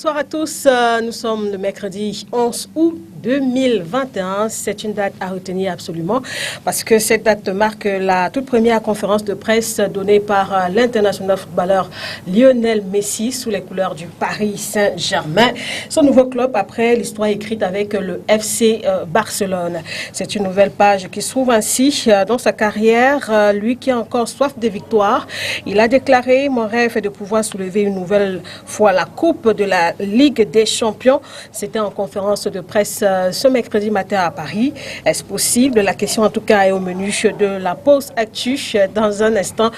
bonsoir à tous. Nous sommes le mercredi 11 août 2021. C'est une date à retenir absolument parce que cette date marque la toute première conférence de presse donnée par l'international footballeur Lionel Messi sous les couleurs du Paris Saint-Germain. Son nouveau club après l'histoire écrite avec le FC Barcelone. C'est une nouvelle page qui s'ouvre ainsi dans sa carrière. Lui qui a encore soif de victoire, il a déclaré: mon rêve est de pouvoir soulever une nouvelle fois la coupe de la Ligue des Champions. C'était en conférence de presse ce mercredi matin à Paris. Est-ce possible? La question en tout cas est au menu de la pause actu dans un instant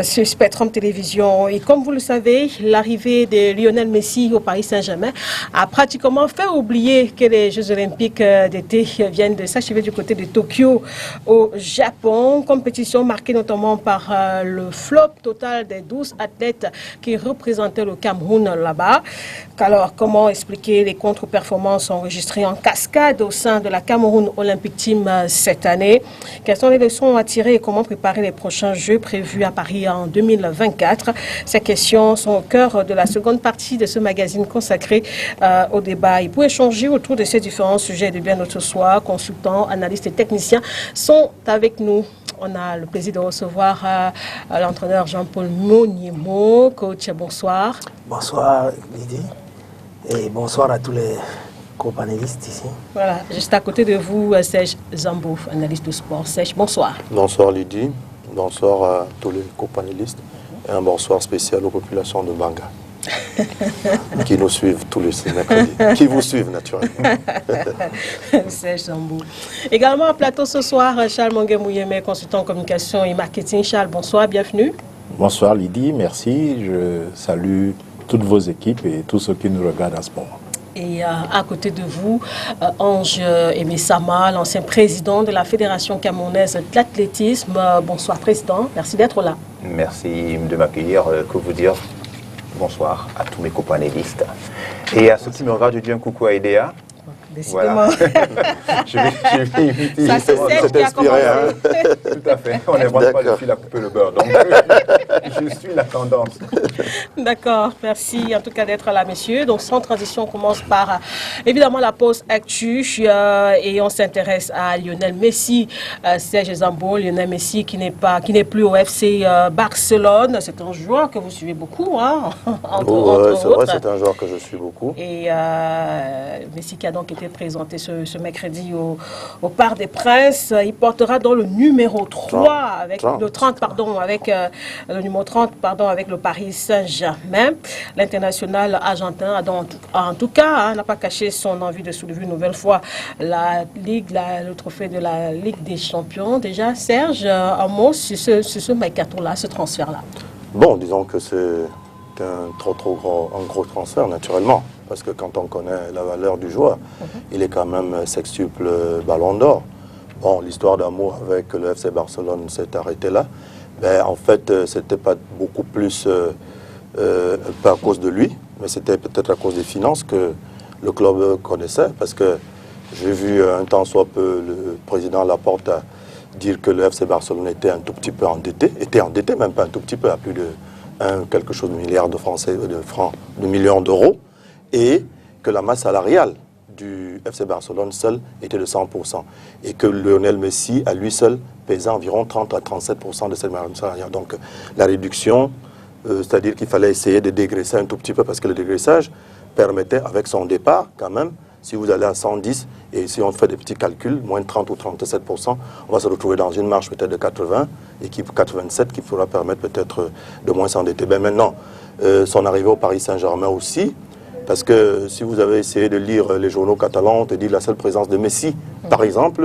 sur Spectrum Télévision. Et comme vous le savez, l'arrivée de Lionel Messi au Paris Saint-Germain a pratiquement fait oublier que les Jeux Olympiques d'été viennent de s'achever du côté de Tokyo au Japon. Compétition marquée notamment par le flop total des 12 athlètes qui représentaient le Cameroun là-bas. Alors, comment expliquer les contre-performances enregistrées en cascade au sein de la Cameroun Olympic Team cette année? Quelles sont les leçons à tirer et comment préparer les prochains Jeux prévus à Paris en 2024? Ces questions sont au cœur de la seconde partie de ce magazine consacré au débat. Et pour échanger autour de ces différents sujets de bien notre soir, consultants, analystes et techniciens sont avec nous. On a le plaisir de recevoir l'entraîneur Jean-Paul Moniemo. Coach, bonsoir. Bonsoir Lydie et bonsoir à tous les co-panélistes ici. Voilà, juste à côté de vous, Serge Zambo, analyste de sport. Serge, bonsoir. Bonsoir Lydie, bonsoir à tous les co-panélistes et un bonsoir spécial aux populations de Banga qui nous suivent tous les mercredis, qui vous suivent naturellement. Serge Zambo. Également en plateau ce soir, Charles Mongué-Mouyeme, consultant en communication et marketing. Charles, bonsoir, bienvenue. Bonsoir Lydie, merci. Je salue toutes vos équipes et tous ceux qui nous regardent en ce moment. Et à côté de vous, Ange Aimé-Sama, l'ancien président de la Fédération camerounaise d'athlétisme. Bonsoir président, merci d'être là. Merci de m'accueillir. Que vous dire? Bonsoir à tous mes copanélistes. Et à ceux qui me regardent, je dis un coucou à Idéa. Décidément. Voilà. je vais imiter. Ça, c'est Serge qui a inspiré, hein. Tout à fait. On n'invente pas le fil à couper le beurre. Donc, je suis la tendance. D'accord, merci en tout cas d'être là, messieurs. Donc, sans transition, on commence par évidemment la pause actu et on s'intéresse à Lionel Messi, Serge Zambo. Lionel Messi qui n'est plus au FC Barcelone. C'est un joueur que vous suivez beaucoup, hein, C'est vrai, c'est un joueur que je suis beaucoup. Et Messi qui a donc été présenté ce mercredi au Parc des Princes. Il portera dans le numéro 3 avec le 30, pardon, avec le numéro 30, pardon, avec le Paris Saint-Germain. L'international argentin a donc, en tout cas, n'a pas caché son envie de soulever une nouvelle fois la Ligue, le trophée de la Ligue des Champions. Déjà, Serge, un mot sur ce mercato-là, ce transfert-là. Bon, disons que c'est un gros transfert, naturellement. Parce que quand on connaît la valeur du joueur, il est quand même sextuple ballon d'or. Bon, l'histoire d'amour avec le FC Barcelone s'est arrêtée là. Ben, en fait, c'était pas beaucoup plus pas à cause de lui, mais c'était peut-être à cause des finances que le club connaissait. Parce que j'ai vu un temps soit peu le président Laporte dire que le FC Barcelone était un tout petit peu endetté, même pas un tout petit peu, à plus de quelque chose de milliards de millions d'euros. Et que la masse salariale du FC Barcelone seul était de 100%. Et que Lionel Messi, à lui seul, pesait environ 30 à 37% de cette masse salariale. Donc la réduction, c'est-à-dire qu'il fallait essayer de dégraisser un tout petit peu, parce que le dégraissage permettait, avec son départ, quand même, si vous allez à 110, et si on fait des petits calculs, moins de 30 ou 37%, on va se retrouver dans une marge peut-être de 80, et 87, qui pourra permettre peut-être de moins s'endetter. Ben maintenant, son arrivée au Paris Saint-Germain aussi, parce que si vous avez essayé de lire les journaux catalans, on te dit la seule présence de Messi, par exemple,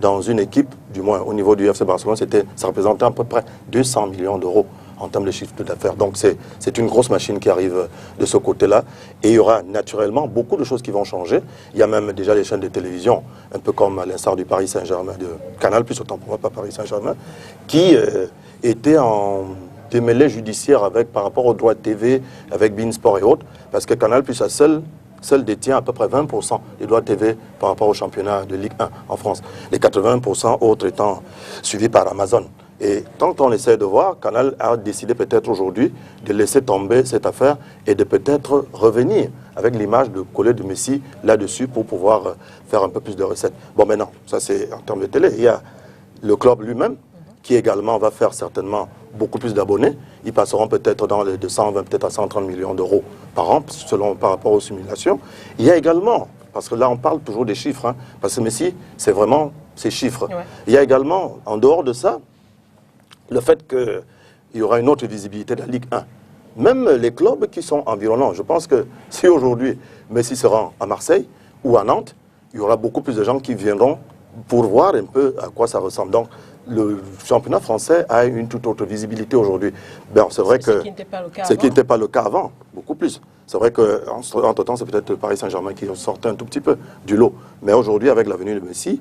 dans une équipe, du moins au niveau du FC Barcelone, ça représentait à peu près 200 millions d'euros en termes de chiffre d'affaires. Donc c'est une grosse machine qui arrive de ce côté-là. Et il y aura naturellement beaucoup de choses qui vont changer. Il y a même déjà les chaînes de télévision, un peu comme à l'instar du Paris Saint-Germain, de Canal+, autant pour moi, pas Paris Saint-Germain, qui étaient en démêlés judiciaires par rapport aux droits de TV, avec Beansport et autres, parce que Canal+, seul détient à peu près 20% des droits de TV par rapport au championnat de Ligue 1 en France. Les 80% autres étant suivis par Amazon. Et quand on essaie de voir, Canal a décidé peut-être aujourd'hui de laisser tomber cette affaire et de peut-être revenir avec l'image de coller de Messi là-dessus pour pouvoir faire un peu plus de recettes. Bon, maintenant, ça c'est en termes de télé. Il y a le club lui-même qui également va faire certainement beaucoup plus d'abonnés. Ils passeront peut-être dans les 220, peut-être à 130 millions d'euros par an, par rapport aux simulations. Il y a également, parce que là on parle toujours des chiffres, hein, parce que Messi, c'est vraiment ces chiffres. Ouais. Il y a également, en dehors de ça, le fait qu'il y aura une autre visibilité de la Ligue 1. Même les clubs qui sont environnants, je pense que si aujourd'hui Messi se rend à Marseille ou à Nantes, il y aura beaucoup plus de gens qui viendront pour voir un peu à quoi ça ressemble. Donc, le championnat français a une toute autre visibilité aujourd'hui. Ben, c'est vrai que ce qui n'était pas le cas avant, beaucoup plus. C'est vrai qu'entre-temps, c'est peut-être le Paris Saint-Germain qui sortait un tout petit peu du lot. Mais aujourd'hui, avec la venue de Messi,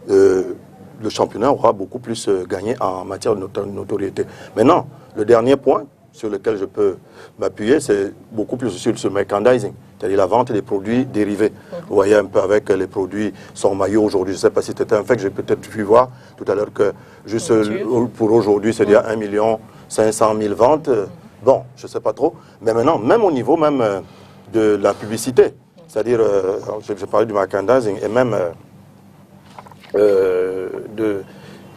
le championnat aura beaucoup plus gagné en matière de notoriété. Maintenant, le dernier point sur lequel je peux m'appuyer, c'est beaucoup plus sur ce merchandising, c'est-à-dire la vente des produits dérivés. Vous voyez un peu avec les produits, son maillot aujourd'hui, je ne sais pas si c'était un fait que j'ai peut-être pu voir tout à l'heure que juste pour aujourd'hui, c'est-à-dire 1 500 000 ventes. Bon, je ne sais pas trop. Mais maintenant, même au niveau même de la publicité, c'est-à-dire, j'ai parlé du merchandising et même de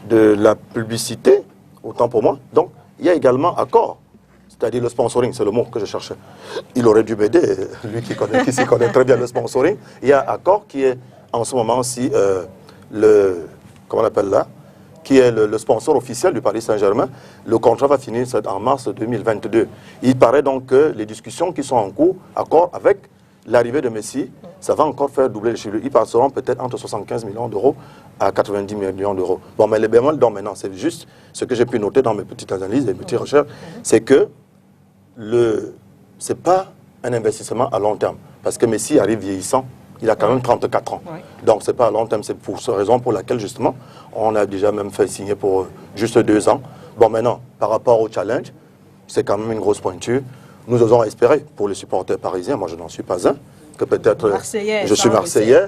la publicité, autant pour moi. Donc, il y a également accord, c'est-à-dire le sponsoring, c'est le mot que je cherchais. Il aurait dû m'aider, lui qui s'y connaît très bien le sponsoring. Il y a accord qui est en ce moment aussi comment on appelle là, qui est le sponsor officiel du Paris Saint-Germain. Le contrat va finir en mars 2022. Il paraît donc que les discussions qui sont en cours, accord avec l'arrivée de Messi, ça va encore faire doubler les chiffres. Ils passeront peut-être entre 75 millions d'euros à 90 millions d'euros. Bon, mais les bémols, maintenant, c'est juste ce que j'ai pu noter dans mes petites analyses et mes petites recherches, c'est que ce n'est pas un investissement à long terme. Parce que Messi arrive vieillissant, il a quand même 34 ans. Ouais. Donc, ce n'est pas à long terme. C'est pour cette raison pour laquelle, justement, on a déjà même fait signer pour juste 2 ans. Bon, maintenant, par rapport au challenge, c'est quand même une grosse pointure. Nous osons espérer, pour les supporters parisiens, moi je n'en suis pas un, que peut-être je suis Marseillais,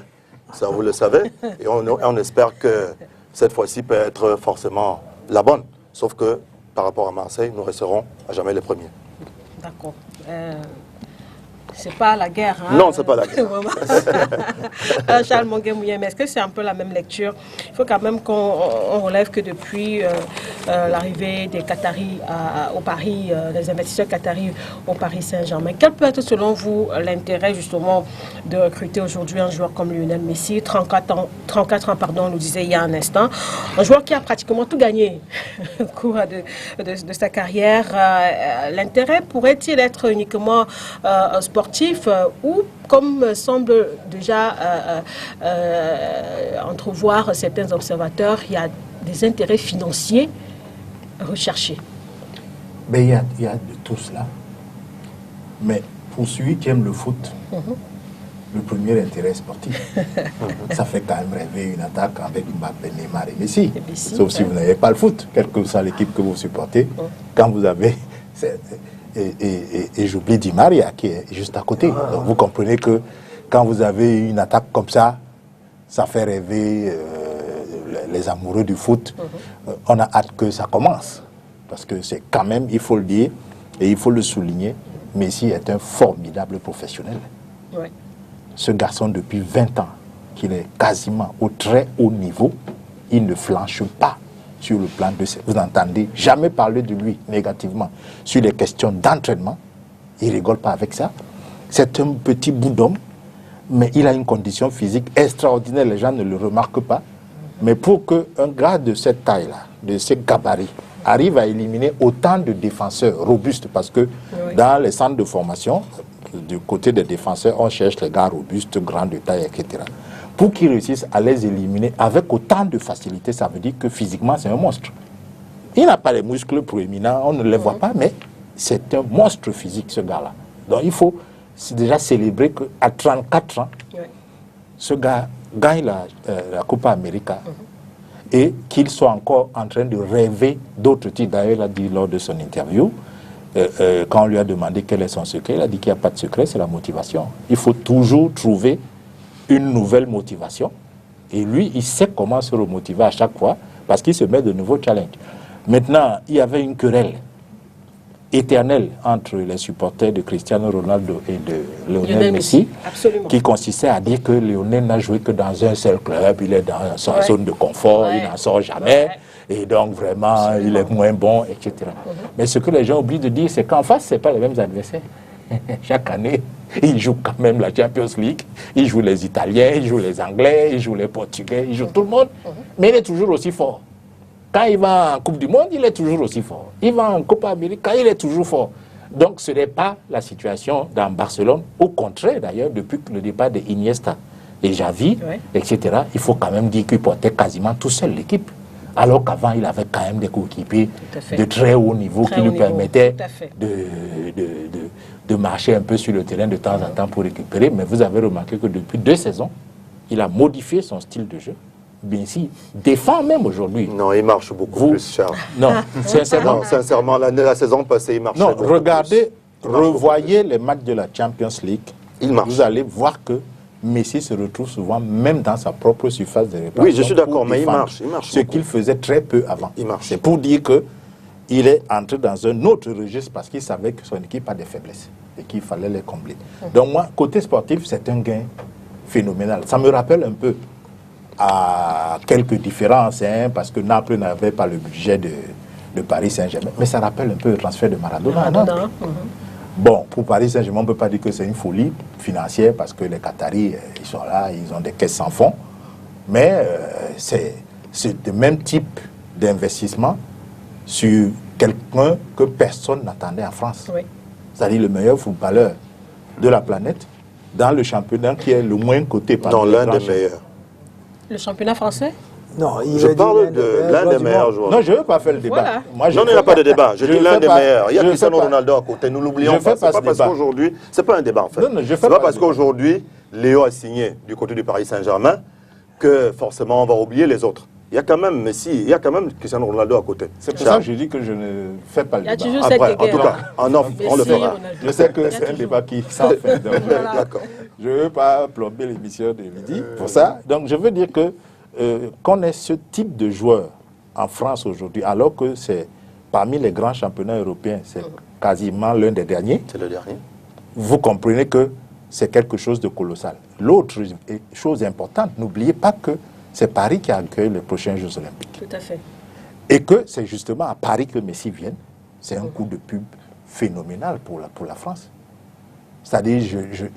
ça vous le savez, et on espère que cette fois-ci peut être forcément la bonne. Sauf que par rapport à Marseille, nous resterons à jamais les premiers. D'accord. C'est pas la guerre. Hein, non, c'est pas la guerre. Charles Mongué-Mouyen, mais est-ce que c'est un peu la même lecture? Il faut quand même qu'on relève que depuis l'arrivée des Qataris au Paris, des investisseurs Qataris au Paris Saint-Germain, quel peut être selon vous l'intérêt justement de recruter aujourd'hui un joueur comme Lionel Messi, 34 ans, on nous disait il y a un instant, un joueur qui a pratiquement tout gagné au cours de sa carrière. L'intérêt pourrait-il être uniquement sportif ou, comme semble déjà entrevoir certains observateurs, il y a des intérêts financiers recherchés? Mais il y a de tout cela. Mais pour celui qui aime le foot, le premier intérêt sportif, ça fait quand même rêver une attaque avec Mbappé, Neymar et Messi. Sauf si vous n'avez pas le foot, quelle que soit l'équipe que vous supportez, quand vous avez... Et j'oublie Di Maria qui est juste à côté. Donc vous comprenez que quand vous avez une attaque comme ça, ça fait rêver les amoureux du foot. On a hâte que ça commence. Parce que c'est quand même, il faut le dire, et il faut le souligner, Messi est un formidable professionnel. Ouais. Ce garçon, depuis 20 ans, qu'il est quasiment au très haut niveau, il ne flanche pas sur le plan de... Vous n'entendez jamais parler de lui négativement sur les questions d'entraînement. Il ne rigole pas avec ça. C'est un petit bout d'homme, mais il a une condition physique extraordinaire. Les gens ne le remarquent pas. Mais pour qu'un gars de cette taille-là, de ces gabarits, arrive à éliminer autant de défenseurs robustes, parce que dans les centres de formation, du côté des défenseurs, on cherche les gars robustes, grands de taille, etc. Pour qu'ils réussissent à les éliminer avec autant de facilité, ça veut dire que physiquement, c'est un monstre. Il n'a pas les muscles proéminents, on ne les voit pas, mais c'est un monstre physique, ce gars-là. Donc il faut déjà célébrer qu'à 34 ans, ce gars gagne la Copa América et qu'il soit encore en train de rêver d'autres titres. D'ailleurs, il a dit lors de son interview, quand on lui a demandé quel est son secret, il a dit qu'il n'y a pas de secret, c'est la motivation. Il faut toujours trouver une nouvelle motivation. Et lui, il sait comment se remotiver à chaque fois parce qu'il se met de nouveaux challenges. Maintenant, il y avait une querelle éternelle entre les supporters de Cristiano Ronaldo et de Lionel Messi, qui consistait à dire que Lionel n'a joué que dans un seul club, il est dans sa zone de confort, il n'en sort jamais, et donc vraiment il est moins bon, etc. Mais ce que les gens oublient de dire, c'est qu'en face, ce n'est pas les mêmes adversaires. Chaque année, il joue quand même la Champions League, il joue les Italiens, il joue les Anglais, il joue les Portugais, il joue tout le monde, mais il est toujours aussi fort. Quand il va en Coupe du Monde, il est toujours aussi fort. Il va en Copa América, il est toujours fort. Donc ce n'est pas la situation dans Barcelone. Au contraire, d'ailleurs, depuis le départ de Iniesta et Xavi, etc., il faut quand même dire qu'il portait quasiment tout seul l'équipe. Alors qu'avant, il avait quand même des coéquipiers de très haut niveau qui lui permettaient de marcher un peu sur le terrain de temps en temps pour récupérer. Mais vous avez remarqué que depuis 2 saisons, il a modifié son style de jeu. Bien si, défend même aujourd'hui. Non, il marche beaucoup plus, Charles. Non, sincèrement. Non, sincèrement, la saison passée, il marchait beaucoup regardez, plus. revoyez les matchs de la Champions League. Il marche. Vous allez voir que Messi se retrouve souvent, même dans sa propre surface de réparation. Oui, je suis d'accord, mais il marche. Ce qu'il faisait très peu avant. Il marche. C'est pour dire qu'il est entré dans un autre registre parce qu'il savait que son équipe a des faiblesses et qu'il fallait les combler. Donc moi, côté sportif, c'est un gain phénoménal. Ça me rappelle un peu à quelques différences, parce que Naples n'avait pas le budget de Paris Saint-Germain. Mais ça rappelle un peu le transfert de Maradona à Naples. Bon, pour Paris Saint-Germain, on ne peut pas dire que c'est une folie financière parce que les Qataris, ils sont là, ils ont des caisses sans fond. Mais c'est le même type d'investissement sur quelqu'un que personne n'attendait en France. Oui. C'est-à-dire le meilleur footballeur de la planète dans le championnat qui est le moins coté par dans l'un des meilleurs. Le championnat français? Non, je parle de l'un des meilleurs joueurs. Non, je ne veux pas faire le débat. Voilà. Moi, non, il n'y a pas de débat. Je dis l'un des meilleurs. Il y a Cristiano Ronaldo à côté. Nous l'oublions pas. C'est pas parce qu'aujourd'hui... C'est pas un débat, en fait. C'est pas parce qu'aujourd'hui, Léo a signé du côté du Paris Saint-Germain que forcément on va oublier les autres. Il y a quand même Messi, il y a quand même Cristiano Ronaldo à côté. C'est pour ça que je dis que je ne fais pas le débat. Il y a toujours cette guerre. En tout cas, on le fera. Je sais que c'est un débat qui s'en fait. D'accord. Je ne veux pas plomber l'émission de midi pour ça. Donc je veux dire que qu'on ait ce type de joueur en France aujourd'hui, alors que c'est parmi les grands championnats européens, c'est quasiment l'un des derniers. C'est le dernier. Vous comprenez que c'est quelque chose de colossal. L'autre chose importante, n'oubliez pas que c'est Paris qui accueille les prochains Jeux Olympiques. Tout à fait. Et que c'est justement à Paris que Messi vienne. C'est un coup de pub phénoménal pour la France. C'est-à-dire,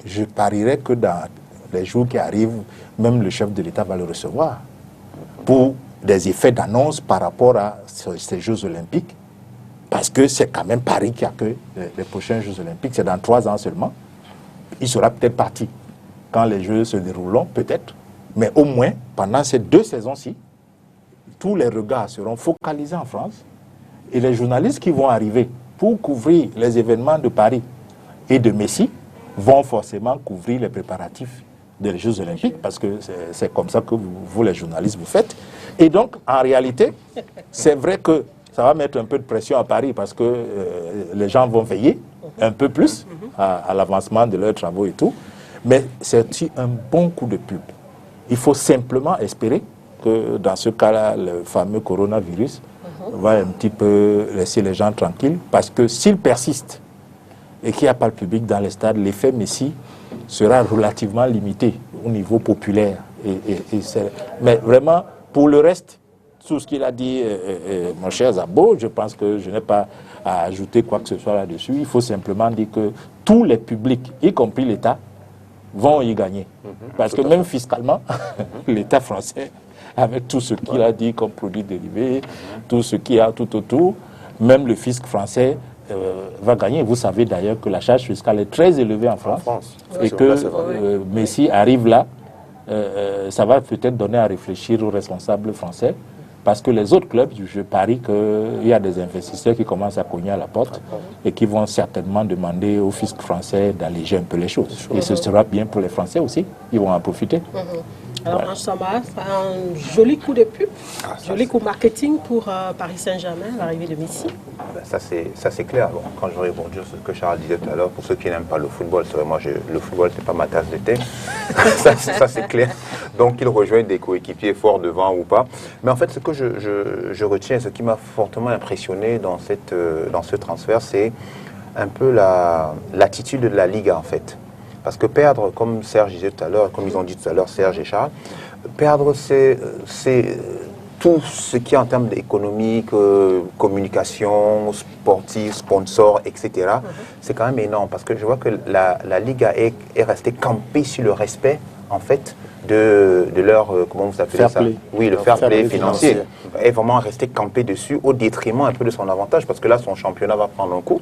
je parierais que dans les jours qui arrivent, même le chef de l'État va le recevoir pour des effets d'annonce par rapport à ces Jeux Olympiques. Parce que c'est quand même Paris qui accueille les prochains Jeux Olympiques. C'est dans 3 ans seulement. Il sera peut-être parti quand les Jeux se dérouleront, peut-être. Mais au moins, pendant ces 2 saisons-ci, tous les regards seront focalisés en France. Et les journalistes qui vont arriver pour couvrir les événements de Paris et de Messi vont forcément couvrir les préparatifs des Jeux Olympiques, parce que c'est comme ça que vous, les journalistes, vous faites. Et donc, en réalité, c'est vrai que ça va mettre un peu de pression à Paris, parce que les gens vont veiller un peu plus à l'avancement de leurs travaux et tout. Mais c'est aussi un bon coup de pub. Il faut simplement espérer que dans ce cas-là, le fameux coronavirus va un petit peu laisser les gens tranquilles, parce que s'il persiste et qu'il n'y a pas le public dans les stades, l'effet Messi sera relativement limité au niveau populaire. Mais vraiment, pour le reste, tout ce qu'il a dit, mon cher Zabo, je pense que je n'ai pas à ajouter quoi que ce soit là-dessus. Il faut simplement dire que tous les publics, y compris l'État, vont y gagner. Parce que même fiscalement, l'État français, avec tout ce qu'il a dit comme produits dérivés, tout ce qu'il y a tout autour, même le fisc français va gagner. Vous savez d'ailleurs que la charge fiscale est très élevée en France. Et que Messi arrive là, ça va peut-être donner à réfléchir aux responsables français, parce que les autres clubs, je parie qu'il y a des investisseurs qui commencent à cogner à la porte et qui vont certainement demander au fisc français d'alléger un peu les choses. Et ce sera bien pour les Français aussi, ils vont en profiter. Alors, Sama, un joli coup de pub, joli coup marketing pour Paris Saint-Germain, l'arrivée de Messi. Ça c'est clair. Bon, quand je rebondis sur ce que Charles disait tout à l'heure, pour ceux qui n'aiment pas le football, c'est vrai, moi le football c'est pas ma tasse de thé. ça c'est clair. Donc il rejoint des coéquipiers forts devant ou pas. Mais en fait ce que je retiens, ce qui m'a fortement impressionné dans ce transfert, c'est un peu l'attitude de la Liga en fait. Parce que perdre, comme Serge disait tout à l'heure, comme ils ont dit tout à l'heure, Serge et Charles, perdre c'est tout ce qui est en termes économique, communication, sportif, sponsor, etc. C'est quand même énorme parce que je vois que la Liga est restée campée sur le respect, en fait, de leur, comment vous appelez ça? Oui, le fair play financier. Est vraiment resté campé dessus au détriment un peu de son avantage parce que là, son championnat va prendre un coup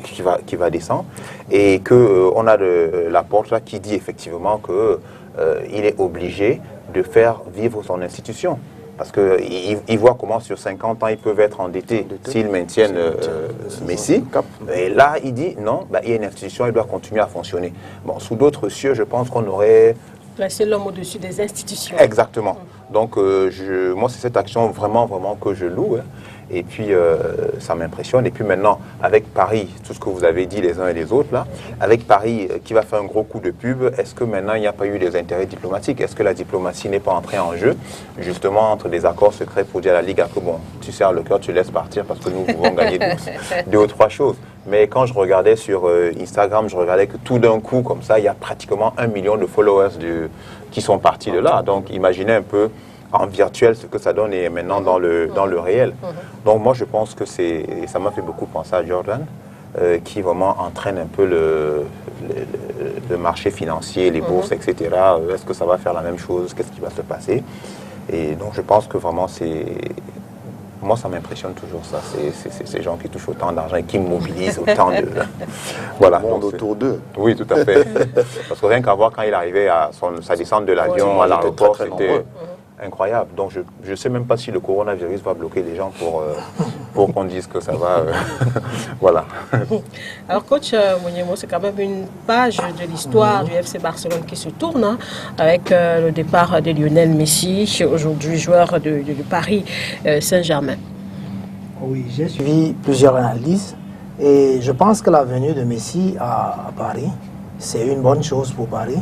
qui va descendre et qu'on a la porte là qui dit effectivement qu'il est obligé de faire vivre son institution. Parce qu'ils voient comment sur 50 ans ils peuvent être endettés s'ils maintiennent Messi. Et là, il dit non, il y a une institution, elle doit continuer à fonctionner. Bon, sous d'autres cieux, je pense qu'on aurait... Placer l'homme au-dessus des institutions. Exactement. Donc, moi, c'est cette action vraiment, vraiment que je loue. Hein. Et puis, ça m'impressionne. Et puis maintenant, avec Paris, tout ce que vous avez dit les uns et les autres, là, avec Paris qui va faire un gros coup de pub, est-ce que maintenant, il n'y a pas eu des intérêts diplomatiques? Est-ce que la diplomatie n'est pas entrée en jeu, justement, entre des accords secrets pour dire à la Ligue que, bon, tu serres le cœur, tu laisses partir parce que nous pouvons gagner deux ou trois choses. Mais quand je regardais sur Instagram, je regardais que tout d'un coup, comme ça, il y a pratiquement 1 million de followers qui sont partis de là. Donc, imaginez un peu en virtuel ce que ça donne et maintenant dans le réel. Donc, moi, je pense que ça m'a fait beaucoup penser à Jordan, qui vraiment entraîne un peu le marché financier, les bourses, etc. Est-ce que ça va faire la même chose? Qu'est-ce qui va se passer? Et donc, je pense que vraiment, moi, ça m'impressionne toujours, ça. C'est ces gens qui touchent autant d'argent et qui mobilisent autant de... Voilà. Le monde autour d'eux. Oui, tout à fait. Parce que rien qu'à voir quand il arrivait à sa descente de l'avion à l'aéroport, c'était incroyable. Donc, je ne sais même pas si le coronavirus va bloquer les gens pour qu'on dise que ça va... voilà. Alors, coach Monyemo, c'est quand même une page de l'histoire du FC Barcelone qui se tourne, hein, avec le départ de Lionel Messi, aujourd'hui joueur de Paris Saint-Germain. Oui, j'ai suivi plusieurs analyses et je pense que la venue de Messi à Paris, c'est une bonne chose pour Paris,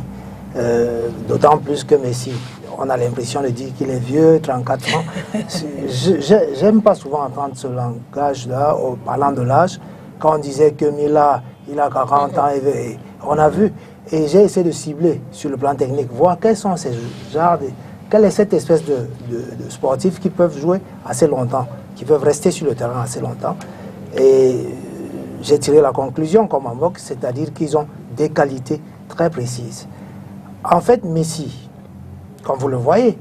d'autant plus que Messi, on a l'impression de dire qu'il est vieux, 34 ans. J'aime pas souvent entendre ce langage-là, parlant de l'âge, quand on disait que Mila, il a 40 ans, et on a vu, et j'ai essayé de cibler sur le plan technique, voir quels sont ces genres quelle est cette espèce de sportifs qui peuvent jouer assez longtemps, qui peuvent rester sur le terrain assez longtemps. Et j'ai tiré la conclusion comme en boxe, c'est-à-dire qu'ils ont des qualités très précises. En fait, Messi, comme vous le voyez,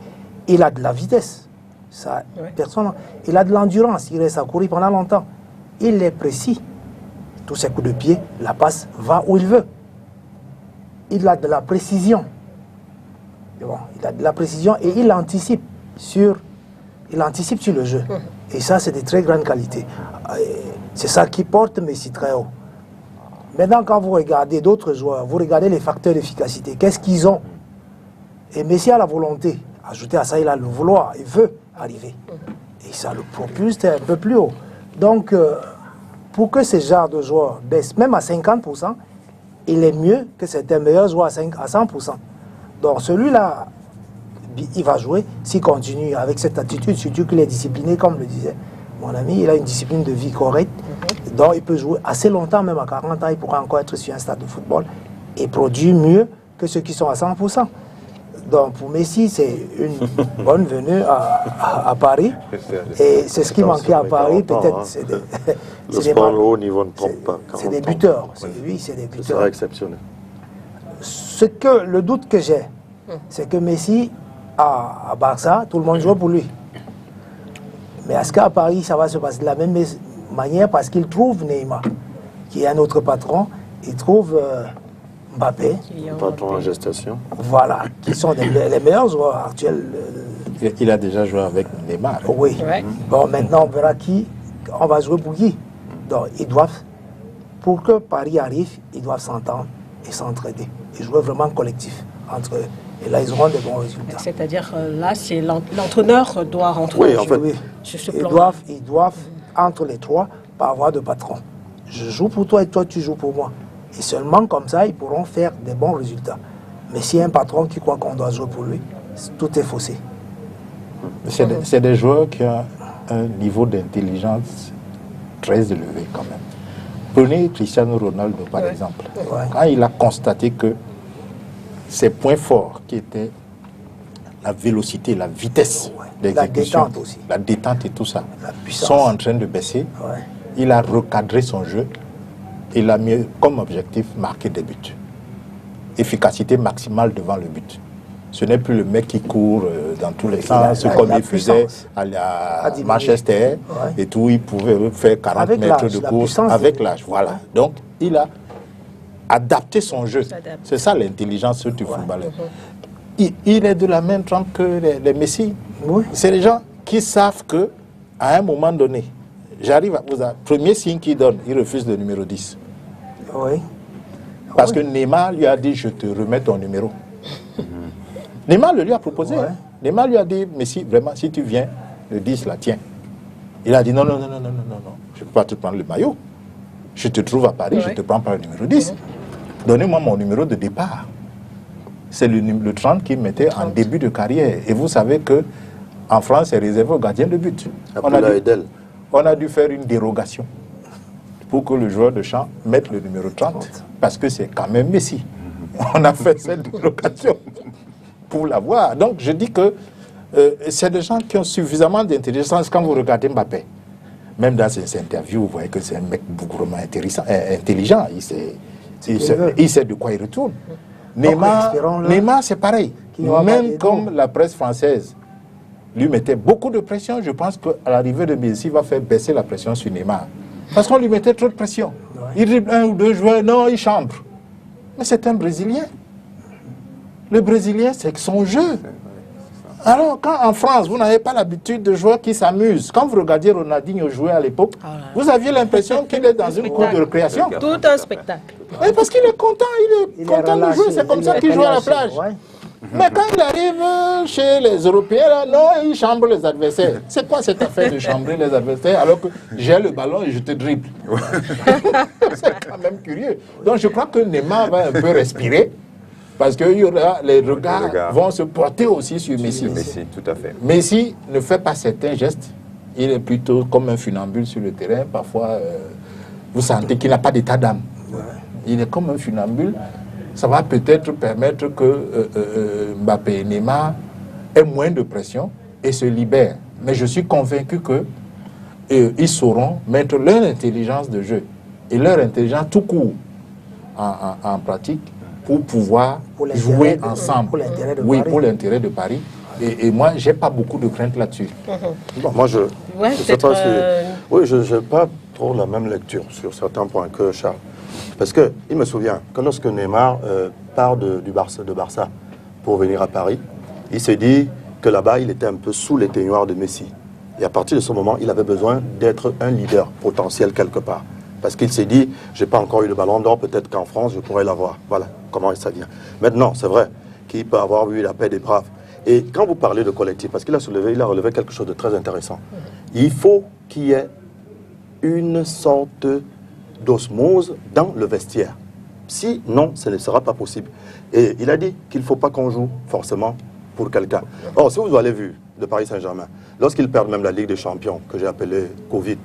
il a de la vitesse. Ça, personne, il a de l'endurance, il reste à courir pendant longtemps. Il est précis. Tous ses coups de pied, la passe va où il veut. Il a de la précision. Bon, il a de la précision et il anticipe sur le jeu. Et ça, c'est de très grandes qualités. C'est ça qui porte Messi très haut. Maintenant, quand vous regardez d'autres joueurs, vous regardez les facteurs d'efficacité. Qu'est-ce qu'ils ont? Et Messi a la volonté. Ajouté à ça, il a le vouloir. Il veut arriver. Et ça le propulse un peu plus haut. Donc, pour que ce genre de joueurs baisse, même à 50%, il est mieux que certains meilleurs joueurs à 100%. Donc, celui-là, il va jouer s'il continue avec cette attitude, surtout qu'il est discipliné, comme le disait mon ami. Il a une discipline de vie correcte. Donc, il peut jouer assez longtemps, même à 40 ans, il pourra encore être sur un stade de football et produire mieux que ceux qui sont à 100%. Donc pour Messi, c'est une bonne venue à Paris. Et c'est ce qui manquait à Paris, peut-être. Le sport au haut niveau ne trompe pas. C'est des buteurs. Oui, c'est des buteurs. Ce sera exceptionnel. Le doute que j'ai, c'est que Messi, à Barça, tout le monde joue pour lui. Mais est-ce qu'à Paris, ça va se passer de la même manière? Parce qu'il trouve Neymar, qui est un autre patron. Il trouve... Mbappé, patron en gestation. Voilà, qui sont les meilleurs joueurs actuels. Il a déjà joué avec Neymar. Oui. Ouais. Bon, maintenant, on verra on va jouer pour qui. Donc, pour que Paris arrive, ils doivent s'entendre et s'entraider. Et jouer vraiment collectif, entre eux. Et là, ils auront des bons résultats. C'est-à-dire, là, c'est l'entraîneur doit rentrer Oui, en fait. sur ce Ils plan. doivent, entre les trois, pas avoir de patron. Je joue pour toi et toi, tu joues pour moi. Et seulement comme ça, ils pourront faire des bons résultats. Mais s'il y a un patron qui croit qu'on doit jouer pour lui, tout est faussé. C'est des joueurs qui ont un niveau d'intelligence très élevé quand même. Prenez Cristiano Ronaldo par exemple. Ouais. Quand il a constaté que ses points forts qui étaient la vélocité, la vitesse d'exécution, la détente aussi. la détente et tout ça, La puissance. sont en train de baisser, Ouais. il a recadré son jeu et il a mis comme objectif marquer des buts. Efficacité maximale devant le but. Ce n'est plus le mec qui court dans tous les sens, comme il faisait à diminué. Manchester Ouais. et tout, il pouvait faire 40 Avec mètres l'âge, de la course puissance avec est- l'âge. Voilà. Donc, il a adapté son jeu. S'adapte. C'est ça l'intelligence du footballeur. Il est de la même trempe que les Messi. Oui. C'est les gens qui savent que à un moment donné, j'arrive à vous... Premier signe qu'il donne, il refuse le numéro 10. Oui. Parce que Neymar lui a dit, je te remets ton numéro. Neymar le lui a proposé. Ouais. Hein. Neymar lui a dit, mais si vraiment, si tu viens, le 10 la tient. Il a dit, non, je ne peux pas te prendre le maillot. Je te trouve à Paris, Ouais. je te prends par le numéro 10. Donnez-moi mon numéro de départ. C'est le 30 qu'il mettait en début de carrière. Et vous savez que en France, c'est réservé aux gardiens de but. Abdoulaye Edel. On a dû faire une dérogation pour que le joueur de champ mette le numéro 30, parce que c'est quand même Messi. On a fait cette dérogation pour l'avoir. Donc je dis que c'est des gens qui ont suffisamment d'intelligence. Quand vous regardez Mbappé, même dans ses interviews, vous voyez que c'est un mec bougrement intelligent. Il sait de quoi il retourne. espérons-le. Neymar, c'est pareil. Qu'il n'aura pas Même des comme dons. la presse française lui mettait beaucoup de pression, je pense qu'à l'arrivée de Messi, il va faire baisser la pression sur Neymar. Parce qu'on lui mettait trop de pression. Il dribble un ou deux joueurs, non, il chambre. Mais c'est un Brésilien. Le Brésilien, c'est son jeu. Alors, quand en France, vous n'avez pas l'habitude de joueurs qui s'amusent, quand vous regardiez Ronaldinho jouer à l'époque, vous aviez l'impression qu'il est dans une cour de récréation. Tout un spectacle. Oui, parce qu'il est content, il est content de jouer, c'est comme ça qu'il joue à la plage. Ouais. Mais quand il arrive chez les Européens, là, non, il chambre les adversaires. C'est quoi cette affaire de chambrer les adversaires alors que j'ai le ballon et je te dribble? C'est quand même curieux. Donc je crois que Neymar va un peu respirer parce que les regards vont se porter aussi sur Messi. Messi, tout à fait. Messi ne fait pas certains gestes. Il est plutôt comme un funambule sur le terrain. Parfois, vous sentez qu'il n'a pas d'état d'âme. Il est comme un funambule. Ça va peut-être permettre que Mbappé et Neymar aient moins de pression et se libèrent. Mais je suis convaincu qu'ils sauront mettre leur intelligence de jeu et leur intelligence tout court en pratique pour pouvoir Pour l'intérêt jouer de- ensemble. pour l'intérêt de oui, Paris. pour l'intérêt de Paris. Et moi, j'ai pas beaucoup de crainte là-dessus. Bon, moi, je Ouais, sais pas peut-être, si... Oui, je n'ai pas trop la même lecture sur certains points que Charles. Parce qu'il me souvient que lorsque Neymar part de Barça pour venir à Paris, il s'est dit que là-bas, il était un peu sous l'éteignoir de Messi. Et à partir de ce moment, il avait besoin d'être un leader potentiel quelque part. Parce qu'il s'est dit, je n'ai pas encore eu le ballon d'or, peut-être qu'en France, je pourrais l'avoir. Voilà comment ça vient. Maintenant, c'est vrai qu'il peut avoir eu la paix des braves. Et quand vous parlez de collectif, parce qu'il a relevé quelque chose de très intéressant, il faut qu'il y ait une sorte d'osmose dans le vestiaire. Sinon, ce ne sera pas possible. Et il a dit qu'il ne faut pas qu'on joue forcément pour quelqu'un. Or, si vous avez vu de Paris Saint-Germain, lorsqu'ils perdent même la Ligue des Champions, que j'ai appelée Covid,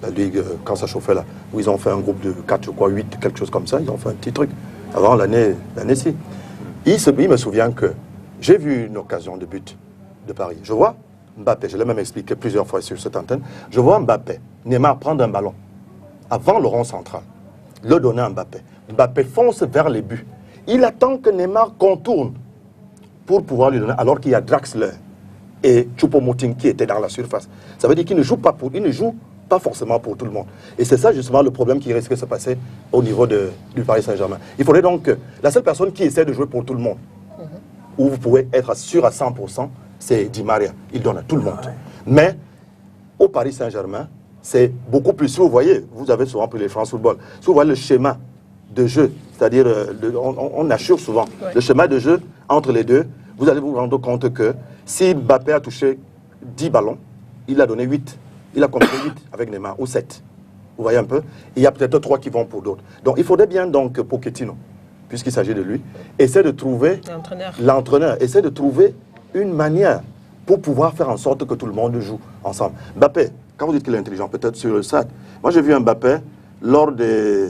la Ligue, quand ça chauffait là, où ils ont fait un groupe de 4, je crois, 8, quelque chose comme ça, ils ont fait un petit truc, avant l'année-ci. Il me souvient que j'ai vu une occasion de but de Paris. Je vois Mbappé, je l'ai même expliqué plusieurs fois sur cette antenne, je vois Mbappé, Neymar prendre un ballon avant le rond central, le donner à Mbappé. Mbappé fonce vers les buts. Il attend que Neymar contourne pour pouvoir lui donner, alors qu'il y a Draxler et Choupo-Moting qui étaient dans la surface. Ça veut dire qu'il ne joue pas forcément pour tout le monde. Et c'est ça justement le problème qui risque de se passer au niveau du Paris Saint-Germain. Il faudrait donc que la seule personne qui essaie de jouer pour tout le monde, où vous pouvez être sûr à 100%, c'est Di Maria. Il donne à tout le monde. Mais au Paris Saint-Germain, c'est beaucoup plus. Si vous voyez, vous avez souvent pris les France Football. Si vous voyez le schéma de jeu c'est-à-dire on assure souvent le schéma de jeu entre les deux. Vous allez vous rendre compte que si Mbappé a touché 10 ballons, il a donné 8. Il a compris 8 avec Neymar, ou 7. Vous voyez un peu? Il y a peut-être 3 qui vont pour d'autres. Donc il faudrait bien donc que Pochettino, puisqu'il s'agit de lui, essaie de trouver l'entraîneur, essaie de trouver une manière pour pouvoir faire en sorte que tout le monde joue ensemble. Mbappé, quand vous dites qu'il est intelligent, peut-être sur le stade. Moi j'ai vu un Mbappé lors des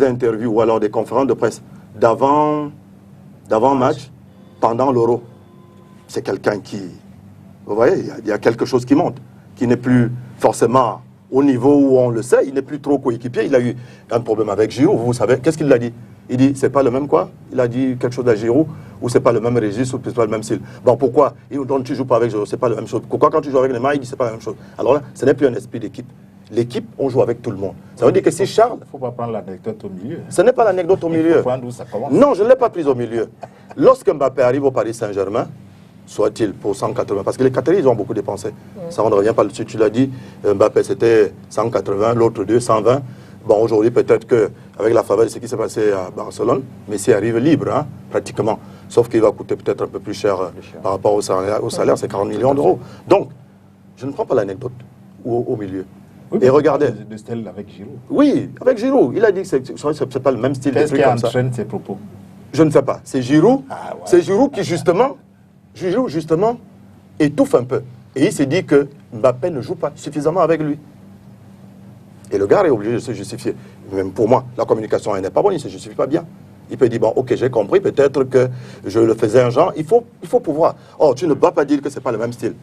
interviews ou alors des conférences de presse d'avant-match, pendant l'Euro. C'est quelqu'un qui, vous voyez, il y a quelque chose qui monte, qui n'est plus forcément au niveau où on le sait, il n'est plus trop coéquipier. Il a eu un problème avec Giroud, vous savez. Qu'est-ce qu'il a dit? Il dit, c'est pas le même quoi? Il a dit quelque chose à Giroud, ou c'est pas le même registre, ou c'est pas le même style. Bon, pourquoi? Donc tu joues pas avec Giroud, c'est pas la même chose. Pourquoi quand tu joues avec Neymar, il dit c'est pas la même chose? Alors là, ce n'est plus un esprit d'équipe. L'équipe, on joue avec tout le monde. Ça veut dire que si Charles... Il ne faut pas prendre l'anecdote au milieu. Ce n'est pas l'anecdote au milieu. Il faut prendre où ça commence. Non, je ne l'ai pas prise au milieu. Lorsque Mbappé arrive au Paris Saint-Germain, soit-il pour 180, parce que les Qataris, ils ont beaucoup dépensé. Ça, on ne revient pas dessus. Tu l'as dit, Mbappé, c'était 180, l'autre 2, 120. Bon, aujourd'hui, peut-être qu'avec la faveur de ce qui s'est passé à Barcelone, Messi arrive libre, hein, pratiquement. Sauf qu'il va coûter peut-être un peu plus cher par rapport au salaire, c'est 40 millions d'euros. Donc, je ne prends pas l'anecdote au milieu. Oui, et regardez. Le style avec Giroud. Oui, avec Giroud. Il a dit que c'est pas le même style. Qu'est-ce qui entraîne ses propos? Je ne sais pas. C'est Giroud. Ah, ouais. C'est Giroud qui justement étouffe un peu. Et il s'est dit que Mbappé ne joue pas suffisamment avec lui. Et le gars est obligé de se justifier. Même pour moi, la communication n'est pas bonne, il ne se justifie pas bien. Il peut dire, bon, ok, j'ai compris, peut-être que je le faisais un genre. Il faut pouvoir. Oh, tu ne vas pas dire que ce n'est pas le même style.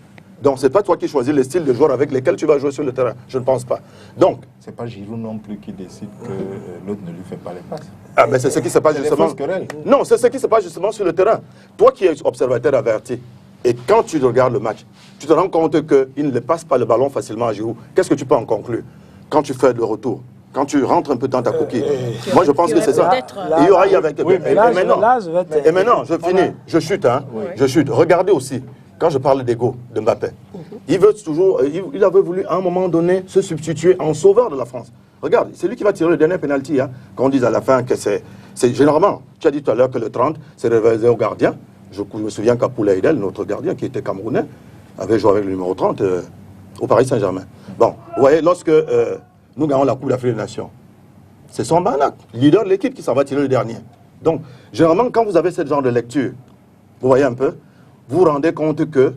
Donc, ce n'est pas toi qui choisis le style de joueur avec lesquels tu vas jouer sur le terrain. Je ne pense pas. Donc... Ce n'est pas Giroud non plus qui décide que l'autre ne lui fait pas les passes. Ah, mais c'est ce qui se passe justement... Non, c'est ce qui se passe justement sur le terrain. Toi qui es observateur averti, et quand tu regardes le match, tu te rends compte qu'il ne passe pas le ballon facilement à Giroud. Qu'est-ce que tu peux en conclure? Quand tu fais le retour, quand tu rentres un peu dans ta coquille. Moi, je pense que c'est ça. Il y aura avec... Et maintenant, je finis. Je chute, hein. Je chute. Regardez aussi. Quand je parle d'ego de Mbappé, il veut toujours, il avait voulu à un moment donné se substituer en sauveur de la France. Regarde, c'est lui qui va tirer le dernier penalty. Hein, quand on dit à la fin que c'est généralement, tu as dit tout à l'heure que le 30, c'est réservé au gardien. Je me souviens qu'Apoula Aïdel, notre gardien qui était camerounais, avait joué avec le numéro 30 au Paris Saint-Germain. Bon, vous voyez, lorsque nous gagnons la Coupe d'Afrique des Nations, c'est son Banak, leader de l'équipe, qui s'en va tirer le dernier. Donc, généralement, quand vous avez ce genre de lecture, vous voyez un peu, vous vous rendez compte que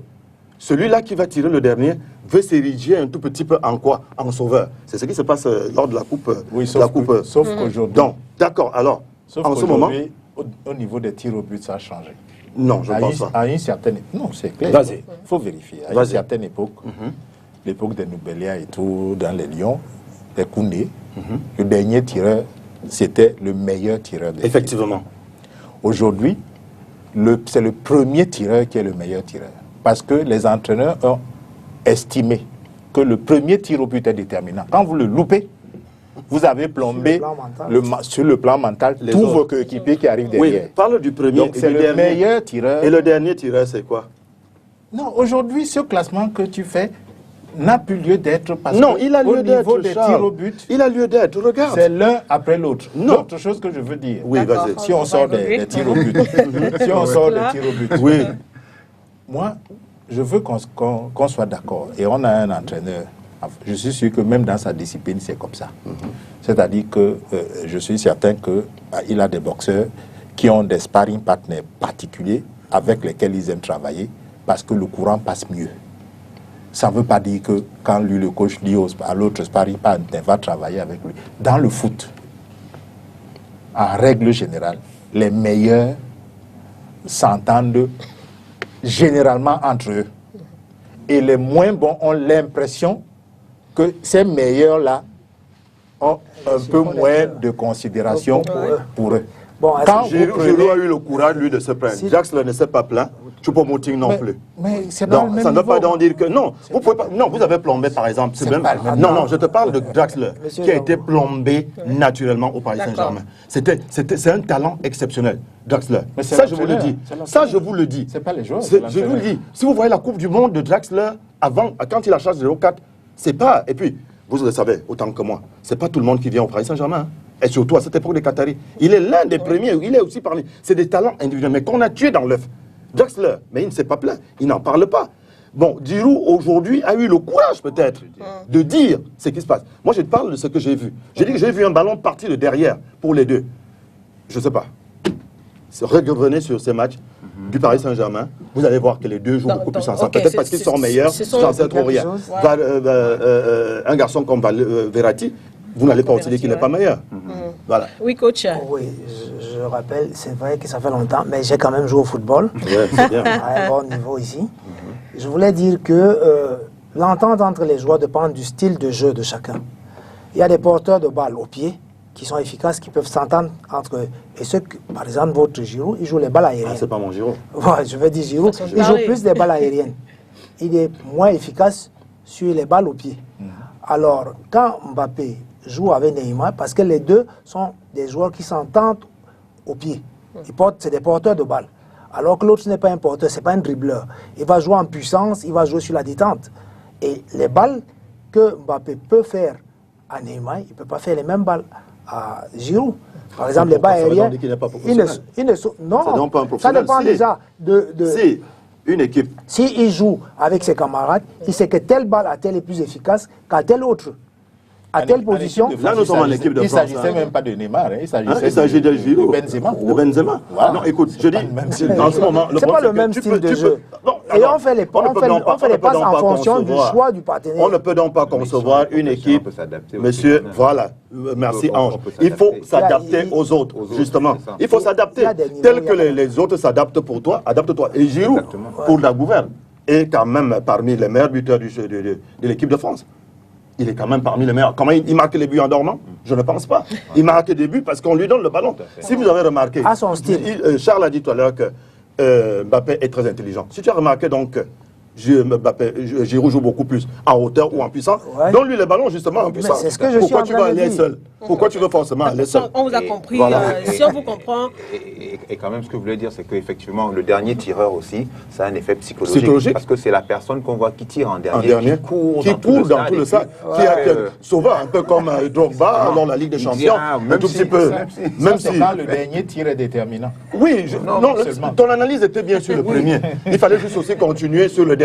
celui-là qui va tirer le dernier veut s'ériger un tout petit peu en quoi? En sauveur. C'est ce qui se passe lors de la coupe. Oui, sauf qu'aujourd'hui. Donc, d'accord, alors, en ce moment... Au niveau des tirs au but, ça a changé. Non, je ne pense pas. À une certaine... Non, c'est clair. Vas-y. Il faut vérifier. À une certaine époque, l'époque des Noubelia et tout, dans les Lions, des Koundé, le dernier tireur, c'était le meilleur tireur des Effectivement. Aujourd'hui, c'est le premier tireur qui est le meilleur tireur. Parce que les entraîneurs ont estimé que le premier tir au but est déterminant. Quand vous le loupez, vous avez plombé sur le plan mental tous vos coéquipiers qui arrivent derrière. Oui, parle du premier. Donc c'est le meilleur tireur. Et le dernier tireur, c'est quoi? Non, aujourd'hui, ce classement que tu fais n'a plus lieu d'être parce non, il a lieu d'être, au niveau des tirs au but, il a lieu d'être, regarde. C'est l'un après l'autre. Non. L'autre chose que je veux dire, oui, vas-y. Si on sort des tirs au but, si on sort des tirs au but, oui. Moi, je veux qu'on soit d'accord. Et on a un entraîneur, je suis sûr que même dans sa discipline, c'est comme ça. C'est-à-dire que je suis certain qu'il a des boxeurs qui ont des sparring partners particuliers avec lesquels ils aiment travailler parce que le courant passe mieux. Ça ne veut pas dire que quand lui, le coach, dit à l'autre sparring partner, va travailler avec lui. Dans le foot, en règle générale, les meilleurs s'entendent généralement entre eux. Et les moins bons ont l'impression que ces meilleurs-là ont un peu moins de considération pour eux. Bon, Giroud a eu le courage, lui, de se plaindre. Draxler ne s'est pas plaint. Choupo-Moting non plus. Mais c'est pas le même ça ne veut pas niveau. dire que... Non, vous pouvez pas, non, vous avez plombé, par exemple. Non, je te parle de Draxler, qui a été plombé naturellement au Paris Saint-Germain. C'est un talent exceptionnel, Draxler. Ça, je vous le dis. Ça, je vous le dis. C'est pas les joueurs. Je vous le dis. Si vous voyez la Coupe du Monde de Draxler, avant, quand il a charge de 0,4, c'est pas... Et puis, vous le savez autant que moi, c'est pas tout le monde qui vient au Paris Saint-Germain. Et surtout à cette époque des Qataris. Il est l'un des premiers, il est aussi parmi. C'est des talents individuels, mais qu'on a tués dans l'œuf. Draxler, mais il ne s'est pas plaint, il n'en parle pas. Bon, Giroud, aujourd'hui, a eu le courage, peut-être, de dire ce qui se passe. Moi, je te parle de ce que j'ai vu. J'ai dit que j'ai vu un ballon partir de derrière pour les deux. Je ne sais pas. Revenez sur ces matchs du Paris Saint-Germain, vous allez voir que les deux jouent beaucoup plus ensemble. Peut-être parce qu'ils sont meilleurs, j'en sais trop rien. Un garçon comme Verratti, vous n'allez pas aussi dire qu'il n'est pas meilleur. Voilà. Oui, coach. Oui, je rappelle, c'est vrai que ça fait longtemps, mais j'ai quand même joué au football. Ouais, c'est bien. À un bon niveau ici. Je voulais dire que l'entente entre les joueurs dépend du style de jeu de chacun. Il y a des porteurs de balles au pied qui sont efficaces, qui peuvent s'entendre entre eux. Et ceux que, par exemple, votre Giroud, il joue les balles aériennes. Ah, c'est pas mon Giroud. Ouais, je veux dire Giroud, il joue plus des balles aériennes. Il est moins efficace sur les balles au pied. Alors, quand Mbappé joue avec Neymar, parce que les deux sont des joueurs qui s'entendent au pied. C'est des porteurs de balles. Alors que l'autre, ce n'est pas un porteur, ce n'est pas un dribbleur. Il va jouer en puissance, il va jouer sur la détente. Et les balles que Mbappé peut faire à Neymar, il ne peut pas faire les mêmes balles à Giroud. Par exemple, les balles aériennes. Non, ça dépend déjà de. Si une équipe. S'il joue avec ses camarades, il sait que telle balle à telle est plus efficace qu'à telle autre. À telle position. Là, nous sommes en équipe de France. Il ne s'agissait même pas de Neymar, il s'agit de Giroud. De Benzema. Voilà. Non, écoute, je dis, dans ce moment, c'est pas le même style de jeu. Et on fait les passes en fonction du choix du partenaire. On ne peut donc pas concevoir une équipe, monsieur, voilà, merci Ange. Il faut s'adapter aux autres, justement. Il faut s'adapter. Tel que les autres s'adaptent pour toi, adapte-toi. Et Giroud, pour la gouverne, est quand même parmi les meilleurs buteurs de l'équipe de France. Il est quand même parmi les meilleurs. Comment il marque les buts en dormant? Je ne pense pas. Il marque des buts parce qu'on lui donne le ballon. Si vous avez remarqué, à son style. Charles a dit tout à l'heure que Mbappé est très intelligent. Si tu as remarqué donc Giroud joue beaucoup plus en hauteur ou en puissance. Ouais. Donne-lui le ballon justement en puissance. C'est ce que je Pourquoi suis tu vas aller seul? Pourquoi tu veux forcément aller seul? On vous a compris. Si on vous comprend. Et quand même, ce que je voulais dire, c'est qu'effectivement, le dernier tireur aussi, ça a un effet psychologique. Parce que c'est la personne qu'on voit qui tire en dernier, qui court dans tout le sac, qui a sauveur, un peu comme Drogba dans la Ligue des Champions. Un tout petit peu. Même si le dernier tir est déterminant. Oui, non, ton analyse était bien sur le premier. Il fallait juste aussi continuer sur le dernier.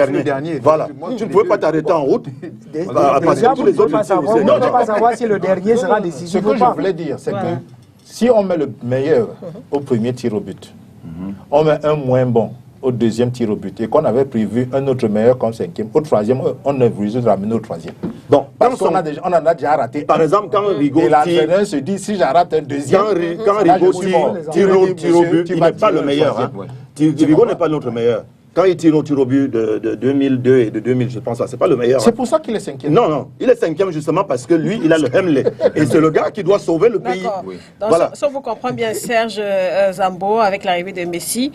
Voilà. Tu ne pouvais pas t'arrêter en route. Déjà, vous ne pouvez pas savoir si le dernier sera décisif. Ce que je voulais dire, c'est que si on met le meilleur au premier tir au but, on met un moins bon au deuxième tir au but, et qu'on avait prévu un autre meilleur comme cinquième, au troisième, on est obligé de ramener au troisième. Bon, parce qu'on en a déjà raté. Par exemple, quand Rigaud et l'entraîneur se dit, si j'arrête un deuxième, quand Rigaud tire au but, il n'est pas le meilleur. Rigaud n'est pas notre meilleur. Quand il tire au tir au but de 2002 et de 2000, je pense, c'est pas le meilleur. C'est pour ça qu'il est cinquième. Non, il est cinquième justement parce que lui, il a le Hemley. Et c'est le gars qui doit sauver le pays. Oui. Donc, voilà. Si on vous comprend bien, Serge Zambo, avec l'arrivée de Messi,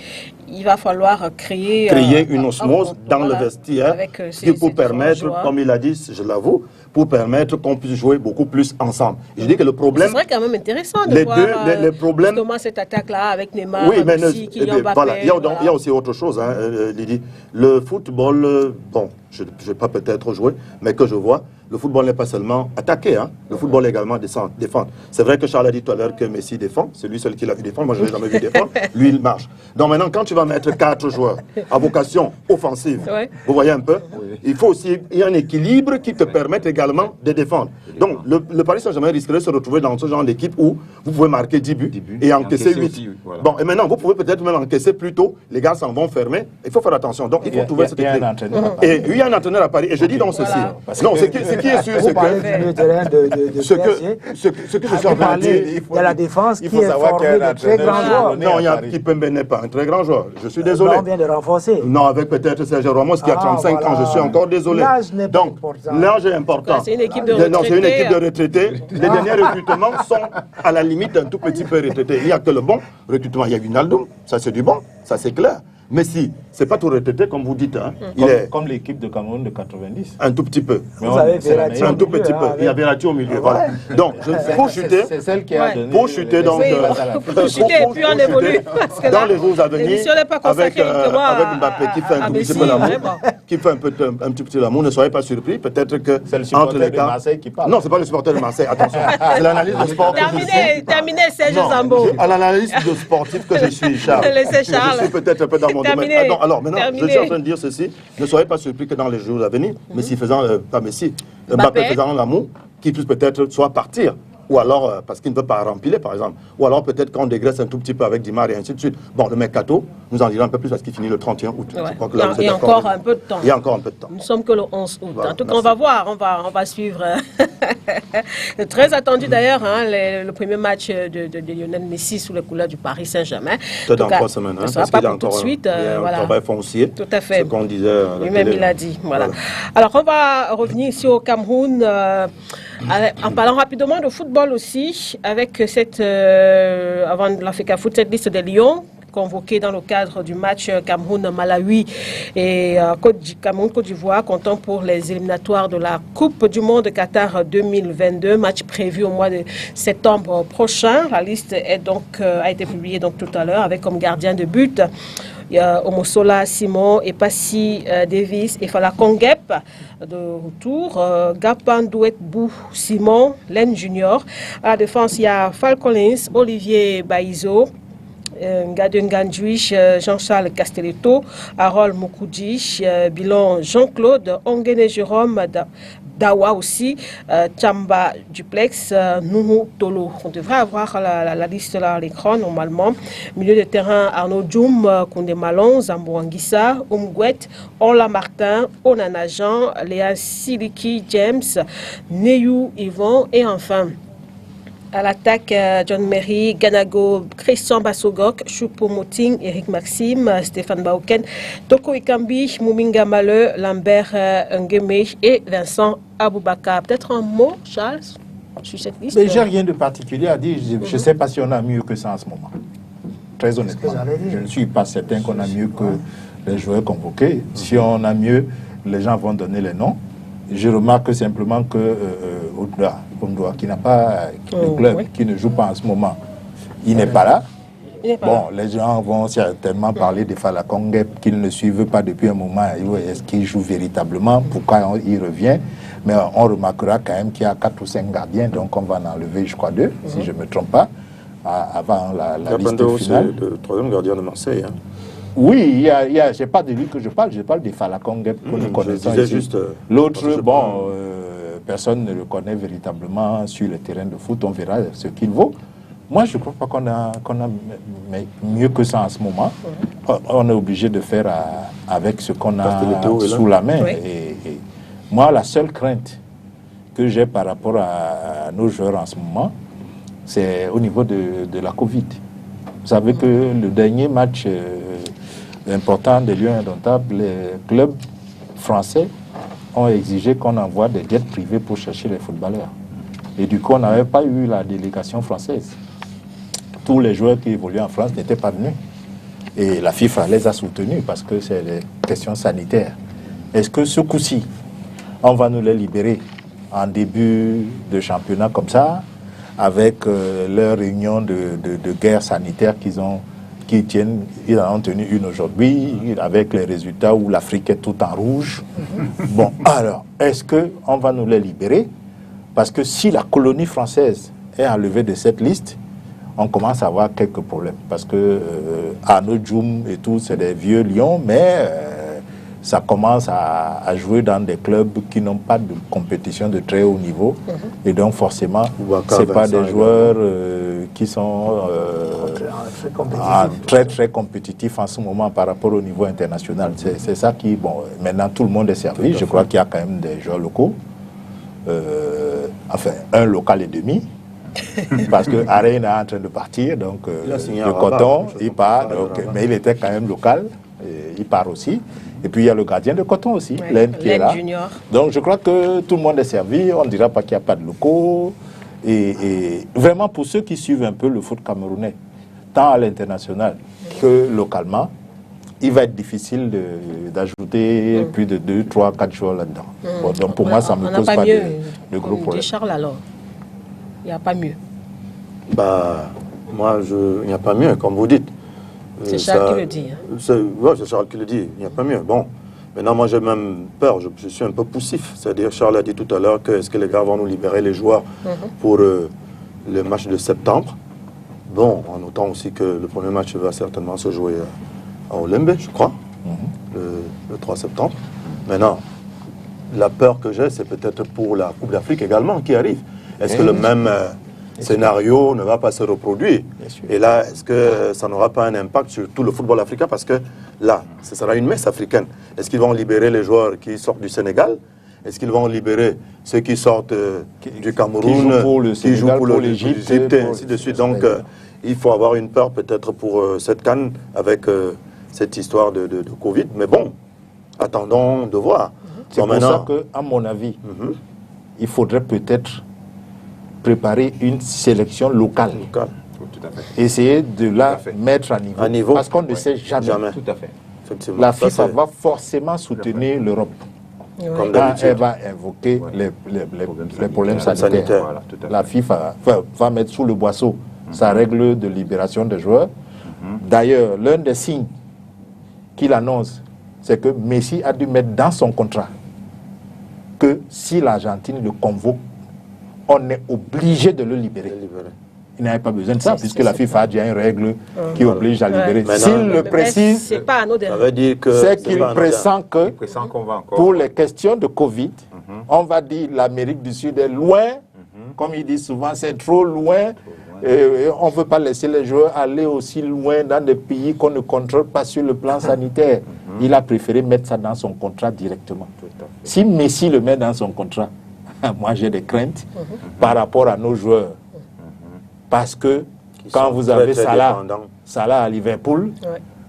il va falloir créer une osmose dans le vestiaire qui peut permettre, comme il a dit, je l'avoue, pour permettre qu'on puisse jouer beaucoup plus ensemble. Je dis que le problème... Ce serait quand même intéressant de voir les problèmes, justement cette attaque-là avec Neymar, Messi, Kylian Mbappé. Voilà. Il y a aussi autre chose, hein, Lydie. Le football, bon, je ne vais pas peut-être jouer, mais que je vois, le football n'est pas seulement attaquer, hein. Le football est également défendre. C'est vrai que Charles a dit tout à l'heure que Messi défend, c'est lui seul qui l'a vu défendre, moi je ne l'ai jamais vu défendre, lui il marche. Donc maintenant, quand tu vas mettre 4 joueurs à vocation offensive, vous voyez un peu, il faut aussi, il y a un équilibre qui te permette également de défendre. Donc le Paris Saint-Germain risquerait de se retrouver dans ce genre d'équipe où vous pouvez marquer 10 buts et encaisser 8. Aussi, voilà. Bon, et maintenant, vous pouvez peut-être même encaisser plus tôt, les gars s'en vont fermer, il faut faire attention. Donc il faut trouver cet équilibre. Et il y a un entraîneur à Paris, et je dis donc ceci. Non, ce qui est sûr, c'est que ce que je suis en train de dire, il y a la défense qui est formée de très grands joueurs. Non, Kimpembe n'est pas un très grand joueur. Je suis désolé. On vient de renforcer. Non, avec peut-être Sergio Ramos qui a 35 ans, je suis encore désolé. L'âge n'est pas important. L'âge est important. C'est une équipe de retraités. Non, c'est une équipe de retraités. Les derniers recrutements sont à la limite d'un tout petit peu retraité. Il n'y a que le bon recrutement. Il y a Wijnaldum, ça c'est du bon, ça c'est clair. Messi, c'est pas tout retraité comme vous dites. Hein. Comme l'équipe de Cameroun de 90. Un tout petit peu. Vous avez Verratti un tout petit peu. Il y a Verratti au milieu. Voilà. Donc, pour chuter, c'est celle qui a donné. Pour chuter, donc. Pour chuter et puis on évolue. Parce que dans les jours à venir, avec Mbappé qui fait un tout petit peu l'amour, qui fait un petit peu l'amour, ne soyez pas surpris. Peut-être que. C'est le supporter de Marseille qui parle. Non, c'est pas le supporter de Marseille. Attention. C'est l'analyse de sport. Terminez, Serge Zambo. À l'analyse de sportif que je suis, Charles. Laissez Charles. Je suis peut-être un peu dans mon domaine. Alors maintenant, je suis en train de dire ceci. Ne soyez pas surpris que dans les jours à venir, Messi faisant, pas Messi, Mbappé faisant l'amour, qu'il puisse peut-être soit partir. Ou alors, parce qu'il ne peut pas remplir, par exemple. Ou alors, peut-être qu'on dégraisse un tout petit peu avec Di Maria et ainsi de suite. Bon, le mercato, nous en dirons un peu plus parce qu'il finit le 31 août. Ouais. Il y a encore un peu de temps. Il y a encore un peu de temps. Nous sommes que le 11 août. Voilà, en tout cas, on va voir, on va suivre. Très attendu d'ailleurs, hein, le premier match de Lionel Messi sous les couleurs du Paris Saint-Germain. Peut-être dans 3 semaines. Ce ne sera pas pour tout de suite. Il y a un travail foncier. Tout à fait. Ce qu'on disait. Lui-même, il a dit. Voilà. Alors, on va revenir ici au Cameroun. En parlant rapidement de football aussi, avec cette, avant l'Africa Foot, cette liste des Lions convoqués dans le cadre du match Cameroun-Malawi et Cameroun-Côte d'Ivoire, comptant pour les éliminatoires de la Coupe du Monde Qatar 2022, match prévu au mois de septembre prochain. La liste est donc, a été publiée donc tout à l'heure avec comme gardien de but Omosola Simon et Passy Davis et Fala Kongep de retour, Gapandouet Bou Simon, Len Junior. À la défense, il y a Fal Collins, Olivier Baizo, Ngadun Gandouich, Jean-Charles Castelletto, Harold Moukoudji, Bilon Jean-Claude, Ongene Jérôme, Dawa aussi, Chamba Duplex, Nuhu Tolo. On devrait avoir la liste là à l'écran normalement. Milieu de terrain, Arnaud Djoum, Koundé Malon, Zambo Anguissa, Umgwet, Onla Martin, Onana Jean, Léa Siliki James, Neyou Yvon et enfin à l'attaque, John Merry, Ganago, Christian Bassogok, Choupo Moting, Eric Maxime, Stéphane Baoken, Toko Ikambi, Mouminga Maleu, Lambert Nguemej et Vincent Aboubakar. Peut-être un mot, Charles, sur cette liste? Mais j'ai rien de particulier à dire. Je ne sais pas si on a mieux que ça en ce moment. Très honnêtement. Je ne suis pas certain qu'on a mieux que les joueurs convoqués. Si on a mieux, les gens vont donner les noms. Je remarque simplement que Ondua, qui n'a pas le club, qui ne joue pas en ce moment, il n'est pas là. Bon, les gens vont certainement parler de Fala Kongep qu'ils ne suivent pas depuis un moment. Est-ce qu'il joue véritablement? Pourquoi il revient? Mais on remarquera quand même qu'il y a 4 ou 5 gardiens, donc on va en enlever, je crois, 2, si je ne me trompe pas, avant la liste finale. Le troisième gardien de Marseille. Hein. Oui, c'est pas de lui que je parle de Fala Kongep que nous connaissons ici. L'autre, bon, personne ne le connaît véritablement sur le terrain de foot, on verra ce qu'il vaut. Moi, je ne crois pas qu'on a mieux que ça en ce moment. On est obligé de faire avec ce qu'on a sous la main. Et moi, la seule crainte que j'ai par rapport à nos joueurs en ce moment, c'est au niveau de la Covid. Vous savez que le dernier match important des Lions Indomptables, les clubs français ont exigé qu'on envoie des jets privés pour chercher les footballeurs. Et du coup, on n'avait pas eu la délégation française. Tous les joueurs qui évoluaient en France n'étaient pas venus. Et la FIFA les a soutenus parce que c'est des questions sanitaires. Est-ce que ce coup-ci, on va nous les libérer en début de championnat comme ça, avec leur réunion de guerre sanitaire qu'ils en ont tenu une aujourd'hui, avec les résultats où l'Afrique est tout en rouge. Bon, alors, est-ce qu'on va nous les libérer? Parce que si la colonie française est enlevée de cette liste, on commence à avoir quelques problèmes. Parce que Arnaud Djoum et tout, c'est des vieux lions, mais ça commence à jouer dans des clubs qui n'ont pas de compétition de très haut niveau. Et donc, forcément, ce n'est pas des joueurs qui sont très compétitifs en ce moment par rapport au niveau international. C'est ça qui... Bon, maintenant, tout le monde est servi. Je crois qu'il y a quand même des joueurs locaux. Enfin, un local et demi. Parce que Arène est en train de partir, donc le Coton, il part, mais il était quand même local, il part aussi. Et puis il y a le gardien de Coton aussi, Len qui est là. Junior. Donc je crois que tout le monde est servi, on ne dira pas qu'il n'y a pas de locaux. Et vraiment pour ceux qui suivent un peu le foot camerounais, tant à l'international que localement, il va être difficile d'ajouter plus de 2, 3, 4 joueurs là-dedans. Bon, donc pour moi, ça ne me pose pas de gros problèmes. Charles, alors, il n'y a pas mieux. Bah, moi, il n'y a pas mieux, comme vous dites. C'est Charles qui le dit. Hein. C'est Charles qui le dit, il n'y a pas mieux. Bon, maintenant, moi, j'ai même peur, je suis un peu poussif. C'est-à-dire, Charles a dit tout à l'heure que est-ce que les gars vont nous libérer les joueurs pour le match de septembre. Bon, en notant aussi que le premier match va certainement se jouer à Olembe, je crois, le 3 septembre. Maintenant, la peur que j'ai, c'est peut-être pour la Coupe d'Afrique également qui arrive. Est-ce que le même scénario ne va pas se reproduire? Et là, est-ce que ça n'aura pas un impact sur tout le football africain? Parce que là, ce sera une messe africaine. Est-ce qu'ils vont libérer les joueurs qui sortent du Sénégal? Est-ce qu'ils vont libérer ceux qui sortent du Cameroun, qui jouent pour le Sénégal, pour l'Égypte, et ainsi de suite? Donc, il faut avoir une peur peut-être pour cette CAN avec cette histoire de Covid. Mais bon, attendons de voir. C'est pour ça qu'à mon avis, il faudrait peut-être préparer une sélection locale. Tout à fait. Essayer de la mettre à niveau. Parce qu'on ne sait jamais. Tout à fait. La FIFA va forcément soutenir l'Europe. Quand elle va invoquer les problèmes sanitaires. Voilà, la FIFA va mettre sous le boisseau sa règle de libération des joueurs. D'ailleurs, l'un des signes qu'il annonce, c'est que Messi a dû mettre dans son contrat que si l'Argentine le convoque, on est obligé de le libérer. Il n'avait pas besoin de ça, puisque la FIFA a déjà une règle qui oblige à libérer. S'il le précise, c'est qu'il pressent que, pour les questions de Covid, on va dire l'Amérique du Sud est loin, comme il dit souvent, c'est trop loin. On ne veut pas laisser les joueurs aller aussi loin dans des pays qu'on ne contrôle pas sur le plan sanitaire. Il a préféré mettre ça dans son contrat directement. Si Messi le met dans son contrat, moi j'ai des craintes par rapport à nos joueurs. Parce que quand vous avez Salah à Liverpool,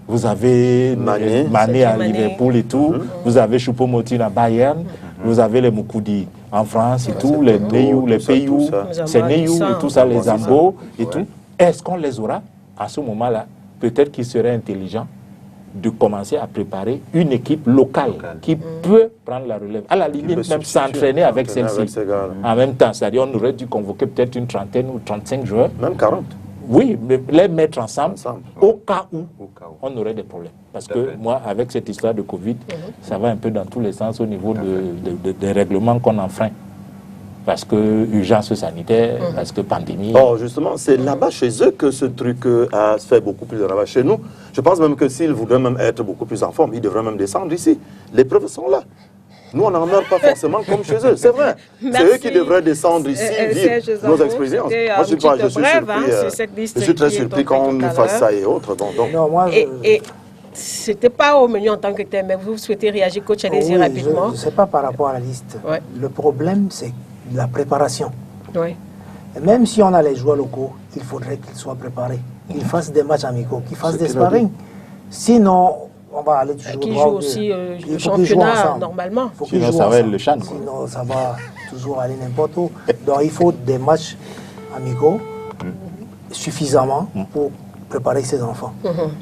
vous avez Mané à Liverpool et tout, vous avez Choupo-Moting à Bayern, vous avez les Moukoudi en France et tout, les Neyou, les Payou, c'est Neyou et tout ça, les Zambo et tout. Est-ce qu'on les aura à ce moment-là? Peut-être qu'il serait intelligent de commencer à préparer une équipe locale qui peut prendre la relève. À la limite, même s'entraîner avec celle-ci. En même temps, c'est-à-dire on aurait dû convoquer peut-être une trentaine ou 35 joueurs. Même 40. Oui, mais les mettre ensemble au cas où on aurait des problèmes. Parce que moi, avec cette histoire de Covid, ça va un peu dans tous les sens au niveau des règlements qu'on enfreint. Parce que urgence sanitaire, parce que pandémie. Oh, justement, c'est là-bas chez eux que ce truc a fait beaucoup plus de ravages. Chez nous, je pense même que s'ils voudraient même être beaucoup plus en forme, ils devraient même descendre ici. Les preuves sont là. Nous, on n'en meurt pas forcément comme chez eux, c'est vrai. C'est eux qui devraient descendre ici, vivre nos expériences. Moi, je suis très surpris qu'on nous fasse ça et autres. Donc. Non, moi, c'était pas au menu en tant que tel, mais vous souhaitez réagir, coach, allez-y rapidement. Je ne sais pas par rapport à la liste. Le problème, c'est la préparation. Et même si on a les joueurs locaux, il faudrait qu'ils soient préparés, qu'ils fassent des matchs amicaux, qu'ils fassent des sparring. Sinon, on va aller toujours qui joue aussi le championnat normalement. Sinon, ça va être le chan. Sinon, ça va toujours aller n'importe où. Donc, il faut des matchs amicaux suffisamment pour préparer ses enfants.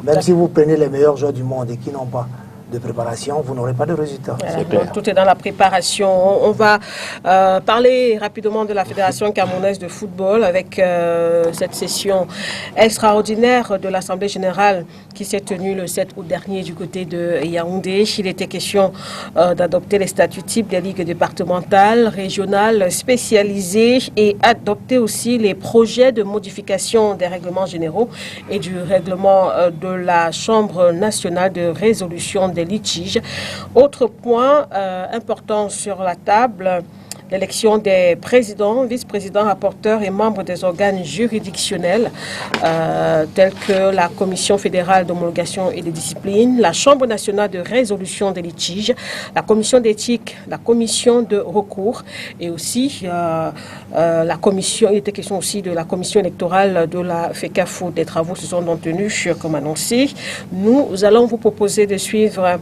Même si vous prenez les meilleurs joueurs du monde et qui n'ont pas de préparation, vous n'aurez pas de résultats. Donc, tout est dans la préparation. On va parler rapidement de la Fédération camerounaise de football avec cette session extraordinaire de l'Assemblée générale qui s'est tenue le 7 août dernier du côté de Yaoundé. Il était question d'adopter les statuts types des ligues départementales, régionales, spécialisées et adopter aussi les projets de modification des règlements généraux et du règlement de la Chambre nationale de résolution des litiges. Autre point important sur la table, l'élection des présidents, vice-présidents, rapporteurs et membres des organes juridictionnels tels que la Commission fédérale d'homologation et de discipline, la Chambre nationale de résolution des litiges, la Commission d'éthique, la Commission de recours et aussi la Commission, il était question aussi de la Commission électorale de la FECAFO. Des travaux se sont donc tenus comme annoncé. Nous allons vous proposer de suivre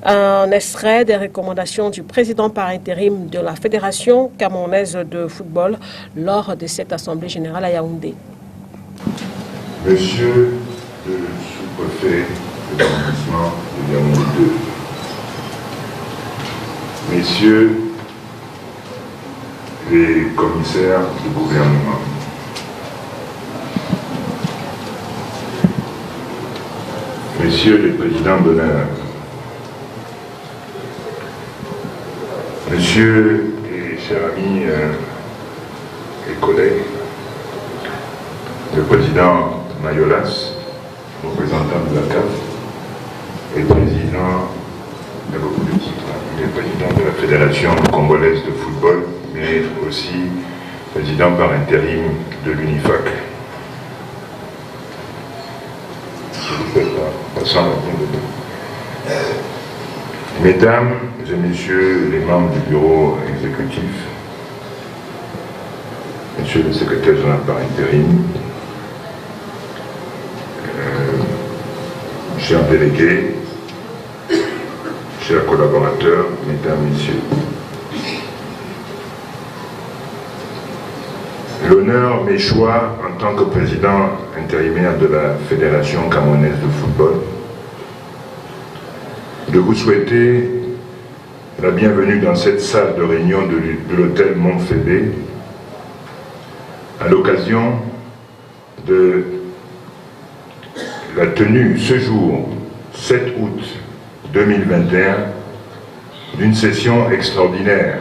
un extrait des recommandations du président par intérim de la Fédération camerounaise de football lors de cette assemblée générale à Yaoundé. Monsieur le sous-préfet de l'arrondissement de Yaoundé 2. Messieurs les commissaires du gouvernement, Messieurs les présidents d'honneur, Messieurs et chers amis et collègues, le président Mayolas, représentant de la CAF, et président de beaucoup de titres, il est président de la Fédération congolaise de football, mais aussi président par intérim de l'UNIFAC. Mesdames et messieurs les membres du bureau exécutif, monsieur le secrétaire général par intérim, chers délégués, chers collaborateurs, mesdames, messieurs, l'honneur m'échoit en tant que président intérimaire de la Fédération camerounaise de football de vous souhaiter la bienvenue dans cette salle de réunion de l'hôtel Montfébé à l'occasion de la tenue ce jour, 7 août 2021, d'une session extraordinaire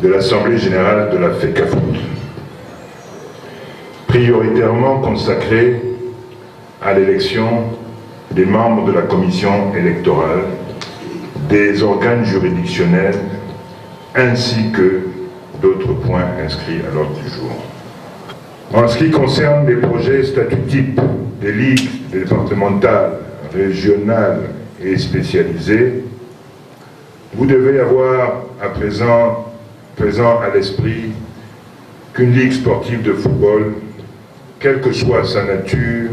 de l'Assemblée générale de la FECAFOOT, prioritairement consacrée à l'élection des membres de la commission électorale, des organes juridictionnels, ainsi que d'autres points inscrits à l'ordre du jour. En ce qui concerne les projets statutypes des ligues départementales, régionales et spécialisées, vous devez avoir à présent à l'esprit qu'une ligue sportive de football, quelle que soit sa nature,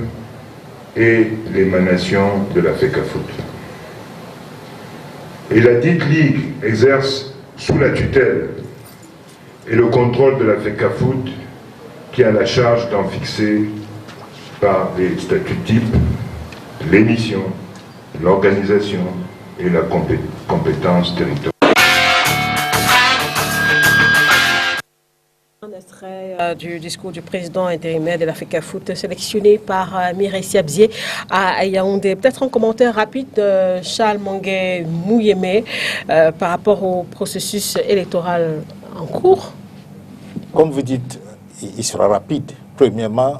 est l'émanation de la FECAFOOT. Et la dite ligue exerce sous la tutelle et le contrôle de la FECAFOOT, qui a la charge d'en fixer par les statuts types les missions, l'organisation et la compétence territoriale. Un extrait du discours du président intérimaire de la FECAFOOT sélectionné par Mireille Siabzié à Yaoundé. Peut-être un commentaire rapide, Charles Mongué Mouyemé, par rapport au processus électoral en cours. Comme vous dites, il sera rapide. Premièrement,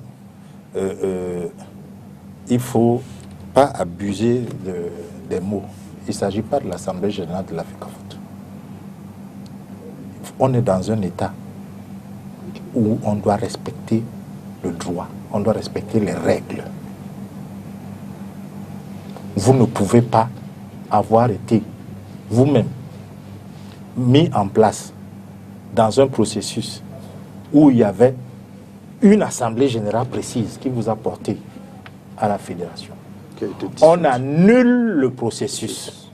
il ne faut pas abuser des mots. Il ne s'agit pas de l'Assemblée générale de la FECAFOOT. On est dans un État où on doit respecter le droit, on doit respecter les règles. Vous ne pouvez pas avoir été vous-même mis en place dans un processus où il y avait une assemblée générale précise qui vous a porté à la fédération. On annule le processus,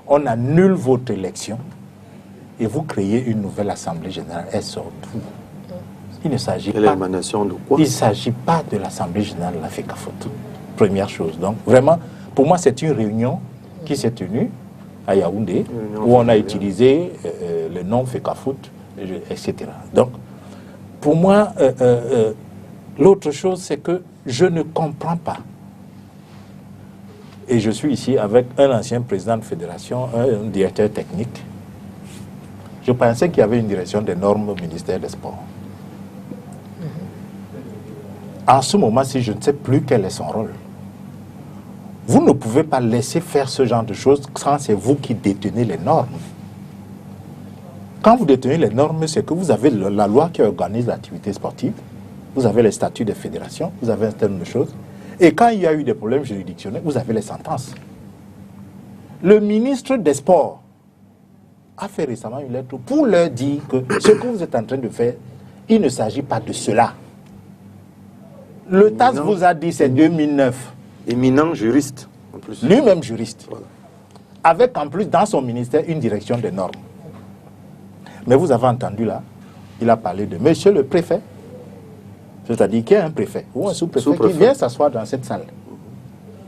on annule votre élection et vous créez une nouvelle assemblée générale. Elle sort d'où? Il ne s'agit pas. L'émanation de quoi? Il ne s'agit pas de l'Assemblée générale de la FECAFOOT. Première chose. Donc, vraiment, pour moi, c'est une réunion qui s'est tenue à Yaoundé, où on a utilisé le nom FECAFOOT, etc. Donc, pour moi, l'autre chose, c'est que je ne comprends pas. Et je suis ici avec un ancien président de fédération, un directeur technique. Je pensais qu'il y avait une direction des normes au ministère des Sports. En ce moment-ci, je ne sais plus quel est son rôle. Vous ne pouvez pas laisser faire ce genre de choses quand c'est vous qui détenez les normes. Quand vous détenez les normes, c'est que vous avez la loi qui organise l'activité sportive, vous avez les statuts des fédérations, vous avez un certain nombre de choses. Et quand il y a eu des problèmes juridictionnels, vous avez les sentences. Le ministre des Sports a fait récemment une lettre pour leur dire que ce que vous êtes en train de faire, il ne s'agit pas de cela. Le TAS vous a dit c'est 2009. Éminent juriste, en plus. Lui-même juriste. Voilà. Avec en plus dans son ministère une direction des normes. Mais vous avez entendu là, il a parlé de monsieur le préfet. C'est-à-dire qu'il y a un préfet ou un sous-préfet qui vient s'asseoir dans cette salle.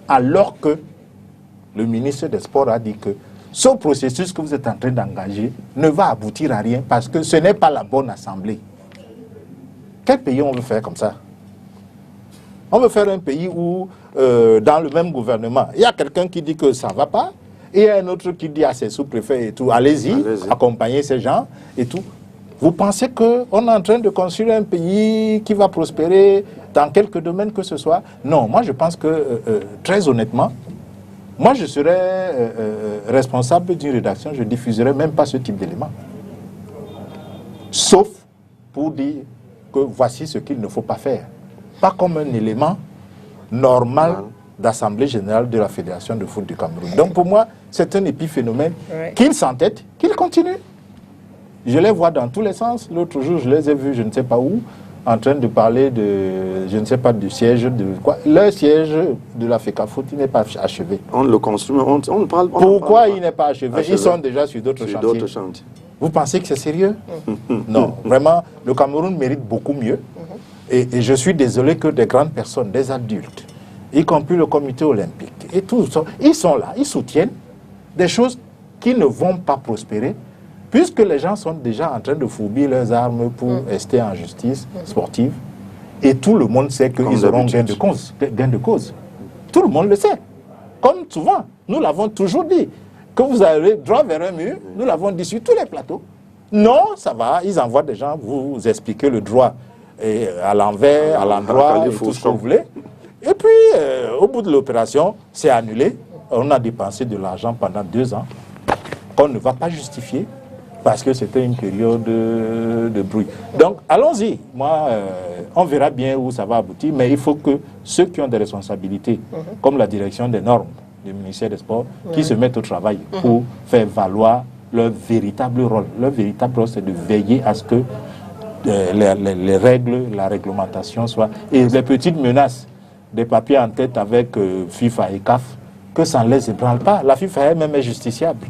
alors que le ministre des Sports a dit que ce processus que vous êtes en train d'engager ne va aboutir à rien parce que ce n'est pas la bonne assemblée. Quel pays on veut faire comme ça? On veut faire un pays où, dans le même gouvernement, il y a quelqu'un qui dit que ça ne va pas, et il y a un autre qui dit à ses sous-préfets et tout, allez-y, accompagnez ces gens et tout. Vous pensez qu'on est en train de construire un pays qui va prospérer dans quelques domaines que ce soit? Non, moi je pense que, très honnêtement, moi je serais responsable d'une rédaction, je ne diffuserais même pas ce type d'éléments. Sauf pour dire que voici ce qu'il ne faut pas faire. Pas comme un élément normal d'Assemblée générale de la Fédération de foot du Cameroun. Donc pour moi, c'est un épiphénomène. Qu'il s'entête, qu'il continue. Je les vois dans tous les sens. L'autre jour, je les ai vus, je ne sais pas où, en train de parler de, je ne sais pas, du siège de quoi. Le siège de la FECAFOOT, il n'est pas achevé. On le construit, on parle. Pourquoi il n'est pas achevé? Ils sont déjà sur d'autres chantiers. Vous pensez que c'est sérieux? Non, vraiment, le Cameroun mérite beaucoup mieux. Et je suis désolé que des grandes personnes, des adultes, y compris le comité olympique, et tout ça, ils sont là, ils soutiennent des choses qui ne vont pas prospérer, puisque les gens sont déjà en train de fourbir leurs armes pour rester en justice sportive. Et tout le monde sait qu'ils auront gain de cause. Tout le monde le sait. Comme souvent, nous l'avons toujours dit. Que vous allez droit vers un mur, nous l'avons dit sur tous les plateaux. Non, ça va, ils envoient des gens vous expliquer le droit et à l'envers, à l'endroit, tout ce que vous voulez. Et puis, au bout de l'opération, c'est annulé. On a dépensé de l'argent pendant 2 ans qu'on ne va pas justifier parce que c'était une période de bruit. Donc, allons-y. Moi, on verra bien où ça va aboutir, mais il faut que ceux qui ont des responsabilités, comme la direction des normes du ministère des Sports, qui se mettent au travail pour faire valoir leur véritable rôle. Leur véritable rôle, c'est de veiller à ce que les règles, la réglementation soient... Et les petites menaces, des papiers en tête avec FIFA et CAF, que ça ne les ébranle pas. La FIFA elle-même est justiciable.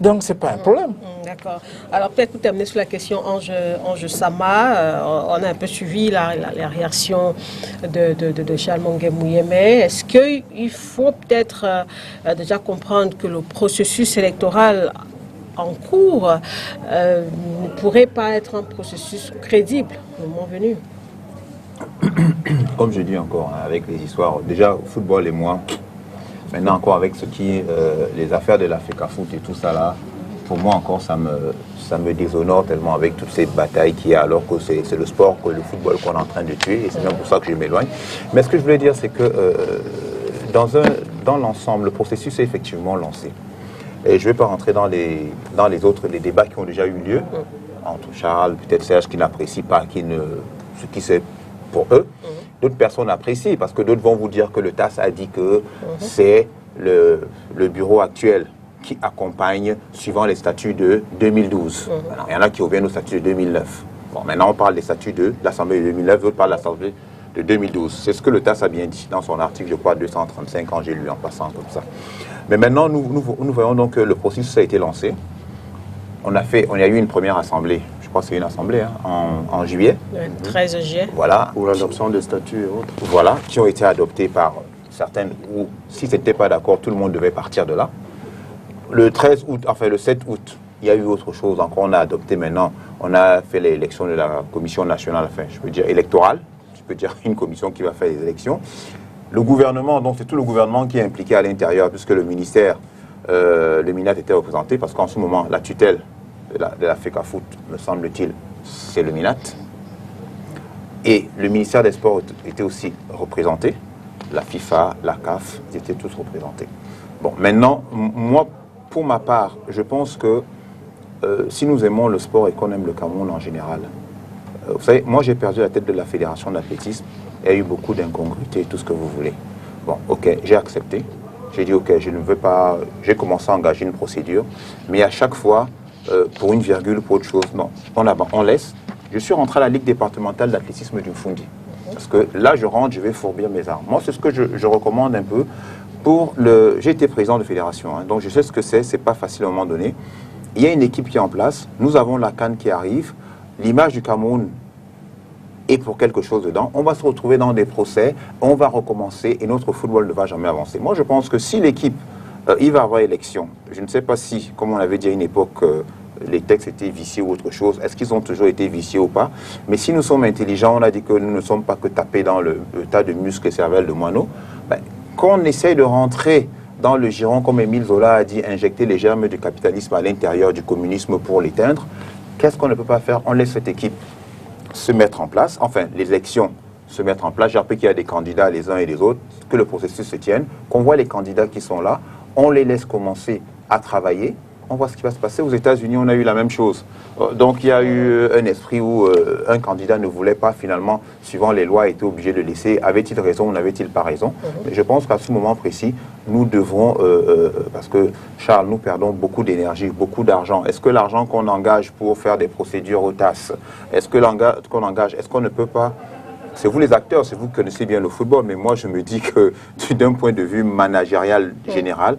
Donc, ce n'est pas un problème. D'accord. Alors, peut-être pour terminer sur la question Ange Sama, on a un peu suivi la réaction de Charles Mongué Mouyeme. Est-ce qu'il faut peut-être déjà comprendre que le processus électoral en cours ne pourrait pas être un processus crédible au moment venu? Comme je dis encore, avec les histoires, déjà au football et moi, maintenant encore avec ce qui est les affaires de la FECAFOOT et tout ça là, pour moi encore ça me déshonore tellement avec toutes ces batailles qu'il y a, alors que c'est le sport, que le football qu'on est en train de tuer, et c'est même pour ça que je m'éloigne. Mais ce que je voulais dire, c'est que dans l'ensemble, le processus est effectivement lancé. Et je ne vais pas rentrer dans les débats qui ont déjà eu lieu, entre Charles, peut-être Serge qui n'apprécie pas, ce qui c'est pour eux. D'autres personnes apprécient, parce que d'autres vont vous dire que le TAS a dit que c'est le bureau actuel qui accompagne suivant les statuts de 2012. Alors, il y en a qui reviennent au statut de 2009. Bon, maintenant on parle des statuts de l'Assemblée de 2009, d'autres parlent de l'Assemblée de 2012. C'est ce que le TAS a bien dit dans son article, je crois, 235, quand j'ai lu en passant comme ça. Mais maintenant, nous voyons donc que le processus a été lancé. On a eu une première assemblée, je crois que c'est une assemblée, en juillet. Le 13 juillet. Voilà. Pour l'adoption des statuts et autres. Voilà, qui ont été adoptés par certaines, ou si ce n'était pas d'accord, tout le monde devait partir de là. Le 13 août, enfin le 7 août, il y a eu autre chose encore. On a adopté maintenant, on a fait l'élection de la commission nationale, enfin je peux dire électorale, je peux dire une commission qui va faire les élections. Le gouvernement, donc c'est tout le gouvernement qui est impliqué à l'intérieur, puisque le ministère, le MINAT était représenté, parce qu'en ce moment, la tutelle de la FECAFOOT, me semble-t-il, c'est le MINAT. Et le ministère des Sports était aussi représenté. La FIFA, la CAF, ils étaient tous représentés. Bon, maintenant, moi, pour ma part, je pense que si nous aimons le sport et qu'on aime le Cameroun en général, vous savez, moi j'ai perdu la tête de la fédération d'athlétisme, il y a eu beaucoup d'incongruités, tout ce que vous voulez. Bon, ok, j'ai accepté. J'ai dit, ok, je ne veux pas... J'ai commencé à engager une procédure, mais à chaque fois, pour une virgule, pour autre chose, non. On laisse. Je suis rentré à la Ligue départementale d'athlétisme du Fundi. Parce que là, je rentre, je vais fourbir mes armes. Moi, c'est ce que je recommande un peu. J'ai été président de fédération, donc je sais ce que c'est pas facile à un moment donné. Il y a une équipe qui est en place, nous avons la CAN qui arrive, l'image du Cameroun et pour quelque chose dedans, on va se retrouver dans des procès, on va recommencer et notre football ne va jamais avancer. Moi, je pense que si l'équipe, il va y avoir élection, je ne sais pas si, comme on l'avait dit à une époque, les textes étaient viciés ou autre chose, est-ce qu'ils ont toujours été viciés ou pas? Mais si nous sommes intelligents, on a dit que nous ne sommes pas que tapés dans le tas de muscles et cervelle de moineaux, ben, qu'on essaye de rentrer dans le giron, comme Émile Zola a dit, injecter les germes du capitalisme à l'intérieur du communisme pour l'éteindre, qu'est-ce qu'on ne peut pas faire? On laisse cette équipe se mettre en place, enfin, les élections se mettre en place. J'ai appris qu'il y a des candidats les uns et les autres, que le processus se tienne, qu'on voit les candidats qui sont là, on les laisse commencer à travailler, on voit ce qui va se passer. Aux États-Unis, on a eu la même chose. Donc, il y a eu un esprit où un candidat ne voulait pas, finalement, suivant les lois, était obligé de laisser. Avait-il raison ou n'avait-il pas raison? Mais je pense qu'à ce moment précis, nous devrons, parce que, Charles, nous perdons beaucoup d'énergie, beaucoup d'argent. Est-ce que l'argent qu'on engage pour faire des procédures aux tasses, est-ce qu'on ne peut pas... C'est vous les acteurs, c'est vous qui connaissez bien le football, mais moi, je me dis que, d'un point de vue managérial général,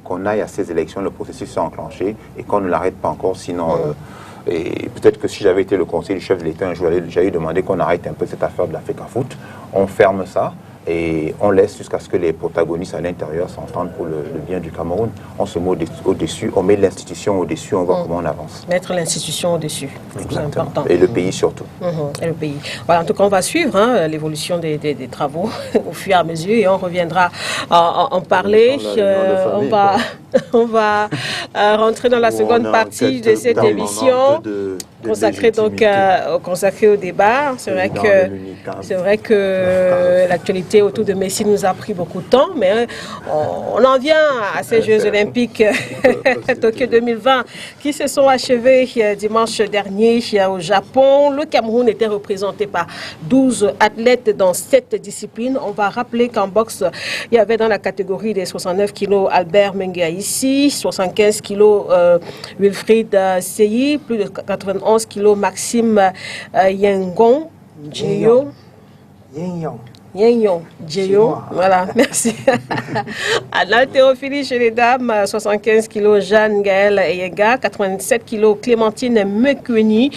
qu'on aille à ces élections, le processus s'est enclenché et qu'on ne l'arrête pas encore, sinon... et peut-être que si j'avais été le conseiller du chef de l'État, un jour, j'allais demander qu'on arrête un peu cette affaire de l'Africa Foot. On ferme ça et on laisse jusqu'à ce que les protagonistes à l'intérieur s'entendent pour le bien du Cameroun. On se met au-dessus, on met l'institution au-dessus, on voit comment on avance. Mettre l'institution au-dessus, c'est important. Et le pays surtout. Et le pays. Voilà, en tout cas, on va suivre l'évolution des travaux au fur et à mesure et on reviendra en parler. On va rentrer dans la seconde partie de cette émission. Consacré au débat. C'est vrai que l'actualité autour de Messi nous a pris beaucoup de temps, mais on en vient à ces Jeux Olympiques Tokyo 2020 qui se sont achevés dimanche dernier au Japon. Le Cameroun était représenté par 12 athlètes dans 7 disciplines. On va rappeler qu'en boxe, il y avait dans la catégorie des 69 kg Albert Mengaïsi, 75 kg Wilfried Seyi, plus de 91 kg Maxime Yengon Djeyo. Yengon Djeyo, voilà, merci. À l'haltérophilie chez les dames, 75 kg Jeanne Gaëlle Eyega, 87 kg Clémentine Mekweni.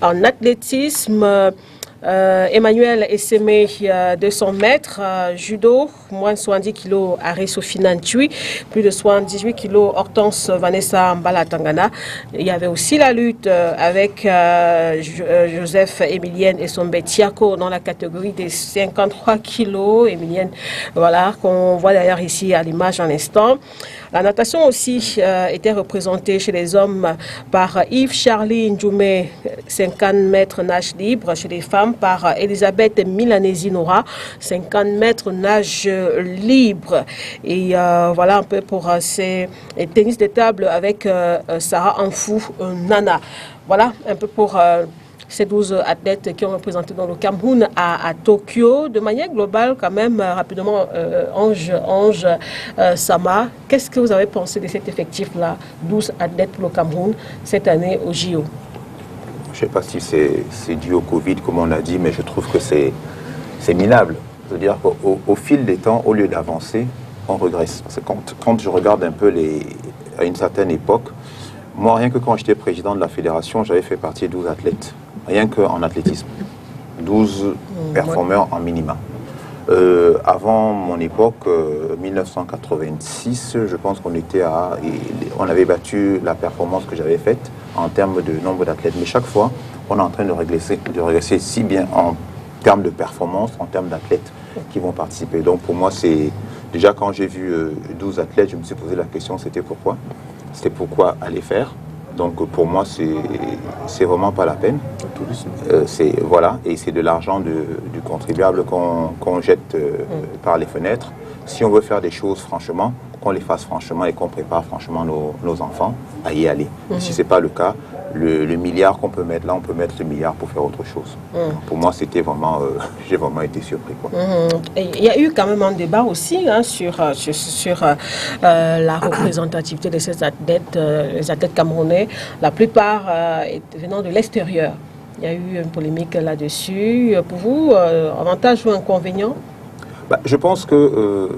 En athlétisme, Emmanuel Essemé, 200 mètres, judo, moins de 70 kg Aré Sophie Nantui, plus de 78 kg Hortense Vanessa Mbala-Tangana. Il y avait aussi la lutte avec Joseph Emilienne et Sombe Tiako dans la catégorie des 53 kg. Emilienne, voilà, qu'on voit d'ailleurs ici à l'image en instant. La natation aussi était représentée chez les hommes par Yves-Charlie Ndjoumé, 50 mètres nage libre, chez les femmes par Elisabeth Milanesi-Nora, 50 mètres nage libre. Et voilà un peu pour ces tennis de table avec Sarah Anfou Nana. Voilà un peu pour ces 12 athlètes qui ont représenté dans le Cameroun à Tokyo. De manière globale, quand même, rapidement, Ange Sama, qu'est-ce que vous avez pensé de cet effectif-là, 12 athlètes pour le Cameroun cette année au JO? Je ne sais pas si c'est dû au Covid, comme on a dit, mais je trouve que c'est minable. C'est-à-dire qu'au fil des temps, au lieu d'avancer, on regresse. Parce que quand je regarde un peu à une certaine époque, moi, rien que quand j'étais président de la fédération, j'avais fait partie de 12 athlètes. Rien qu'en athlétisme. 12 performeurs en minima. Avant mon époque, 1986, je pense on avait battu la performance que j'avais faite en termes de nombre d'athlètes. Mais chaque fois, on est en train de régresser si bien en termes de performance, en termes d'athlètes qui vont participer. Donc pour moi, c'est déjà quand j'ai vu 12 athlètes, je me suis posé la question, c'était pourquoi? C'était pourquoi aller faire? Donc pour moi, c'est vraiment pas la peine. Voilà, et c'est de l'argent du contribuable qu'on jette par les fenêtres. Si on veut faire des choses franchement, qu'on les fasse franchement et qu'on prépare franchement nos enfants à y aller. Si ce n'est pas le cas, le milliard qu'on peut mettre là, on peut mettre le milliard pour faire autre chose. Pour moi, c'était vraiment, j'ai vraiment été surpris. Il y a eu quand même un débat aussi sur la représentativité de ces athlètes, les athlètes camerounais, la plupart venant de l'extérieur. Il y a eu une polémique là-dessus. Pour vous, avantage ou inconvénient? Je pense que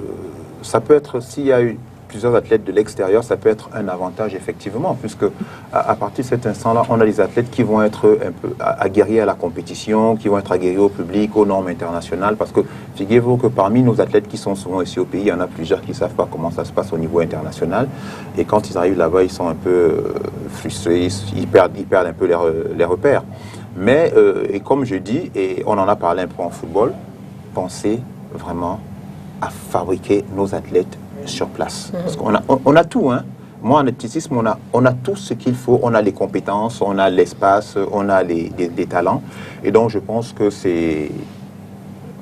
ça peut être, s'il y a eu plusieurs athlètes de l'extérieur, ça peut être un avantage effectivement, puisque à partir de cet instant-là, on a des athlètes qui vont être un peu aguerris à la compétition, qui vont être aguerris au public, aux normes internationales, parce que figurez-vous que parmi nos athlètes qui sont souvent ici au pays, il y en a plusieurs qui ne savent pas comment ça se passe au niveau international, et quand ils arrivent là-bas, ils sont un peu frustrés, ils perdent un peu les repères. Mais, et comme je dis, et on en a parlé un peu en football, pensez vraiment à fabriquer nos athlètes sur place. Parce qu'on a tout, hein. Moi, en athlétisme, on a tout ce qu'il faut. On a les compétences, on a l'espace, on a les talents. Et donc, je pense que ce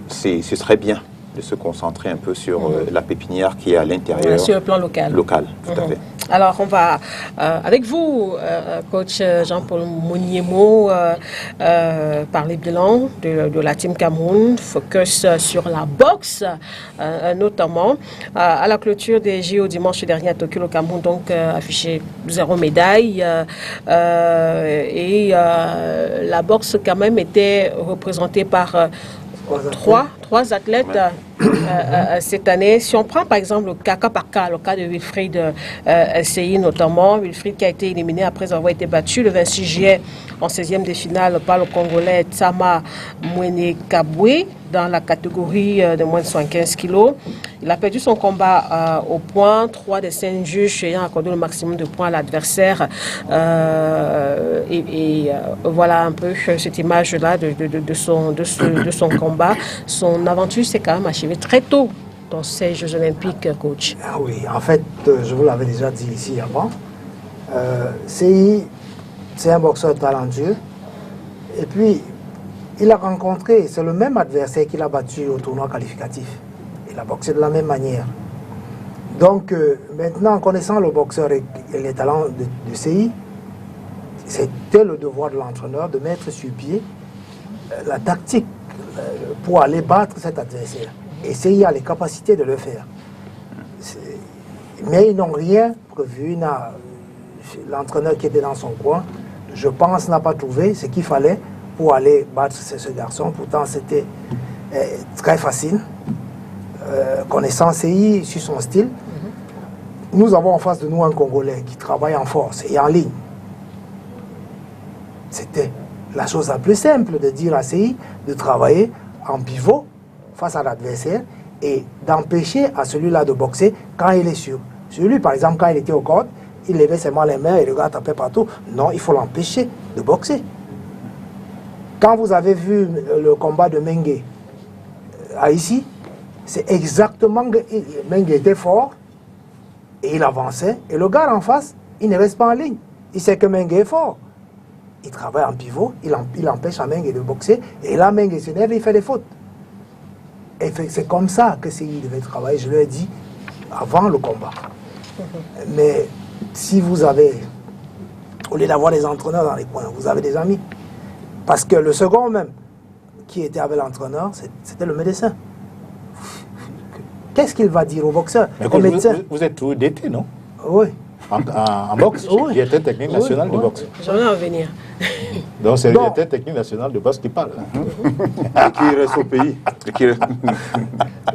serait bien de se concentrer un peu sur la pépinière qui est à l'intérieur. Sur le plan local. Local, tout à fait. Alors, on va, avec vous, coach Jean-Paul Moniemo, parler bilan de la Team Cameroun, focus sur la boxe, notamment. À la clôture des JO dimanche dernier à Tokyo, le Cameroun, donc, affiché 0 médaille. Et la boxe, quand même, était représentée par trois athlètes cette année. Si on prend par exemple le cas par cas, le cas de Wilfried SCI notamment, Wilfried qui a été éliminé après avoir été battu le 26 juillet en 16e de finale par le Congolais Tsama Mwenekabwe dans la catégorie de moins de 75 kilos. Il a perdu son combat au point, 3 des 5 juges ayant accordé le maximum de points à l'adversaire. Voilà un peu cette image-là de son combat. Son aventure s'est quand même achevée très tôt dans ces Jeux Olympiques, coach. Ah oui, en fait, je vous l'avais déjà dit ici avant, c'est un boxeur talentueux. Et puis, il a rencontré, c'est le même adversaire qu'il a battu au tournoi qualificatif. Il a boxé de la même manière. Donc, maintenant, en connaissant le boxeur et les talents de CI, c'était le devoir de l'entraîneur de mettre sur pied la tactique pour aller battre cet adversaire. Et CI a les capacités de le faire. Mais ils n'ont rien prévu. L'entraîneur qui était dans son coin, je pense, n'a pas trouvé ce qu'il fallait pour aller battre ce garçon. Pourtant, c'était très facile. Connaissant CI sur son style, nous avons en face de nous un Congolais qui travaille en force et en ligne. C'était la chose la plus simple de dire à CI de travailler en pivot face à l'adversaire et d'empêcher à celui-là de boxer quand il est sûr. Celui, par exemple, quand il était au cordes, il levait seulement les mains et le gars tapait partout. Non, il faut l'empêcher de boxer. Quand vous avez vu le combat de Mengue à ici, c'est exactement... Mengue était fort et il avançait. Et le gars en face, il ne reste pas en ligne. Il sait que Mengue est fort. Il travaille en pivot, il empêche à Mengue de boxer. Et là, Mengue s'énerve et il fait des fautes. Et c'est comme ça que CI devait travailler, je lui ai dit, avant le combat. Mais si vous avez, au lieu d'avoir des entraîneurs dans les coins, vous avez des amis. Parce que le second même, qui était avec l'entraîneur, c'était le médecin. Qu'est-ce qu'il va dire au boxeur, au médecin? Vous êtes tout d'été, non? Oui. En boxe, Oui. directeur technique national de boxe. J'en ai à venir. Donc c'est le directeur technique national de boxe qui parle. Et qui reste au pays.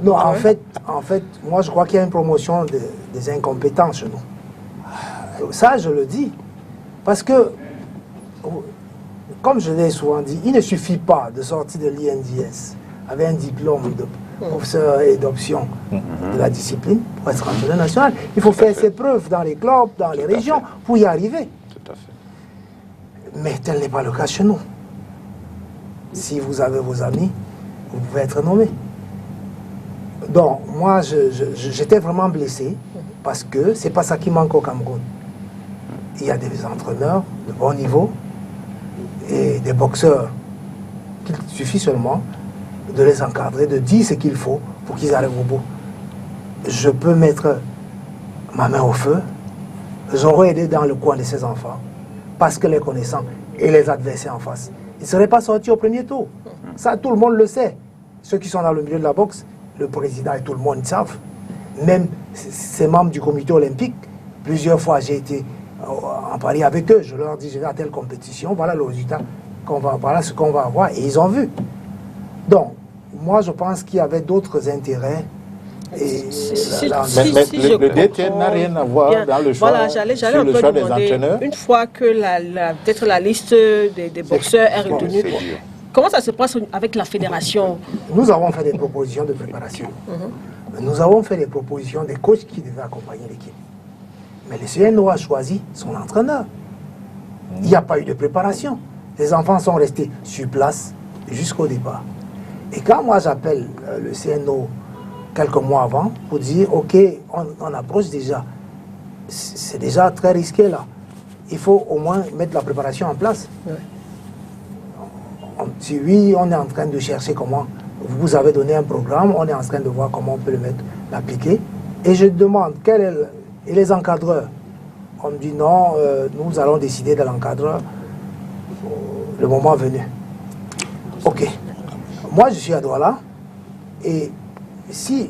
Non, en fait, moi je crois qu'il y a une promotion des incompétents chez nous. Ça, je le dis. Parce que, comme je l'ai souvent dit, il ne suffit pas de sortir de l'INDS avec un diplôme de professeur et d'option de la discipline pour être entraîneur national. Il faut faire ses preuves dans les clubs, dans les régions, pour y arriver. Tout à fait. Mais tel n'est pas le cas chez nous. Si vous avez vos amis, vous pouvez être nommé. Donc, moi, j'étais vraiment blessé parce que c'est pas ça qui manque au Cameroun. Il y a des entraîneurs de bon niveau et des boxeurs qu'il suffit seulement de les encadrer, de dire ce qu'il faut pour qu'ils arrivent au bout. Je peux mettre ma main au feu, j'aurais aidé dans le coin de ces enfants, parce que les connaissants et les adversaires en face, ils ne seraient pas sortis au premier tour. Ça, tout le monde le sait. Ceux qui sont dans le milieu de la boxe, le président et tout le monde savent. Même ces membres du comité olympique, plusieurs fois j'ai été en Paris avec eux, je leur dis, je vais à telle compétition, voilà le résultat voilà ce qu'on va avoir, et ils ont vu. Donc, moi je pense qu'il y avait d'autres intérêts Le DTN n'a rien à voir bien dans le choix, voilà, j'allais sur un le peu choix des demander, entraîneurs. une fois que peut-être la liste des boxeurs est retenue, comment ça se passe avec la fédération? Nous avons fait des propositions de préparation. Nous avons fait des propositions des coachs qui devaient accompagner l'équipe. Mais le CNO a choisi son entraîneur. Il n'y a pas eu de préparation. Les enfants sont restés sur place jusqu'au départ. Et quand moi j'appelle le CNO quelques mois avant pour dire ok, on approche déjà, c'est déjà très risqué là. Il faut au moins mettre la préparation en place. Ouais. On dit oui, on est en train de chercher comment. Vous avez donné un programme, on est en train de voir comment on peut l'appliquer. Et je demande et les encadreurs. On me dit non, nous allons décider de l'encadreur le moment venu. Ok. Moi, je suis à Douala et si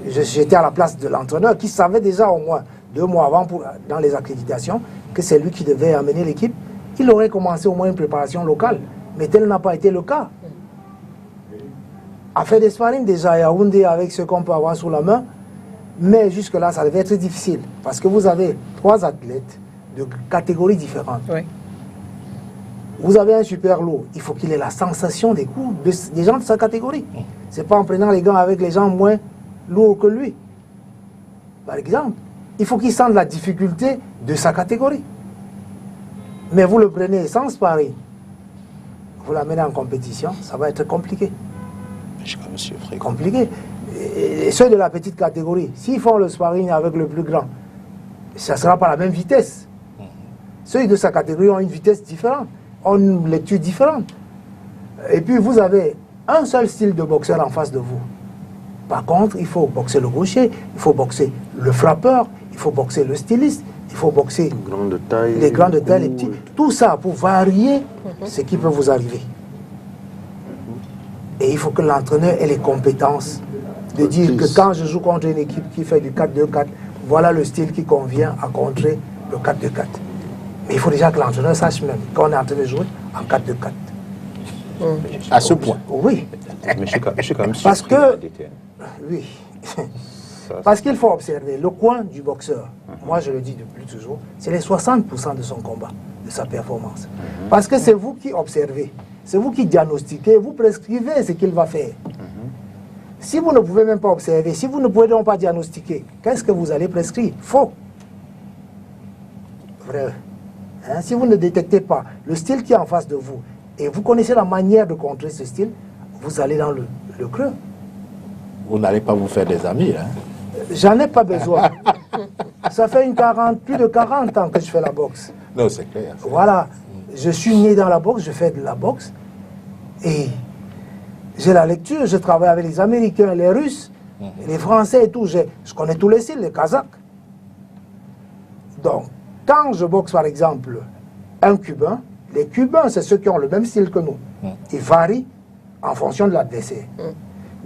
j'étais à la place de l'entraîneur qui savait déjà au moins 2 mois avant dans les accréditations que c'est lui qui devait amener l'équipe, il aurait commencé au moins une préparation locale. Mais tel n'a pas été le cas. A fait des sparring déjà à Yaoundé avec ce qu'on peut avoir sous la main, mais jusque-là, ça devait être difficile parce que vous avez 3 athlètes de catégories différentes. Oui. Vous avez un super lourd, il faut qu'il ait la sensation des coups des gens de sa catégorie. Ce n'est pas en prenant les gants avec les gens moins lourds que lui. Par exemple, il faut qu'il sente la difficulté de sa catégorie. Mais vous le prenez sans sparring, vous l'amenez en compétition, ça va être compliqué. Compliqué. Et ceux de la petite catégorie, s'ils font le sparring avec le plus grand, ça ne sera pas la même vitesse. Ceux de sa catégorie ont une vitesse différente, ont une lecture différente. Et puis vous avez un seul style de boxeur en face de vous. Par contre, il faut boxer le gaucher, il faut boxer le frappeur, il faut boxer le styliste, il faut boxer les grands de taille, les petits. Tout ça pour varier ce qui peut vous arriver. Et il faut que l'entraîneur ait les compétences de dire que quand je joue contre une équipe qui fait du 4-2-4, voilà le style qui convient à contrer le 4-2-4. Mais il faut déjà que l'entraîneur sache même qu'on est en train de jouer en 4-2-4. À ce point. Oui. Mais je suis quand même Parce surpris que, de la DTN. oui. Parce qu'il faut observer le coin du boxeur. Moi, je le dis depuis toujours, c'est les 60% de son combat, de sa performance. Parce que c'est vous qui observez, c'est vous qui diagnostiquez, vous prescrivez ce qu'il va faire. Si vous ne pouvez même pas observer, si vous ne pouvez donc pas diagnostiquer, qu'est-ce que vous allez prescrire? Faux. Vrai. Hein? Si vous ne détectez pas le style qui est en face de vous, et vous connaissez la manière de contrer ce style, vous allez dans le creux. Vous n'allez pas vous faire des amis, hein? J'en ai pas besoin. Ça fait plus de 40 ans que je fais la boxe. Non, c'est clair. Voilà. Je suis né dans la boxe, je fais de la boxe. Et j'ai la lecture, je travaille avec les Américains, les Russes, les Français et tout. Je connais tous les styles, les Kazakhs. Donc, quand je boxe par exemple un Cubain, les Cubains, c'est ceux qui ont le même style que nous. Ils varient en fonction de l'adversaire.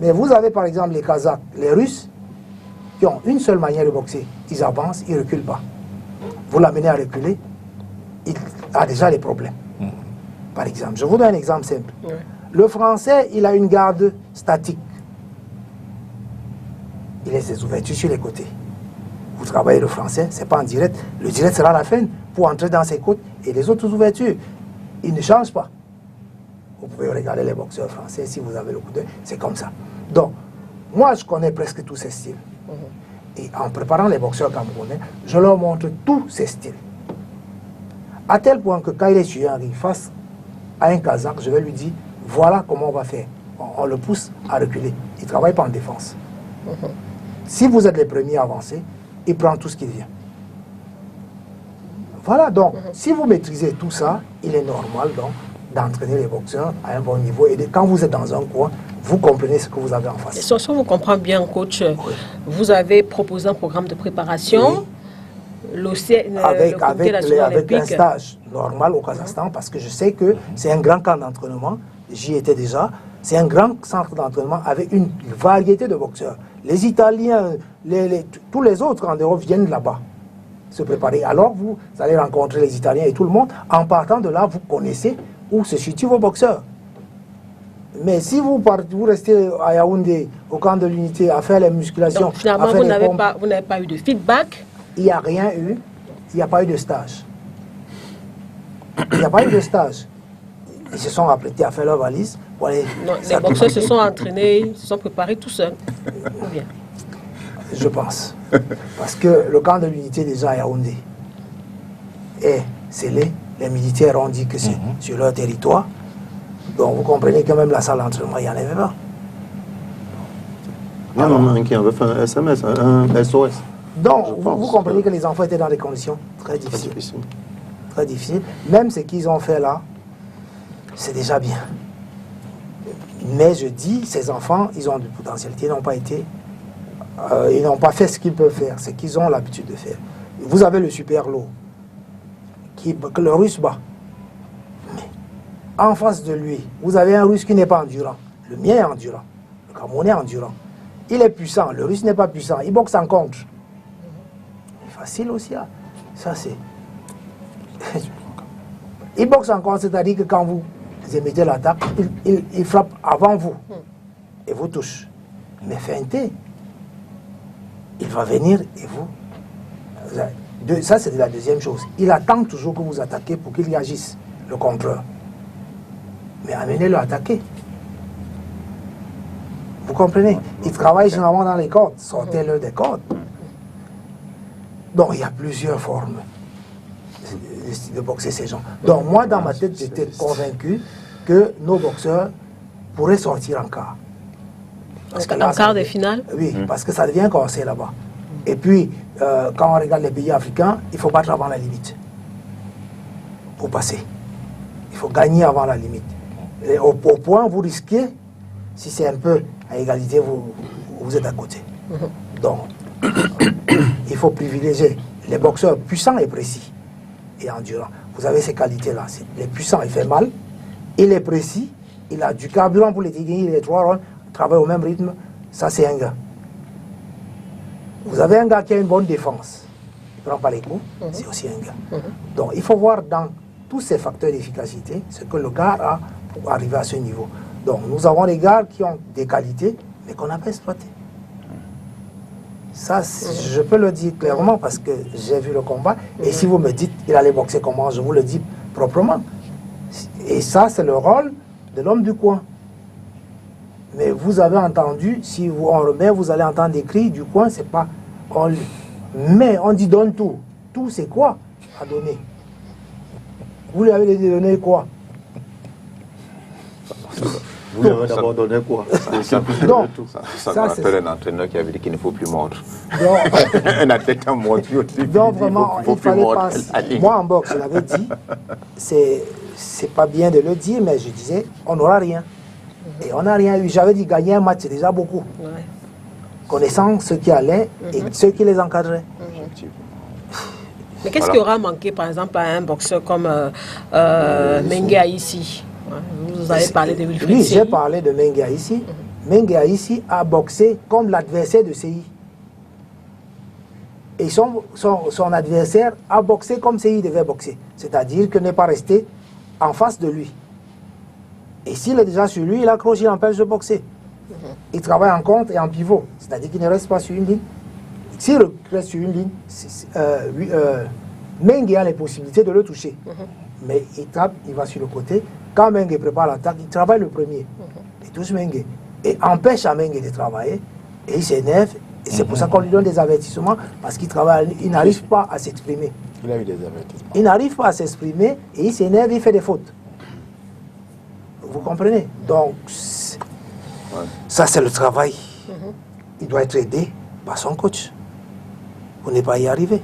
Mais vous avez par exemple les Kazakhs, les Russes, qui ont une seule manière de boxer. Ils avancent, ils ne reculent pas. Vous l'amenez à reculer, il a déjà des problèmes. Par exemple, je vous donne un exemple simple. Le Français, il a une garde statique. Il laisse ses ouvertures sur les côtés. Vous travaillez le Français, ce n'est pas en direct. Le direct sera la fin pour entrer dans ses côtes. Et les autres ouvertures, ils ne changent pas. Vous pouvez regarder les boxeurs français si vous avez le coup d'œil. C'est comme ça. Donc, moi, je connais presque tous ces styles. Et en préparant les boxeurs camerounais, je leur montre tous ces styles. À tel point que quand il est sur un ring face à un Kazakh, je vais lui dire, voilà comment on va faire. On le pousse à reculer. Il ne travaille pas en défense. Si vous êtes les premiers à avancer, il prend tout ce qui vient. Voilà, donc, si vous maîtrisez tout ça, il est normal donc d'entraîner les boxeurs à un bon niveau. Et quand vous êtes dans un coin, vous comprenez ce que vous avez en face. Si on vous comprend bien, coach, vous avez proposé un programme de préparation. Avec un stage normal au Kazakhstan, parce que je sais que c'est un grand camp d'entraînement. J'y étais déjà. C'est un grand centre d'entraînement avec une variété de boxeurs. Les Italiens, tous les autres en Europe viennent là-bas se préparer. Alors vous allez rencontrer les Italiens et tout le monde. En partant de là, vous connaissez où se situent vos boxeurs. Mais si vous restez à Yaoundé, au camp de l'unité, à faire les musculations, Donc finalement, à faire vous n'avez pas eu de feedback. Il n'y a rien eu, il n'y a pas eu de stage. Il n'y a pas eu de stage. Ils se sont apprêtés à faire leur valise. Pour aller Non, les boxeurs se sont entraînés, se sont préparés tout seuls. Ou bien. Je pense. Parce que le camp de l'unité déjà à Yaoundé est scellé. Les militaires ont dit que c'est sur leur territoire. Donc vous comprenez que même la salle d'entraînement, il n'y en avait pas. Il y en a un qui avait fait un SMS, un SOS. Donc vous comprenez que les enfants étaient dans des conditions très difficiles. Très difficiles. Même ce qu'ils ont fait là, c'est déjà bien. Mais je dis, ces enfants, ils ont du potentialité, ils n'ont pas fait ce qu'ils peuvent faire, ce qu'ils ont l'habitude de faire. Vous avez le super lot, que le russe bat. Mais en face de lui, vous avez un russe qui n'est pas endurant. Le mien est endurant. Le Camerounais est endurant. Il est puissant, le russe n'est pas puissant. Il boxe en contre. C'est facile aussi. Hein. Ça, c'est... Il boxe en contre, c'est-à-dire que quand vous émettez l'attaque, il frappe avant vous et vous touche. Mais feintez. Il va venir et vous... Ça, c'est la deuxième chose. Il attend toujours que vous attaquez pour qu'il réagisse, le contreur. Mais amenez-le à attaquer. Vous comprenez? Il travaille généralement dans les cordes. Sortez-le des cordes. Donc, il y a plusieurs formes de boxer ces gens. Donc, moi, dans ma tête, j'étais convaincu que nos boxeurs pourraient sortir en quart. En quart des finales? Oui, parce que ça devient corsé là-bas. Et puis, quand on regarde les pays africains, il faut battre avant la limite pour passer. Il faut gagner avant la limite. Et au point, vous risquez, si c'est un peu à égalité, vous êtes à côté. Donc, il faut privilégier les boxeurs puissants et précis et endurants. Vous avez ces qualités-là. Les puissants, il fait mal. Il est précis. Il a du carburant pour les gagner les 3 rounds. Travaille au même rythme. Ça, c'est un gars. Vous avez un gars qui a une bonne défense. Il ne prend pas les coups. C'est aussi un gars. Donc, il faut voir dans tous ces facteurs d'efficacité ce que le gars a pour arriver à ce niveau. Donc, nous avons des gars qui ont des qualités, mais qu'on n'a pas exploitées. Ça, je peux le dire clairement parce que j'ai vu le combat. Et si vous me dites qu'il allait boxer comment, je vous le dis proprement. Et ça, c'est le rôle de l'homme du coin. Mais vous avez entendu, si on remet, vous allez entendre des cris du coin, c'est pas... Mais on dit donne tout. Tout, c'est quoi à donner? Vous lui avez donné quoi? Vous lui avez d'abord donné quoi? Ça me rappelle un entraîneur qui avait dit qu'il ne faut plus mordre. Un athlète a mordu aussi. Donc vraiment, il fallait pas... Moi en boxe, je l'avais dit, c'est pas bien de le dire, mais je disais, on n'aura rien. Et on n'a rien eu. J'avais dit gagner un match, c'est déjà beaucoup. Ouais. Connaissant ceux qui allaient et ceux qui les encadraient. Mais qu'est-ce qui aura manqué, par exemple, à un boxeur comme Mengue Aïssi? Vous avez parlé de Wilfried Oui, Seyi. j'ai parlé de Mengue Aïssi. Mengue Aïssi a boxé comme l'adversaire de Seyi. Et son adversaire a boxé comme Seyi devait boxer. C'est-à-dire que n'est pas resté en face de lui. Et s'il est déjà sur lui, il accroche, il empêche de boxer. Il travaille en contre et en pivot. C'est-à-dire qu'il ne reste pas sur une ligne. S'il reste sur une ligne, Mengue a les possibilités de le toucher. Mais il tape, il va sur le côté. Quand Mengue prépare l'attaque, il travaille le premier. Il touche Mengue. Et empêche à Mengue de travailler. Et il s'énerve. Et c'est pour ça qu'on lui donne des avertissements. Parce qu'il travaille, il n'arrive pas à s'exprimer. Il a eu des avertissements. Il n'arrive pas à s'exprimer et il s'énerve, il fait des fautes. Vous comprenez? Donc, ça c'est le travail. Il doit être aidé par son coach pour ne pas y arriver.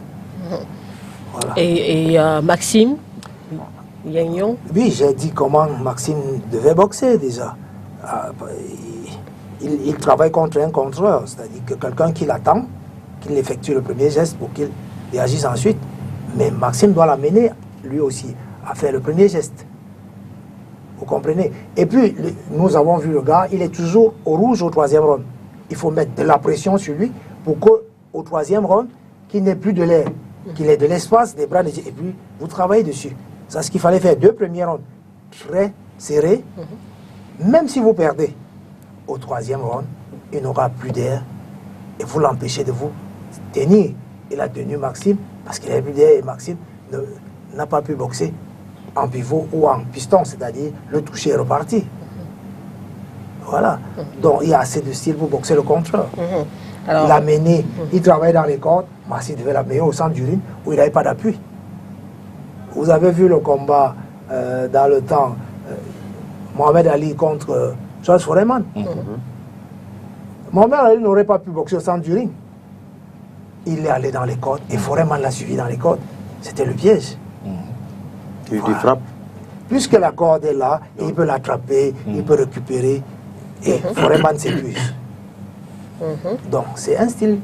Voilà. Et Maxime Yagnon? Oui, j'ai dit comment Maxime devait boxer déjà. Il travaille contre un contreur, c'est-à-dire que quelqu'un qui l'attend, qu'il effectue le premier geste pour qu'il réagisse ensuite. Mais Maxime doit l'amener, lui aussi, à faire le premier geste. Vous comprenez? Et puis, nous avons vu le gars, il est toujours au rouge au 3e round. Il faut mettre de la pression sur lui pour qu'au 3e round, qu'il n'ait plus de l'air, qu'il ait de l'espace, des bras, et puis vous travaillez dessus. C'est ce qu'il fallait faire. 2 premiers rounds très serrés, Même si vous perdez au 3e round, il n'aura plus d'air et vous l'empêchez de vous tenir. Il a tenu Maxime parce qu'il avait plus d'air et Maxime n'a pas pu boxer en pivot ou en piston, c'est-à-dire le toucher est reparti. Voilà. Donc il y a assez de style pour boxer le contreur. Il a mené, il travaille dans les cordes, Maxime devait l'amener au centre du ring où il n'avait pas d'appui. Vous avez vu le combat dans le temps, Mohamed Ali contre George Foreman. Mohamed Ali n'aurait pas pu boxer au centre du ring. Il est allé dans les cordes et Foreman l'a suivi dans les cordes. C'était le piège. Il frappe. Puisque la corde est là, il peut l'attraper, il peut récupérer et Foreman s'épuise. Donc c'est un style.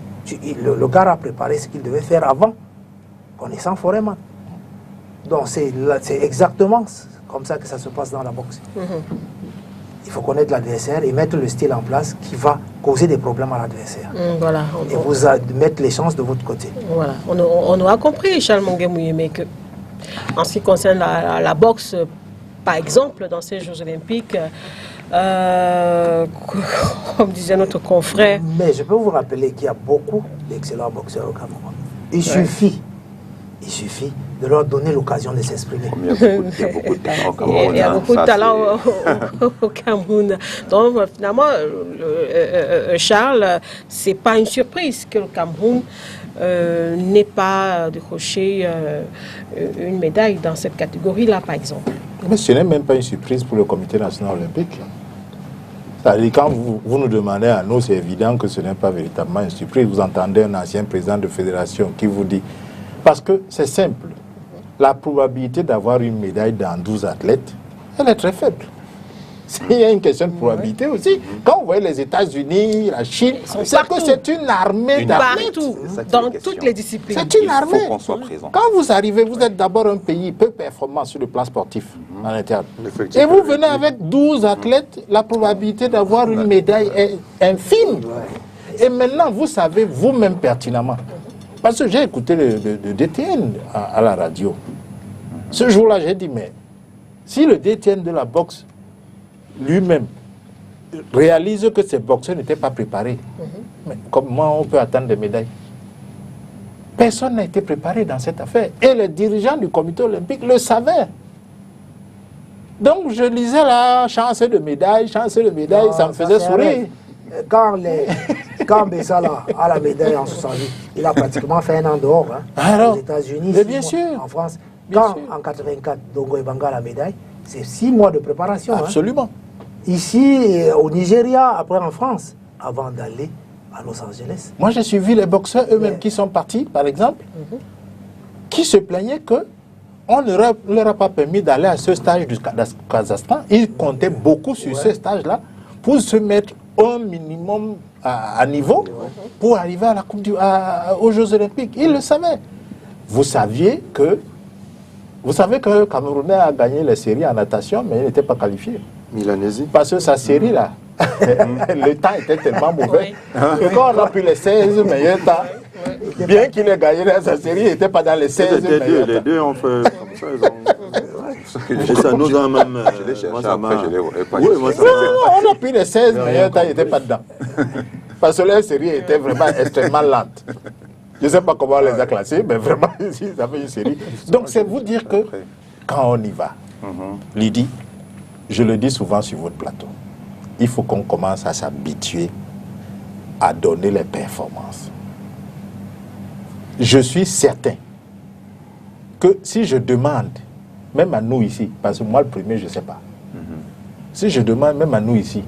Le gars a préparé ce qu'il devait faire avant, connaissant Foreman. Donc c'est exactement comme ça que ça se passe dans la boxe. Il faut connaître l'adversaire et mettre le style en place qui va causer des problèmes à l'adversaire. Voilà. Et vous mettre les chances de votre côté. Voilà. On aura compris, Charles Mongué-Mouye, mais que en ce qui concerne la boxe, par exemple, dans ces Jeux Olympiques, comme disait notre confrère. Mais je peux vous rappeler qu'il y a beaucoup d'excellents boxeurs au Cameroun. Il suffit de leur donner l'occasion de s'exprimer. Il y a beaucoup de talents au Cameroun. Il y a beaucoup de talents au Cameroun. Donc finalement, Charles, c'est pas une surprise que le Cameroun n'ait pas décroché une médaille dans cette catégorie-là, par exemple. Mais ce n'est même pas une surprise pour le Comité national olympique. C'est-à-dire, quand vous nous demandez à nous, c'est évident que ce n'est pas véritablement une surprise. Vous entendez un ancien président de fédération qui vous dit... Parce que c'est simple. La probabilité d'avoir une médaille dans 12 athlètes, elle est très faible. Il y a une question de probabilité aussi. Quand vous voyez les États-Unis, la Chine, c'est que c'est une armée d'athlètes. Partout, dans toutes les disciplines. C'est une armée. Il faut qu'on soit présent. Quand vous arrivez, vous êtes d'abord un pays peu performant sur le plan sportif en interne. Et vous venez avec 12 athlètes, la probabilité d'avoir une médaille est infime. Et maintenant, vous savez vous-même pertinemment. Parce que j'ai écouté le DTN à la radio. Ce jour-là, j'ai dit, mais si le DTN de la boxe lui-même réalise que ces boxeurs n'étaient pas préparés, mais comment on peut attendre des médailles? Personne n'a été préparé dans cette affaire. Et les dirigeants du comité olympique le savaient. Donc je lisais la chance de médaille, ça me faisait sourire. Quand Bessala a la médaille en 68, il a pratiquement fait un an dehors. Alors, aux États-Unis, mais bien sûr, en France. Bien Quand sûr. en 84, Dongo Ebanga a la médaille, c'est 6 mois de préparation. Absolument. Ici, au Nigeria, après en France, avant d'aller à Los Angeles. Moi, j'ai suivi les boxeurs eux-mêmes qui sont partis, par exemple, qui se plaignaient que on ne leur a pas permis d'aller à ce stage du Kazakhstan. Ils comptaient beaucoup sur ce stage-là pour se mettre un minimum à niveau pour arriver à la aux Jeux Olympiques. Ils le savaient. Vous savez que le Camerounais a gagné les séries en natation, mais il n'était pas qualifié. Milanesi. Parce que sa série, là, le temps était tellement mauvais. Que quand on a pris les 16 meilleurs temps, bien qu'il ait gagné dans sa série, il n'était pas dans les 16 meilleurs temps. Les deux ont fait comme ça. Et ça nous a même... Je l'ai cherché après, je l'ai pas. Oui, moi, ça Non, on a pris les 16 meilleurs temps, il n'était pas dedans. Parce que la série était vraiment extrêmement lente. Je ne sais pas comment on les a classés, mais vraiment, ils avaient une série. Donc, c'est vous dire que quand on y va, Lydie, je le dis souvent sur votre plateau, il faut qu'on commence à s'habituer à donner les performances. Je suis certain que si je demande, même à nous ici, parce que moi le premier, je ne sais pas, si je demande même à nous ici,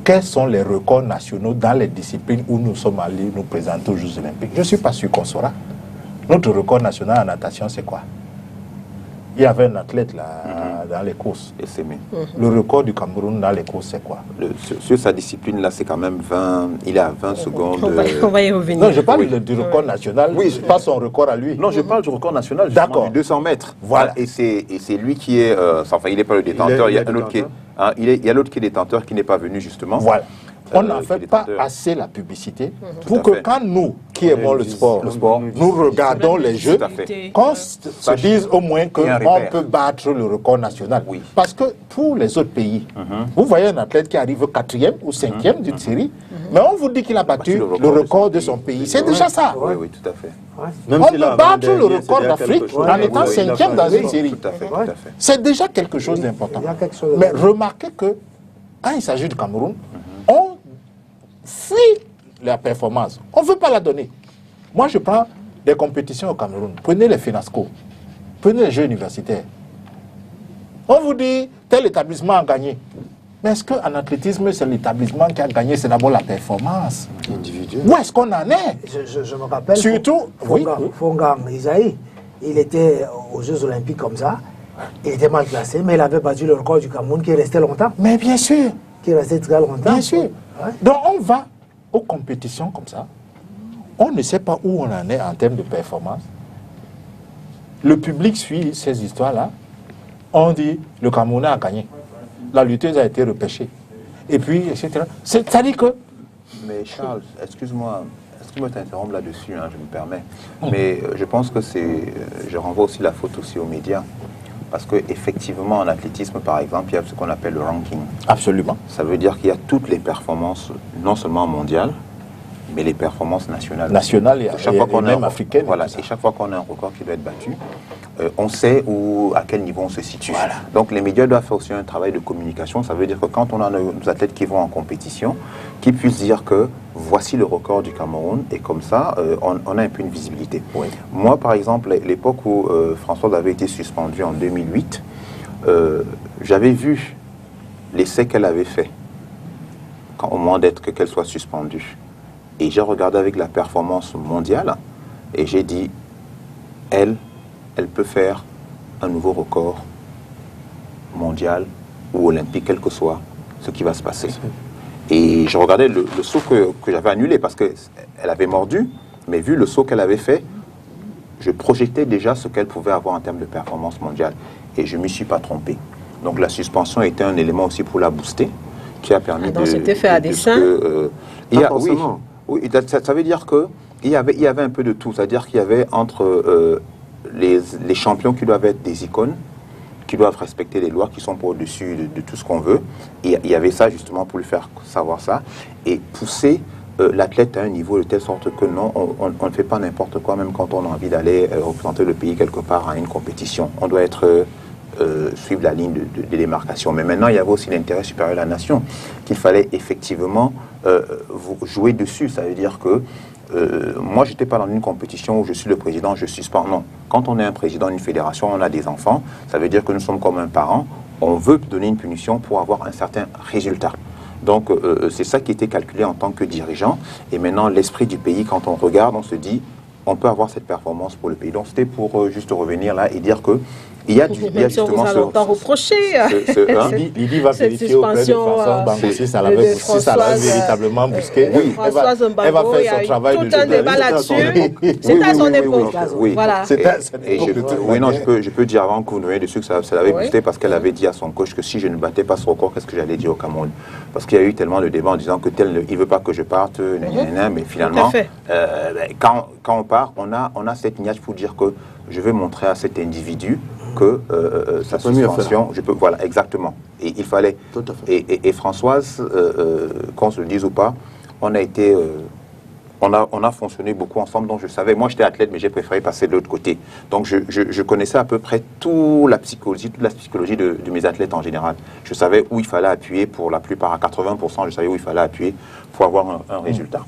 quels sont les records nationaux dans les disciplines où nous sommes allés nous présenter aux Jeux Olympiques, je ne suis pas sûr qu'on saura. Notre record national en natation, c'est quoi? Il y avait un athlète là, dans les courses. Le record du Cameroun dans les courses, c'est quoi? Sur sa discipline, là, c'est quand même 20... Il est à 20 secondes. On va y revenir. Non, je parle du record national, pas son record à lui. Non, je parle du record national, d'accord, du 200 mètres. Voilà. Et c'est lui qui est... enfin, il n'est pas le détenteur, il y a un autre qui est... il y a l'autre qui est détenteur qui n'est pas venu, justement. Voilà. on n'en fait pas assez la publicité pour que quand nous, qui aimons le sport, nous regardons les jeux, qu'on se dise au moins qu'on peut battre le record national. Oui. Parce que pour les autres pays, vous voyez un athlète qui arrive 4e ou 5e d'une série, mais on vous dit qu'il a battu le record de son pays. C'est déjà ça. Oui, oui, tout à fait. On peut battre le record d'Afrique en étant 5e dans une série. Tout à fait, tout à fait. C'est déjà quelque chose d'important. Mais remarquez que quand il s'agit du Cameroun, on fuit la performance. On ne veut pas la donner. Moi, je prends des compétitions au Cameroun. Prenez les FINASCO. Prenez les Jeux universitaires. On vous dit, tel établissement a gagné. Mais est-ce qu'en athlétisme, c'est l'établissement qui a gagné, c'est d'abord la performance individuelle? Où est-ce qu'on en est? Je me rappelle, surtout, Fongang Isaïe, il était aux Jeux Olympiques comme ça, il était mal classé, mais il avait battu le record du Cameroun qui est resté longtemps. Mais bien sûr. Qui est resté très longtemps. Bien sûr. Ouais. Donc on va aux compétitions comme ça, on ne sait pas où on en est en termes de performance. Le public suit ces histoires-là. On dit, le Camerounais a gagné. La lutteuse a été repêchée. Et puis, etc. C'est-à-dire que... Mais Charles, excuse-moi de t'interrompre là-dessus, hein, je me permets. Mais je pense que c'est... je renvoie aussi la faute aussi aux médias. Parce qu'effectivement, en athlétisme, par exemple, il y a ce qu'on appelle le ranking. Absolument. Ça veut dire qu'il y a toutes les performances, non seulement mondiales, mais les performances nationales. Nationales et même africaines. Voilà, et chaque fois qu'on a un record qui doit être battu, on sait à quel niveau on se situe. Voilà. Donc les médias doivent faire aussi un travail de communication. Ça veut dire que quand on a nos athlètes qui vont en compétition, qu'ils puissent dire que voici le record du Cameroun, et comme ça, on a un peu une visibilité. Oui. Moi, par exemple, l'époque où Françoise avait été suspendue en 2008, j'avais vu l'essai qu'elle avait fait, au moment qu'elle soit suspendue. Et j'ai regardé avec la performance mondiale, et j'ai dit, elle peut faire un nouveau record mondial ou olympique, quel que soit ce qui va se passer. Et je regardais le saut que j'avais annulé parce qu'elle avait mordu, mais vu le saut qu'elle avait fait, je projetais déjà ce qu'elle pouvait avoir en termes de performance mondiale. Et je ne m'y suis pas trompé. Donc la suspension était un élément aussi pour la booster, qui a permis donc c'était fait à dessein oui, ça veut dire qu'il y avait un peu de tout. C'est-à-dire qu'il y avait entre les champions qui doivent être des icônes, qui doivent respecter les lois, qui sont pas au-dessus de tout ce qu'on veut. Et il y avait ça justement pour lui faire savoir ça. Et pousser l'athlète à un niveau de telle sorte que non, on ne fait pas n'importe quoi, même quand on a envie d'aller représenter le pays quelque part à une compétition. On doit suivre la ligne de démarcation. Mais maintenant, il y avait aussi l'intérêt supérieur de la nation, qu'il fallait effectivement jouer dessus. Ça veut dire que moi, je n'étais pas dans une compétition où je suis le président, je suspends. Non. Quand on est un président d'une fédération, on a des enfants, ça veut dire que nous sommes comme un parent. On veut donner une punition pour avoir un certain résultat. Donc, c'est ça qui était calculé en tant que dirigeant. Et maintenant, l'esprit du pays, quand on regarde, on se dit, on peut avoir cette performance pour le pays. Donc, c'était pour juste revenir là et dire que il y a justement vous a longtemps reproché. Lydie va vérifier auprès de François Mbango si ça l'avait véritablement bousqué. Oui, Françoise Mbango, il y a eu tout un débat là-dessus. C'était à son époque. Voilà. Je peux dire avant que vous n'ayez dessus que ça l'avait boosté parce qu'elle avait dit à son coach que si je ne battais pas ce record, qu'est-ce que j'allais dire au Cameroun? Parce qu'il y a eu tellement de débats en disant que il ne veut pas que je parte, mais finalement, quand on part, on a cette niaque pour dire que je vais montrer à cet individu que sa suspension, voilà, exactement. Et il fallait. Et Françoise, qu'on se le dise ou pas, on a fonctionné beaucoup ensemble. Donc je savais, moi j'étais athlète, mais j'ai préféré passer de l'autre côté. Donc je connaissais à peu près toute la psychologie de mes athlètes en général. Je savais où il fallait appuyer pour la plupart, à 80%, je savais où il fallait appuyer pour avoir un résultat.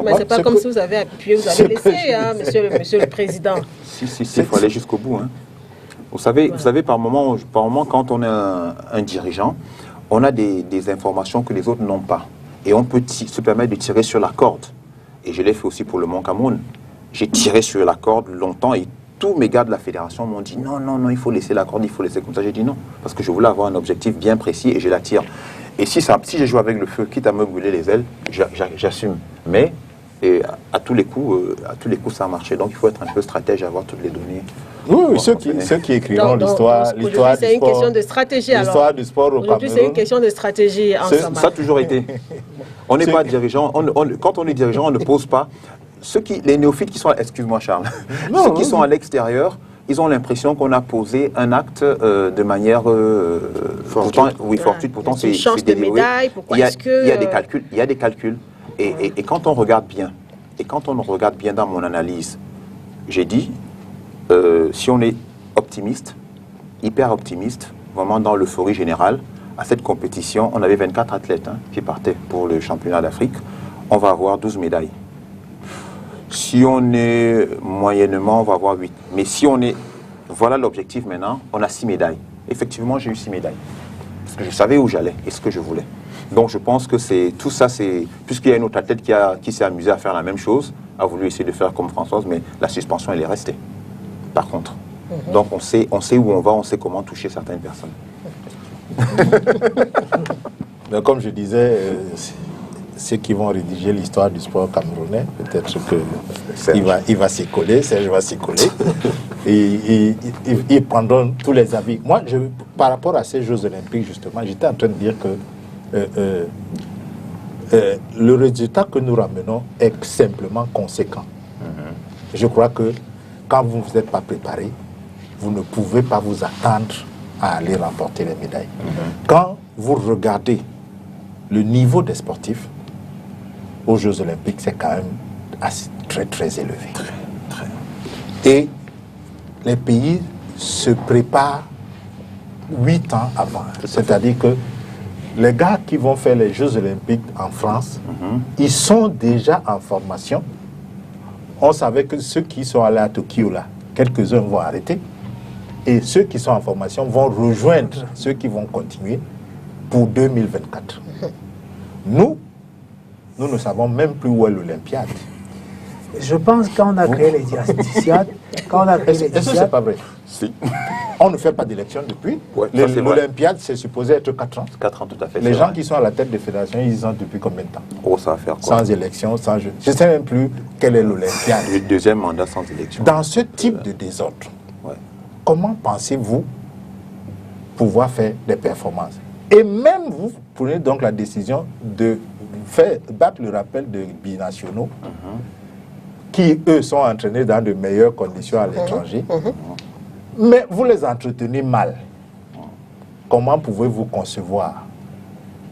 Mais c'est pas comme si vous avez appuyé, vous avez laissé, hein, monsieur le Président. Si, il faut aller jusqu'au bout. Hein. Vous savez, par moment, quand on est un dirigeant, on a des informations que les autres n'ont pas. Et on peut se permettre de tirer sur la corde. Et je l'ai fait aussi pour le Mont Cameroun. J'ai tiré sur la corde longtemps et tous mes gars de la fédération m'ont dit non, il faut laisser la corde, il faut laisser comme ça. J'ai dit non, parce que je voulais avoir un objectif bien précis et je la tire. Et si je joue avec le feu, quitte à me brûler les ailes, j'assume. Mais à tous les coups, ça a marché. Donc il faut être un peu stratège et avoir toutes les données. Oui, ceux qui écriront l'histoire du sport. C'est une question de stratégie. L'histoire du sport au Cameroun. Aujourd'hui, c'est une question de stratégie. Ça a toujours été. On n'est pas dirigeant. Quand on est dirigeant, on ne pose pas. Les néophytes qui sont... Excuse-moi, Charles. Ceux qui sont à l'extérieur, ils ont l'impression qu'on a posé un acte de manière... fortuite. Pourtant, c'est... Une chance de médaille, pourquoi est-ce que... Il y a des calculs. Et quand on regarde bien, dans mon analyse, j'ai dit, si on est optimiste, hyper optimiste, vraiment dans l'euphorie générale, à cette compétition, on avait 24 athlètes qui partaient pour le championnat d'Afrique. On va avoir 12 médailles. Si on est moyennement, on va avoir 8. Mais si on est... Voilà l'objectif maintenant, on a 6 médailles. Effectivement, j'ai eu 6 médailles. Parce que je savais où j'allais et ce que je voulais. Donc je pense que tout ça, puisqu'il y a une autre athlète qui s'est amusée à faire la même chose, a voulu essayer de faire comme Françoise, mais la suspension, elle est restée. Par contre. Donc on sait où on va, on sait comment toucher certaines personnes. Mais comme je disais, ceux qui vont rédiger l'histoire du sport camerounais, peut-être qu'il va s'y coller, Serge va s'y coller, et ils prendront tous les avis. Moi, par rapport à ces Jeux Olympiques, justement, j'étais en train de dire que le résultat que nous ramenons est simplement conséquent. Je crois que quand vous ne vous êtes pas préparé, vous ne pouvez pas vous attendre à aller remporter les médailles. Quand vous regardez le niveau des sportifs aux Jeux Olympiques, c'est quand même très, très élevé. Et les pays se préparent 8 ans avant. C'est-à-dire que les gars qui vont faire les Jeux Olympiques en France, ils sont déjà en formation. On savait que ceux qui sont allés à Tokyo, là, quelques-uns vont arrêter. Et ceux qui sont en formation vont rejoindre ceux qui vont continuer pour 2024. Nous ne savons même plus où est l'Olympiade. Je pense qu'on a créé les Diastiades. Est-ce que c'est pas vrai? Si. On ne fait pas d'élection depuis. Ouais, L'Olympiade, c'est supposé être 4 ans. 4 ans, tout à fait. Les gens qui sont à la tête des fédérations, ils ont depuis combien de temps? Oh, ça va faire quoi? Sans élection, sans jeu. Je ne sais même plus quelle est l'Olympiade. Le deuxième mandat sans élection. Dans ce type de désordre, comment pensez-vous pouvoir faire des performances? Et même vous prenez donc la décision de battre le rappel de binationaux qui, eux, sont entraînés dans de meilleures conditions à l'étranger. Mais vous les entretenez mal. Comment pouvez-vous concevoir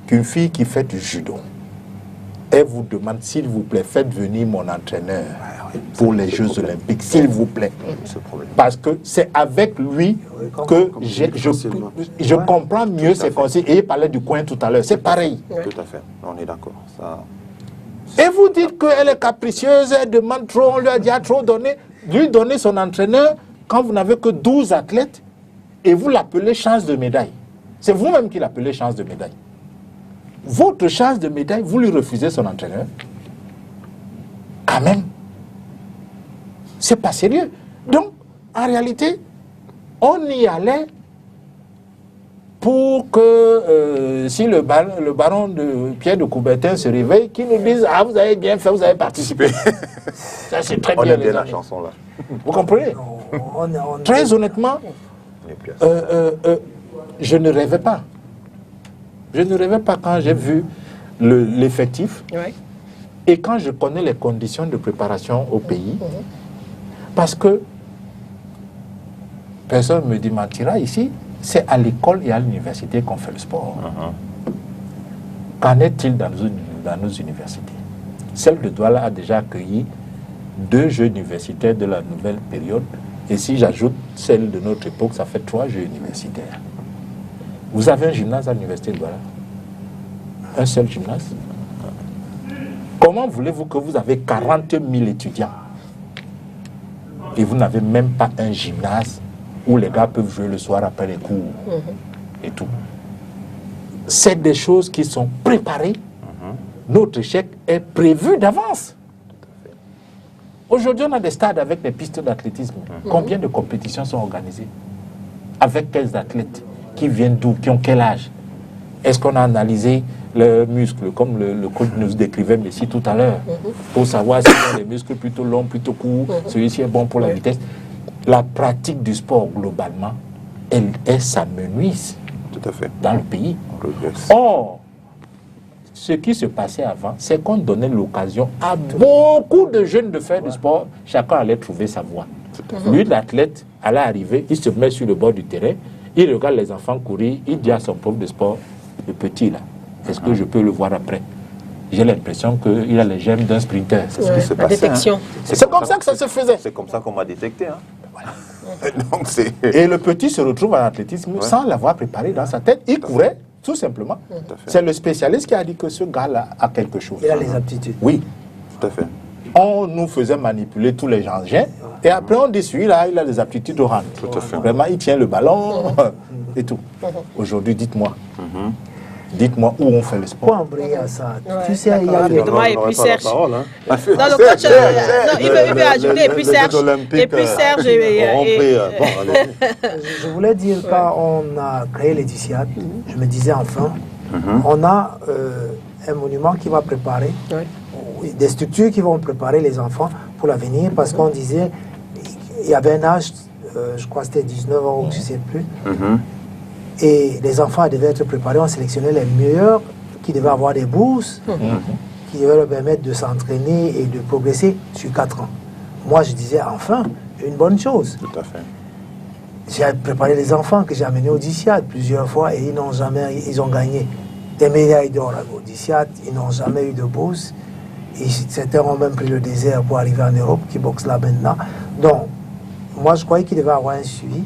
qu'une fille qui fait du judo, elle vous demande, s'il vous plaît, faites venir mon entraîneur pour les Jeux Olympiques, s'il vous plaît. Parce que c'est avec lui que je comprends mieux ses conseils. Et il parlait du coin tout à l'heure, c'est pareil. Tout à fait, on est d'accord. Et vous dites qu'elle est capricieuse, elle demande trop, on lui a déjà trop donné. Lui donner son entraîneur quand vous n'avez que 12 athlètes et vous l'appelez chance de médaille. C'est vous-même qui l'appelez chance de médaille. Votre chance de médaille, vous lui refusez son entraîneur. Quand même. C'est pas sérieux. Donc, en réalité, on y allait pour que si le baron de Pierre de Coubertin se réveille, qu'il nous dise « Ah, vous avez bien fait, vous avez participé. » Ça, c'est très bien. On aime bien la chanson, là. Vous comprenez? Très honnêtement, je ne rêvais pas. Je ne rêvais pas quand j'ai vu l'effectif et quand je connais les conditions de préparation au pays. Parce que personne ne me démentira ici, c'est à l'école et à l'université qu'on fait le sport. Qu'en est-il dans nos universités? Celle de Douala a déjà accueilli 2 jeux universitaires de la nouvelle période. Et si j'ajoute celle de notre époque, ça fait 3 jeux universitaires. Vous avez un gymnase à l'université de Douala? Un seul gymnase? Comment voulez-vous que vous avez 40 000 étudiants et vous n'avez même pas un gymnase où les gars peuvent jouer le soir après les cours et tout? C'est des choses qui sont préparées. Notre échec est prévu d'avance. Aujourd'hui, on a des stades avec des pistes d'athlétisme. Combien de compétitions sont organisées? Avec quels athlètes? Qui viennent d'où? Qui ont quel âge? Est-ce qu'on a analysé leurs muscles, comme le coach nous décrivait Messi tout à l'heure, pour savoir s'ils ont des muscles plutôt longs, plutôt courts, celui-ci est bon pour la vitesse? La pratique du sport, globalement, elle s'amenuise tout à fait dans le pays. Or, ce qui se passait avant, c'est qu'on donnait l'occasion à beaucoup de jeunes de faire du sport. Chacun allait trouver sa voie. Lui, l'athlète, allait arriver, il se met sur le bord du terrain, il regarde les enfants courir, il dit à son prof de sport, le petit là, est-ce que je peux le voir après? J'ai l'impression qu'il a les germes d'un sprinter. C'est ce qui se la passait. détection. Hein. C'est comme ça que ça se faisait. C'est comme ça qu'on m'a détecté. Hein. Voilà. Donc c'est... Et le petit se retrouve en athlétisme sans l'avoir préparé dans sa tête. Il courait, tout simplement. C'est le spécialiste qui a dit que ce gars-là a quelque chose. Il a les aptitudes. Oui. Tout à fait. On nous faisait manipuler tous les engins. Et après, on dit, celui-là, il a des aptitudes orantes. Tout à fait. Vraiment, il tient le ballon et tout. Aujourd'hui, dites-moi. Dites-moi où on fait le sport. Pourquoi embrayer à ça? Ouais, Tu sais, il y a d'accord, les... rapidement. Et puis Serge. Hein. Non, le coach, non, il veut ajouter, et puis Serge. Et puis Serge. Bon, allez. Je voulais dire, quand on a créé l'Édiciade, je me disais enfin, on a un monument qui va préparer, des structures qui vont préparer les enfants pour l'avenir, parce qu'on disait, il y avait un âge, je crois que c'était 19 ans ou je ne sais plus, et les enfants devaient être préparés, on sélectionnait les meilleurs qui devaient avoir des bourses, qui devaient leur permettre de s'entraîner et de progresser sur 4 ans. Moi, je disais, enfin, une bonne chose. Tout à fait. J'ai préparé les enfants que j'ai amenés au Diciade plusieurs fois et ils ont gagné des médailles d'or à l'Odiciade, ils n'ont jamais eu de bourse. Et certains ont même pris le désert pour arriver en Europe, qui boxent là maintenant. Donc, moi je croyais qu'il devait y avoir un suivi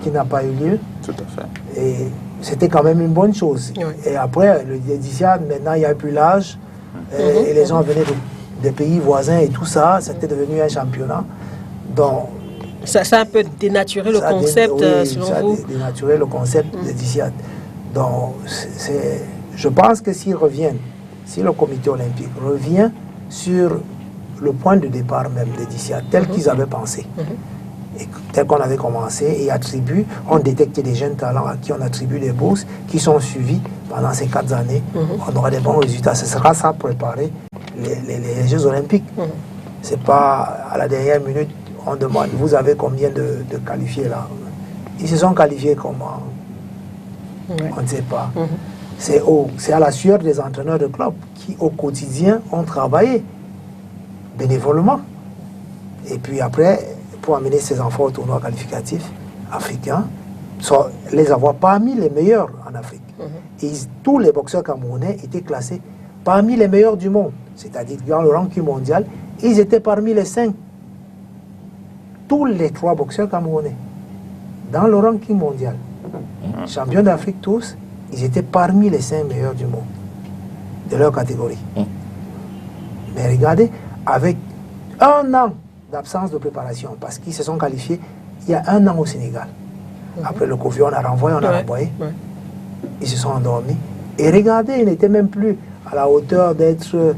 qui n'a pas eu lieu. Tout à fait. Et c'était quand même une bonne chose. Et après, le Diciade, maintenant il n'y a plus l'âge. Et les gens venaient des pays voisins et tout ça, c'était devenu un championnat. Donc, ça a un peu dénaturé le concept, selon vous? Ça a dénaturé le concept de Diciade. Donc, je pense que s'ils reviennent, si le comité olympique revient sur le point de départ même des Diciade, tel qu'ils avaient pensé, et tel qu'on avait commencé, et attribue, on détecte des jeunes talents à qui on attribue des bourses, qui sont suivis pendant ces 4 années, on aura des bons résultats. Ce sera ça préparer les Jeux olympiques. C'est pas à la dernière minute, on demande, vous avez combien de qualifiés là? Ils se sont qualifiés comment? On ne sait pas. C'est à la sueur des entraîneurs de club qui, au quotidien, ont travaillé bénévolement. Et puis après, pour amener ces enfants au tournoi qualificatif africain, les avoir parmi les meilleurs en Afrique. Et tous les boxeurs camerounais étaient classés parmi les meilleurs du monde. C'est-à-dire dans le ranking mondial, ils étaient parmi les 5. Tous les 3 boxeurs camerounais, dans le ranking mondial, champions d'Afrique tous, ils étaient parmi les 5 meilleurs du monde, de leur catégorie. Mais regardez, avec 1 an d'absence de préparation, parce qu'ils se sont qualifiés il y a 1 an au Sénégal. Après le Covid, on a renvoyé. Ils se sont endormis. Et regardez, ils n'étaient même plus à la hauteur d'être...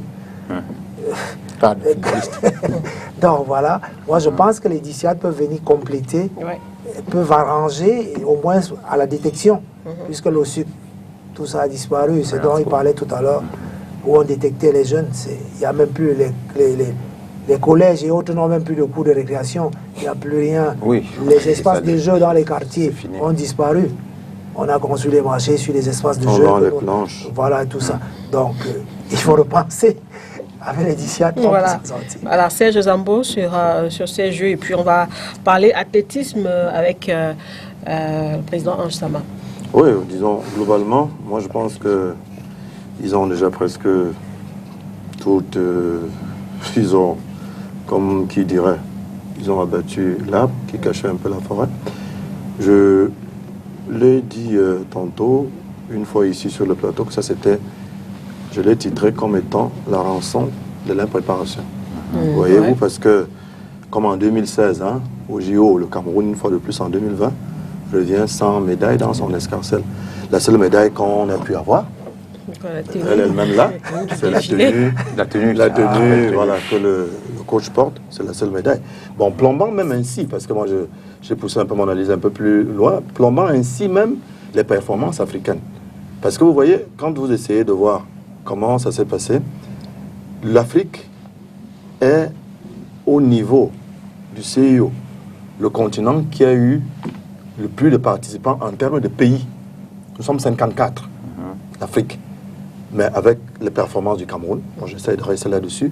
Donc voilà, moi je pense que les Diciades peuvent venir compléter, peuvent arranger, au moins à la détection, puisque le sucre, tout ça a disparu. C'est dont il parlait tout à l'heure, où on détectait les jeunes. Il n'y a même plus les collèges et autres n'ont même plus de cours de récréation. Il n'y a plus rien. Les espaces de jeu dans les quartiers ont disparu. On a construit les marchés sur les espaces de jeu. Les planches. Voilà, tout ça. Donc, il faut repenser avec les Diciades. Voilà. Alors, Serge Zambo sur ces jeux. Et puis, on va parler athlétisme avec le président Ange Sama. Oui, disons, globalement, moi je pense qu'ils ont déjà presque toutes... ils ont, comme qui dirait, ils ont abattu l'arbre qui cachait un peu la forêt. Je l'ai dit tantôt, une fois ici sur le plateau, que ça c'était, je l'ai titré comme étant la rançon de l'impréparation. Voyez-vous, parce que, comme en 2016, hein, au JO, le Cameroun, une fois de plus en 2020, revient sans médaille dans son escarcelle. La seule médaille qu'on a pu avoir, elle-même là, c'est la tenue, voilà, que le coach porte, c'est la seule médaille. Bon, plombant même ainsi, parce que moi j'ai poussé un peu mon analyse un peu plus loin, plombant ainsi même les performances africaines. Parce que vous voyez, quand vous essayez de voir comment ça s'est passé, l'Afrique est au niveau du CIO, le continent qui a eu le plus de participants en termes de pays. Nous sommes 54, l'Afrique. Mais avec les performances du Cameroun, bon, j'essaie de rester là-dessus,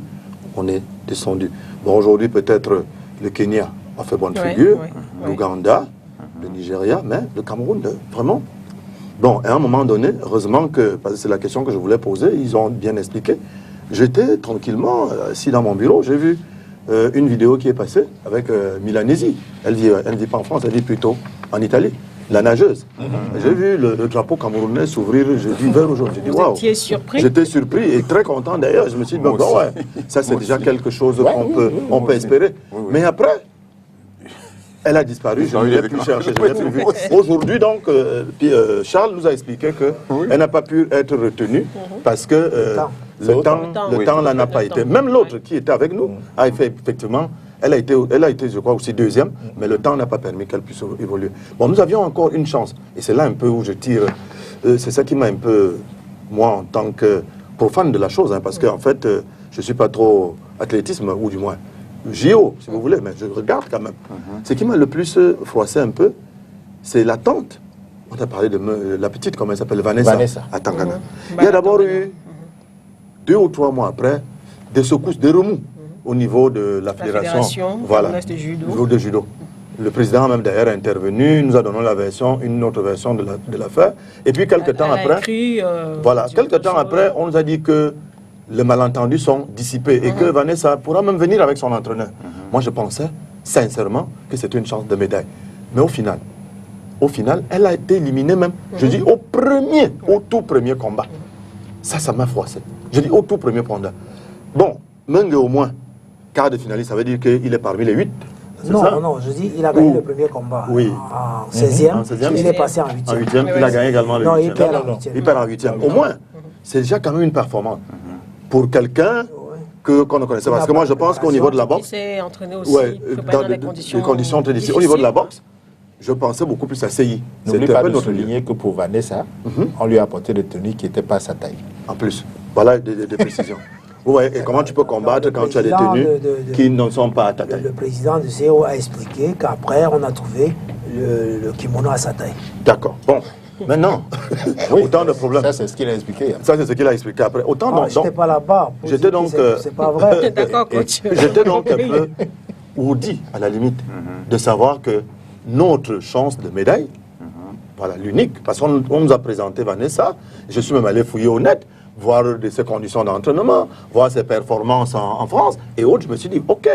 on est descendu. Bon, aujourd'hui, peut-être le Kenya a fait bonne figure, l'Ouganda, le Nigeria, mais le Cameroun, vraiment. Bon, à un moment donné, heureusement que, parce que c'est la question que je voulais poser, ils ont bien expliqué. J'étais tranquillement assis dans mon bureau, j'ai vu une vidéo qui est passée avec Milanesi. Elle vit pas en France, elle vit plutôt en Italie. La nageuse. J'ai vu le drapeau camerounais s'ouvrir jeudi vers aujourd'hui. J'ai dit waouh. Vous étiez surpris? J'étais surpris et très content d'ailleurs. Je me suis dit, bon, ouais, ça c'est déjà quelque chose qu'on peut espérer. Mais après, elle a disparu, je ne l'ai plus cherché, je ne l'ai plus vue. Aujourd'hui, donc, Charles nous a expliqué qu'elle n'a pas pu être retenue parce que le temps là n'a pas été. Même l'autre qui était avec nous a fait effectivement. Elle a été, je crois, aussi deuxième, mais le temps n'a pas permis qu'elle puisse évoluer. Bon, nous avions encore une chance, et c'est là un peu où je tire. C'est ça qui m'a un peu, moi, en tant que profane de la chose, hein, parce qu'en fait, je ne suis pas trop athlétisme, ou du moins JO, si vous voulez, mais je regarde quand même. Ce qui m'a le plus froissé un peu, c'est l'attente. On a parlé de la petite, comment elle s'appelle, Vanessa, à Tangana. Il y a d'abord eu, 2 ou 3 mois après, des secousses, des remous au niveau de la fédération, voilà, de judo. Le président même d'ailleurs a intervenu, nous a donné une autre version de l'affaire. Et puis quelques temps après, on nous a dit que les malentendus sont dissipés et que Vanessa pourra même venir avec son entraîneur. Moi je pensais sincèrement que c'était une chance de médaille. Mais au final, elle a été éliminée même, je dis au tout premier combat. Ça m'a froissé. Je dis au tout premier combat. Bon, Menge au moins, quart de finaliste, ça veut dire qu'il est parmi les 8. Non, je dis il a gagné le premier combat en 16e, il est passé en 8e. Il a gagné également le 8e. Non, il perd en 8e. Il perd en 8e. Au moins, c'est déjà quand même une performance. Pour quelqu'un qu'on ne connaissait pas. Parce que moi, je pense qu'au niveau de la boxe, il s'est entraîné aussi, dans des conditions très difficiles. Au niveau de la boxe, je pensais beaucoup plus à CI. N'oublie pas de souligner que pour Vanessa, on lui a apporté des tenues qui n'étaient pas à sa taille. En plus, voilà des précisions. Ouais, et comment tu peux combattre quand tu as des tenues qui ne sont pas à ta taille? Le président du CEO a expliqué qu'après, on a trouvé le kimono à sa taille. D'accord. Bon, maintenant, autant de problèmes. Ça, c'est ce qu'il a expliqué. Ça, c'est ce qu'il a expliqué après. Autant je n'étais pas là-bas. J'étais donc. C'est pas vrai. D'accord, coach. J'étais donc un peu ourdi, à la limite, de savoir que notre chance de médaille, voilà, l'unique, parce qu'on nous a présenté Vanessa, je suis même allé fouiller au net, voir ses conditions d'entraînement, voir ses performances en France et autres. Je me suis dit, ok,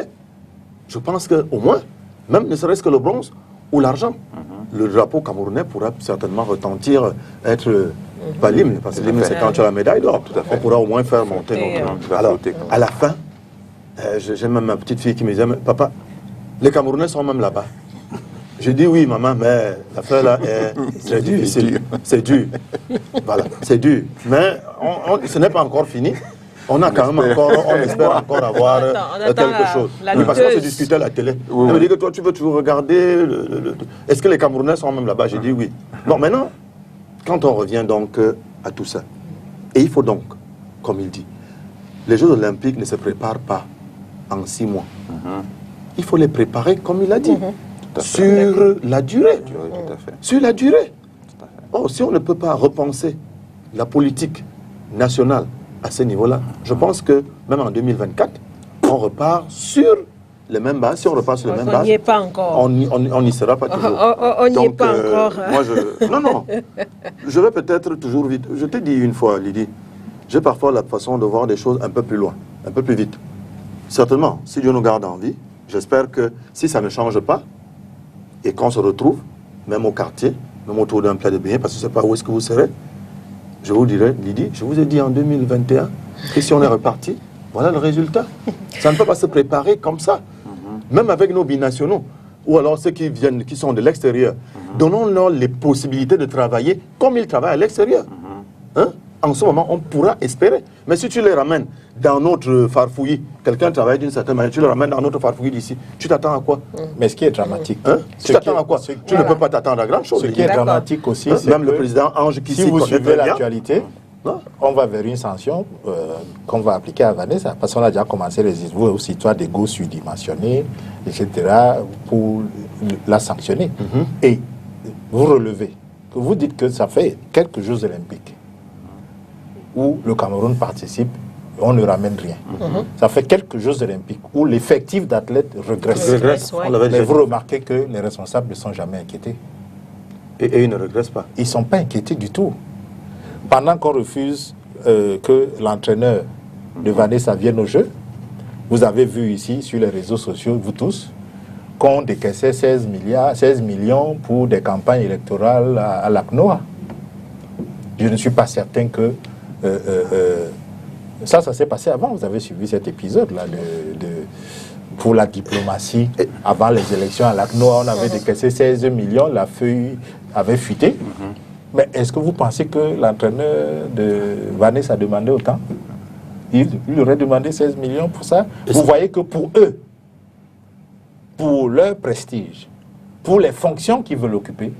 je pense qu'au moins, même ne serait-ce que le bronze ou l'argent, le drapeau camerounais pourra certainement retentir, être pas l'hymne, parce que l'hymne c'est quand tu as la médaille d'or. On pourra au moins faire monter. Alors, à la fin, j'ai même ma petite fille qui me disait, papa, les Camerounais sont même là-bas. J'ai dit oui, maman, mais l'affaire là est très difficile. C'est dur. Voilà, c'est dur. Mais ce n'est pas encore fini. On a quand même encore, on espère encore avoir quelque chose. Oui, parce qu'on se discutait à la télé. Elle me dit que toi, tu veux toujours regarder. Est-ce que les Camerounais sont même là-bas? J'ai dit oui. Bon, maintenant, quand on revient donc à tout ça, et il faut donc, comme il dit, les Jeux Olympiques ne se préparent pas en 6 mois. Il faut les préparer comme il a dit. Sur la durée. Sur la durée. Oh, si on ne peut pas repenser la politique nationale à ce niveau-là, je pense que même en 2024, on repart sur les mêmes bases. Si on repart sur les mêmes bases, on n'y est pas encore. On n'y sera pas toujours. On n'y est pas encore. Non. Je vais peut-être toujours vite. Je t'ai dit une fois, Lydie, j'ai parfois la façon de voir des choses un peu plus loin, un peu plus vite. Certainement, si Dieu nous garde en vie, j'espère que si ça ne change pas, et qu'on se retrouve, même au quartier, même autour d'un plat de beignets, parce que je ne sais pas où est-ce que vous serez, je vous dirai, Lydie, je vous ai dit en 2021 que si on est reparti, voilà le résultat. Ça ne peut pas se préparer comme ça. Même avec nos binationaux, ou alors ceux qui viennent, qui sont de l'extérieur, donnons-leur les possibilités de travailler comme ils travaillent à l'extérieur. Hein? En ce moment, on pourra espérer. Mais si tu les ramènes dans notre farfouillis, quelqu'un travaille d'une certaine manière, tu les ramènes dans notre farfouillis d'ici, tu t'attends à quoi? Mais ce qui est dramatique... Tu t'attends à quoi? Tu ne peux pas t'attendre à grand chose. Ce qui est dramatique aussi, c'est même le président Ange qui si vous suivez l'actualité, on va vers une sanction qu'on va appliquer à Vanessa, parce qu'on a déjà commencé les histoires d'ego surdimensionnés, etc., pour la sanctionner. Et vous relevez, vous dites que ça fait quelques Jeux olympiques où le Cameroun participe, on ne ramène rien. Ça fait quelques Jeux olympiques où l'effectif d'athlètes regresse. Mais vous remarquez que les responsables ne sont jamais inquiétés. Et ils ne regressent pas. Ils ne sont pas inquiétés du tout. Pendant qu'on refuse que l'entraîneur de Vanessa vienne au jeu, vous avez vu ici sur les réseaux sociaux, vous tous, qu'on décaissait 16 millions pour des campagnes électorales à l'ACNOA. Je ne suis pas certain que... ça s'est passé avant, vous avez suivi cet épisode-là pour la diplomatie. Avant les élections à l'ACNOA, on avait décaissé 16 millions, la feuille avait fuité. Mais est-ce que vous pensez que l'entraîneur de Vanessa a demandé autant? Il aurait demandé 16 millions pour ça. Vous voyez que pour eux, pour leur prestige, pour les fonctions qu'ils veulent occuper,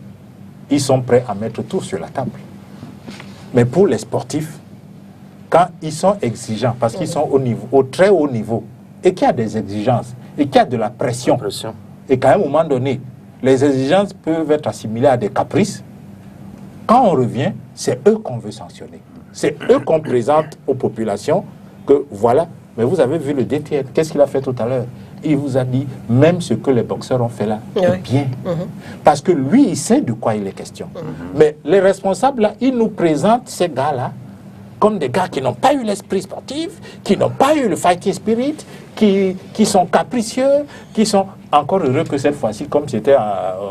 ils sont prêts à mettre tout sur la table. Mais pour les sportifs, quand ils sont exigeants, parce qu'ils sont au très haut niveau, et qu'il y a des exigences, et qu'il y a de la pression, et qu'à un moment donné, les exigences peuvent être assimilées à des caprices, quand on revient, c'est eux qu'on veut sanctionner. C'est eux qu'on présente aux populations que voilà, mais vous avez vu le DTN, qu'est-ce qu'il a fait tout à l'heure? Il vous a dit, même ce que les boxeurs ont fait là, est bien. Parce que lui, il sait de quoi il est question. Mais les responsables, là, ils nous présentent ces gars-là comme des gars qui n'ont pas eu l'esprit sportif, qui n'ont pas eu le fighting spirit, qui sont capricieux, qui sont encore heureux que cette fois-ci, comme c'était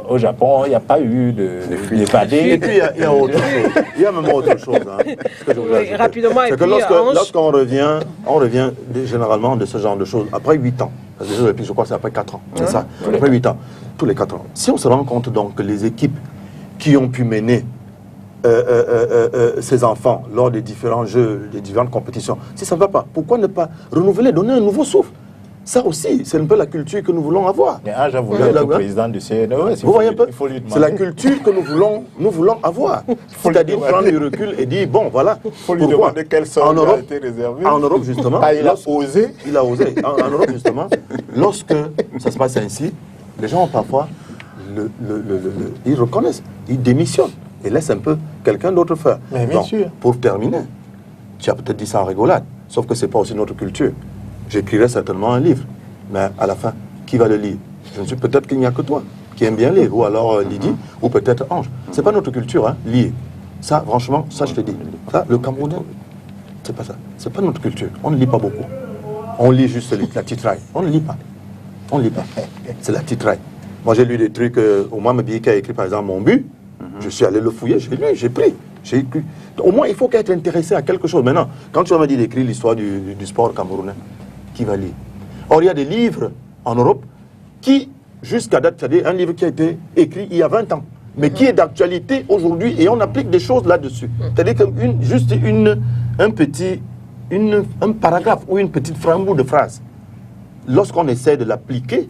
au Japon, il n'y a pas eu d'évadés. Et puis, il y a autre chose. Il y a même autre chose. Hein, que je voulais ajouter. Rapidement, c'est que lorsqu'on revient, on revient généralement de ce genre de choses après 8 ans. Parce que les Jeux Olympiques, je crois que c'est après 4 ans. C'est ça. Après 8 ans. Tous les 4 ans. Si on se rend compte donc que les équipes qui ont pu mener ces enfants lors des différents jeux, des différentes compétitions, si ça ne va pas, pourquoi ne pas renouveler, donner un nouveau souffle? Ça aussi, c'est un peu la culture que nous voulons avoir. Mais Ange a voulu être le président du CNE. Vous voyez un peu, c'est la culture que nous voulons avoir. C'est-à-dire prendre du recul et dire, bon, voilà. Il faut lui demander quelle sorte a été réservée. En Europe, justement. Il a osé. Il a osé. En Europe, justement, lorsque ça se passe ainsi, les gens parfois, ils reconnaissent, ils démissionnent et laissent un peu quelqu'un d'autre faire. Mais bien sûr. Pour terminer, tu as peut-être dit ça en rigolade, sauf que ce n'est pas aussi notre culture. J'écrirai certainement un livre, mais à la fin, qui va le lire? Je ne suis peut-être qu'il n'y a que toi qui aime bien lire, ou alors Lydie, ou peut-être Ange. Ce n'est pas notre culture, hein, lire. Ça, franchement, ça je te dis. Ça, le Camerounais, c'est pas ça. C'est pas notre culture. On ne lit pas beaucoup. On lit juste la titraille. On ne lit pas. On ne lit pas. C'est la titraille. Moi, j'ai lu des trucs, au moins Mabie qui a écrit par exemple Mon but. Je suis allé le fouiller, j'ai lu, j'ai pris. J'ai écrit. Au moins, il faut qu'être intéressé à quelque chose. Maintenant, quand tu m'as dit d'écrire l'histoire du sport camerounais, qui va lire? Or, il y a des livres en Europe qui, jusqu'à date, c'est-à-dire un livre qui a été écrit il y a 20 ans, mais qui est d'actualité aujourd'hui et on applique des choses là-dessus. C'est-à-dire que juste un paragraphe ou une petite bout de phrase, lorsqu'on essaie de l'appliquer,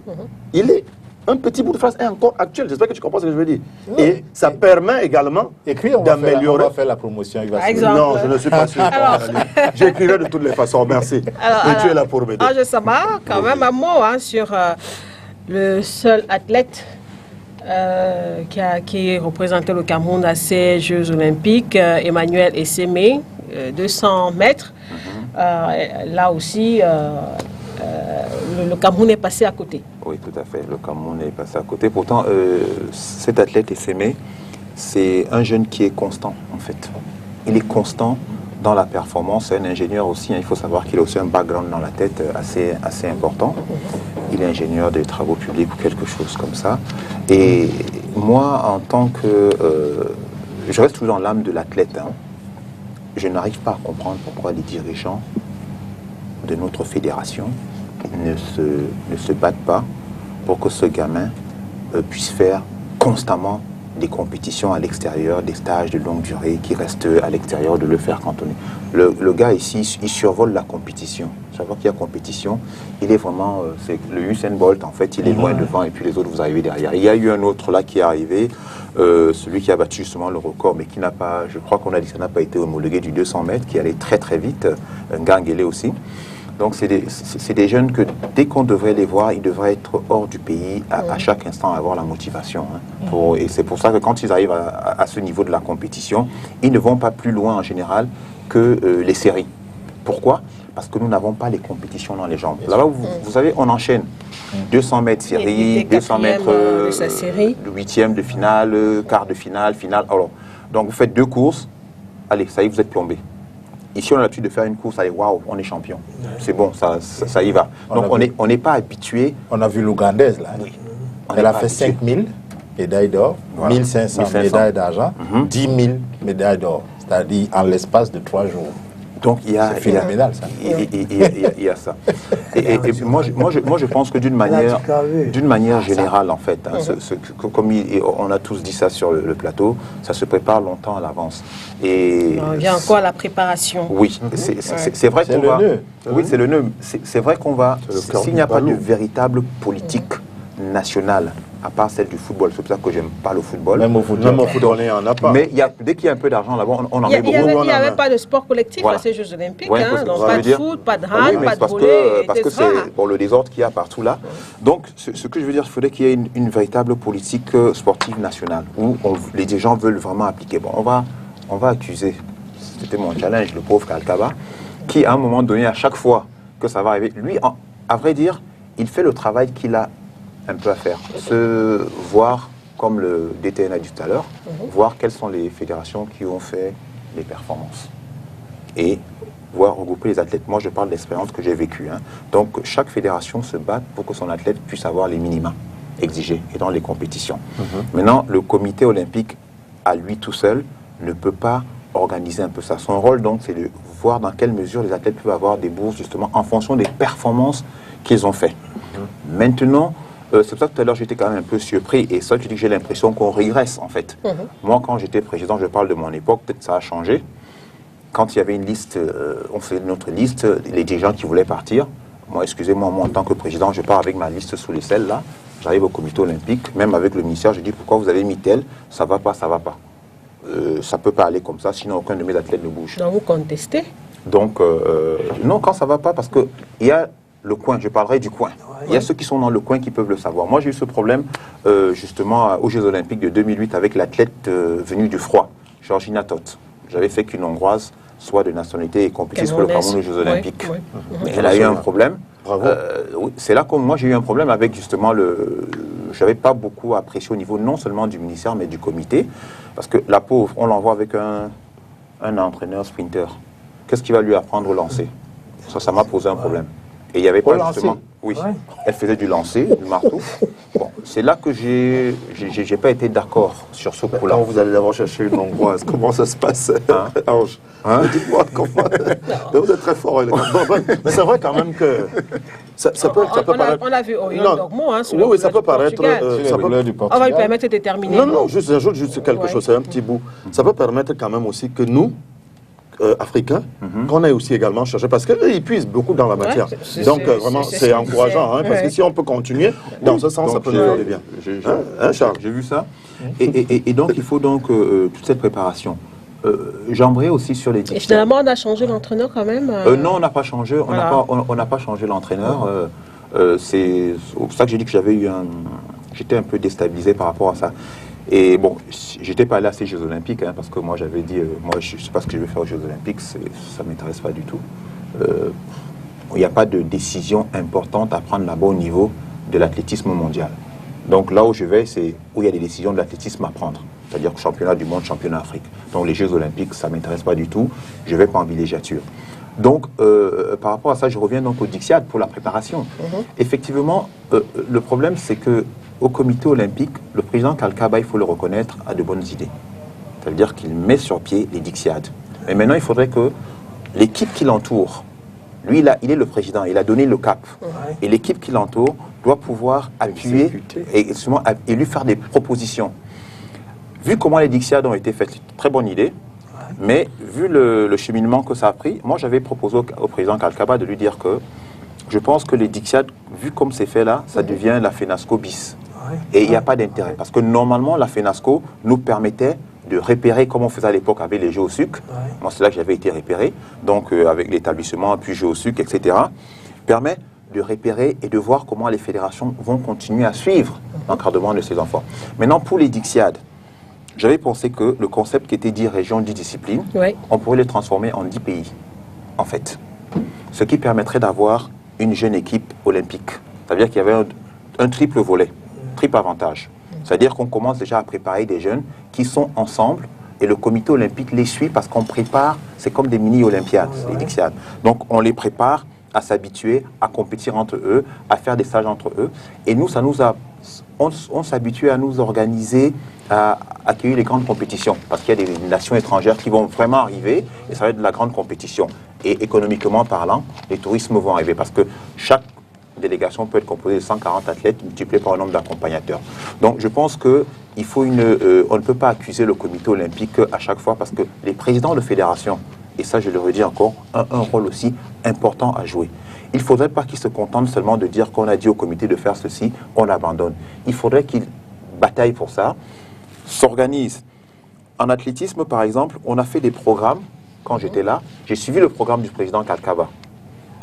il est un petit bout de phrase est encore actuel. J'espère que tu comprends ce que je veux dire. Oui. Et ça permet également d'améliorer. On va faire la promotion. Non, je ne suis pas sûr. J'écrirai de toutes les façons. Merci. Et tu es là pour m'aider. Je sais pas, quand même un mot sur le seul athlète qui représentait le Cameroun à ces Jeux Olympiques, Emmanuel Essémé, 200 mètres. Là aussi, le Cameroun est passé à côté. Oui, tout à fait. Le Cameroun est passé à côté. Pourtant, cet athlète Essémé, c'est un jeune qui est constant, en fait. Il est constant dans la performance. C'est un ingénieur aussi. Il faut savoir qu'il a aussi un background dans la tête assez important. Il est ingénieur des travaux publics ou quelque chose comme ça. Et moi, en tant que... je reste toujours dans l'âme de l'athlète. Hein. Je n'arrive pas à comprendre pourquoi les dirigeants de notre fédération ne se battent pas pour que ce gamin puisse faire constamment des compétitions à l'extérieur, des stages de longue durée qui restent à l'extérieur, de le faire cantonner. Le gars ici, il survole la compétition. Chaque fois qu'il y a compétition, il est vraiment... c'est le Usain Bolt, en fait, il est loin devant et puis les autres, vous arrivez derrière. Il y a eu un autre là qui est arrivé, celui qui a battu justement le record, mais qui n'a pas... Je crois qu'on a dit que ça n'a pas été homologué du 200 mètres, qui allait très très vite, un Ganguélé aussi. Donc c'est des jeunes que dès qu'on devrait les voir, ils devraient être hors du pays à chaque instant, avoir la motivation. Et c'est pour ça que quand ils arrivent à ce niveau de la compétition, ils ne vont pas plus loin en général que les séries. Pourquoi ? Parce que nous n'avons pas les compétitions dans les jambes. Là-bas, vous savez, on enchaîne 200 mètres série, 200 mètres de huitième de finale, quart de finale, finale. Alors, donc vous faites 2 courses, allez, ça y est, vous êtes plombé. Ici, on a l'habitude de faire une course, allez, waouh, on est champion. C'est bon, ça y va. Donc, on n'est pas habitué. On a vu l'Ougandaise, là. Oui. Elle a fait 5000 médailles d'or, voilà. 1500 médailles d'argent, 10 000 médailles d'or. C'est-à-dire en l'espace de 3 jours. Donc, il y a... C'est phénoménal, ça. Il y a ça. Et moi, je pense que d'une manière générale, en fait, hein, comme on a tous dit ça sur le plateau, ça se prépare longtemps à l'avance. Et il y a encore la préparation. Oui, c'est vrai qu'on va... Oui, c'est le nœud. C'est vrai qu'on va... S'il n'y a pas de véritable politique nationale, à part celle du football, c'est pour ça que j'aime pas le football. Même au football, on n'en a pas. Mais dès qu'il y a un peu d'argent là-bas, on en met beaucoup. Il n'y avait pas de sport collectif à ces Jeux Olympiques. Ouais, donc pas de foot, pas de hand, pas de volley. Parce que c'est le désordre qu'il y a partout là. Donc, ce que je veux dire, il faudrait qu'il y ait une véritable politique sportive nationale où les dirigeants veulent vraiment appliquer. Bon, on va accuser, c'était mon challenge, le pauvre Kalkaba, qui à un moment donné, à chaque fois que ça va arriver, lui, à vrai dire, il fait le travail qu'il a un peu à faire. Se voir, comme le DTN a dit tout à l'heure, voir quelles sont les fédérations qui ont fait les performances. Et voir regrouper les athlètes. Moi, je parle d'expérience que j'ai vécue. Donc, chaque fédération se bat pour que son athlète puisse avoir les minima exigés et dans les compétitions. Maintenant, le comité olympique, à lui tout seul, ne peut pas organiser un peu ça. Son rôle, donc, c'est de voir dans quelle mesure les athlètes peuvent avoir des bourses, justement, en fonction des performances qu'ils ont fait. Maintenant, c'est pour ça que tout à l'heure j'étais quand même un peu surpris et ça, je dis que j'ai l'impression qu'on régresse en fait. Moi, quand j'étais président, je parle de mon époque, peut-être ça a changé. Quand il y avait une liste, on faisait notre liste, les dirigeants qui voulaient partir. Moi, excusez-moi, moi en tant que président, je pars avec ma liste sous les selles là. J'arrive au comité olympique, même avec le ministère, je dis pourquoi vous avez mis tel, ça va pas, ça va pas. Ça peut pas aller comme ça, sinon aucun de mes athlètes ne bouge. Donc vous contestez ? Donc, non, quand ça va pas, parce que il y a le coin, je parlerai du coin. Il y a ceux qui sont dans le coin qui peuvent le savoir. Moi, j'ai eu ce problème, justement, aux Jeux Olympiques de 2008 avec l'athlète venue du froid, Georgina Todt. J'avais fait qu'une Hongroise soit de nationalité et compétisse pour le Cameroun aux Jeux Olympiques. Elle a eu un problème. Bravo. Oui, c'est là que moi, j'ai eu un problème avec, justement, je n'avais pas beaucoup apprécié au niveau non seulement du ministère, mais du comité. Parce que la pauvre, on l'envoie avec un entraîneur sprinter. Qu'est-ce qu'il va lui apprendre au lancer ? Ça m'a posé un problème. Et il n'y avait pas justement... Oui, elle faisait du lancer, du marteau. Bon, c'est là que j'ai pas été d'accord sur ce coup-là. Quand vous allez d'abord chercher une Hongroise, comment ça se passe, Ange Dites-moi comment... Vous êtes très fort. Mais c'est vrai quand même que... Ça peut paraître... On a vu Orion Dormo, sur le oui, ça peut paraître... On va lui permettre de déterminer. Non, j'ajoute juste quelque chose, c'est un petit bout. Ça peut permettre quand même aussi que nous, africains, qu'on ait aussi également cherché, parce qu'ils puissent beaucoup dans la matière. Donc vraiment, c'est encourageant, parce que si on peut continuer, dans ce sens, ça peut nous faire du bien. Charles, j'ai vu ça. Et donc, il faut donc toute cette préparation. J'aimerais aussi sur les... Et finalement, on a changé l'entraîneur quand même Non, on n'a pas changé. On n'a pas changé l'entraîneur. C'est pour ça que j'ai dit que j'étais un peu déstabilisé par rapport à ça. Et bon, j'étais pas allé à ces Jeux Olympiques, parce que moi j'avais dit, moi je sais pas ce que je vais faire aux Jeux Olympiques, ça m'intéresse pas du tout. Il n'y a pas de décision importante à prendre là-bas au niveau de l'athlétisme mondial. Donc là où je vais, c'est où il y a des décisions de l'athlétisme à prendre. C'est-à-dire championnat du monde, championnat d'Afrique. Donc les Jeux Olympiques, ça m'intéresse pas du tout. Je vais pas en villégiature. Donc, par rapport à ça, je reviens donc au Dixiad pour la préparation. Effectivement, le problème, c'est que au comité olympique, le président Kalkaba, il faut le reconnaître, a de bonnes idées. Ça veut dire qu'il met sur pied les Dixiades. Mais maintenant, il faudrait que l'équipe qui l'entoure, lui, il est le président, il a donné le cap. Et l'équipe qui l'entoure doit pouvoir appuyer et lui faire des propositions. Vu comment les Dixiades ont été faites, très bonne idée. Mais vu le cheminement que ça a pris, moi j'avais proposé au président Kalkaba de lui dire que je pense que les Dixiades, vu comme c'est fait là, ça devient la FENASCO bis. Et il n'y a pas d'intérêt. Parce que normalement, la FENASCO nous permettait de repérer comme on faisait à l'époque avec les jeux au sucre. Ouais. Moi, c'est là que j'avais été repéré. Donc, avec l'établissement, puis jeux au sucre, etc., permet de repérer et de voir comment les fédérations vont continuer à suivre l'encadrement de ces enfants. Maintenant, pour les Dixiades, j'avais pensé que le concept qui était dit région, 10 disciplines, Oui. on pourrait le transformer en 10 pays, en fait. Ce qui permettrait d'avoir une jeune équipe olympique. C'est-à-dire qu'il y avait un triple volet, triple avantage. C'est-à-dire qu'on commence déjà à préparer des jeunes qui sont ensemble et le comité olympique les suit parce qu'on prépare, c'est comme des mini-olympiades, les Dixiades. Donc on les prépare à s'habituer, à compétir entre eux, à faire des stages entre eux. Et nous, on s'habitue à nous organiser, à accueillir les grandes compétitions. Parce qu'il y a des nations étrangères qui vont vraiment arriver et ça va être de la grande compétition. Et économiquement parlant, les tourismes vont arriver parce que chaque délégation peut être composée de 140 athlètes multipliés par le nombre d'accompagnateurs. Donc je pense qu'il faut on ne peut pas accuser le comité olympique à chaque fois parce que les présidents de fédération, et ça je le redis encore, ont un rôle aussi important à jouer. Il ne faudrait pas qu'ils se contentent seulement de dire qu'on a dit au comité de faire ceci, on abandonne. Il faudrait qu'ils bataillent pour ça, s'organisent. En athlétisme, par exemple, on a fait des programmes, quand j'étais là, j'ai suivi le programme du président Kalkaba.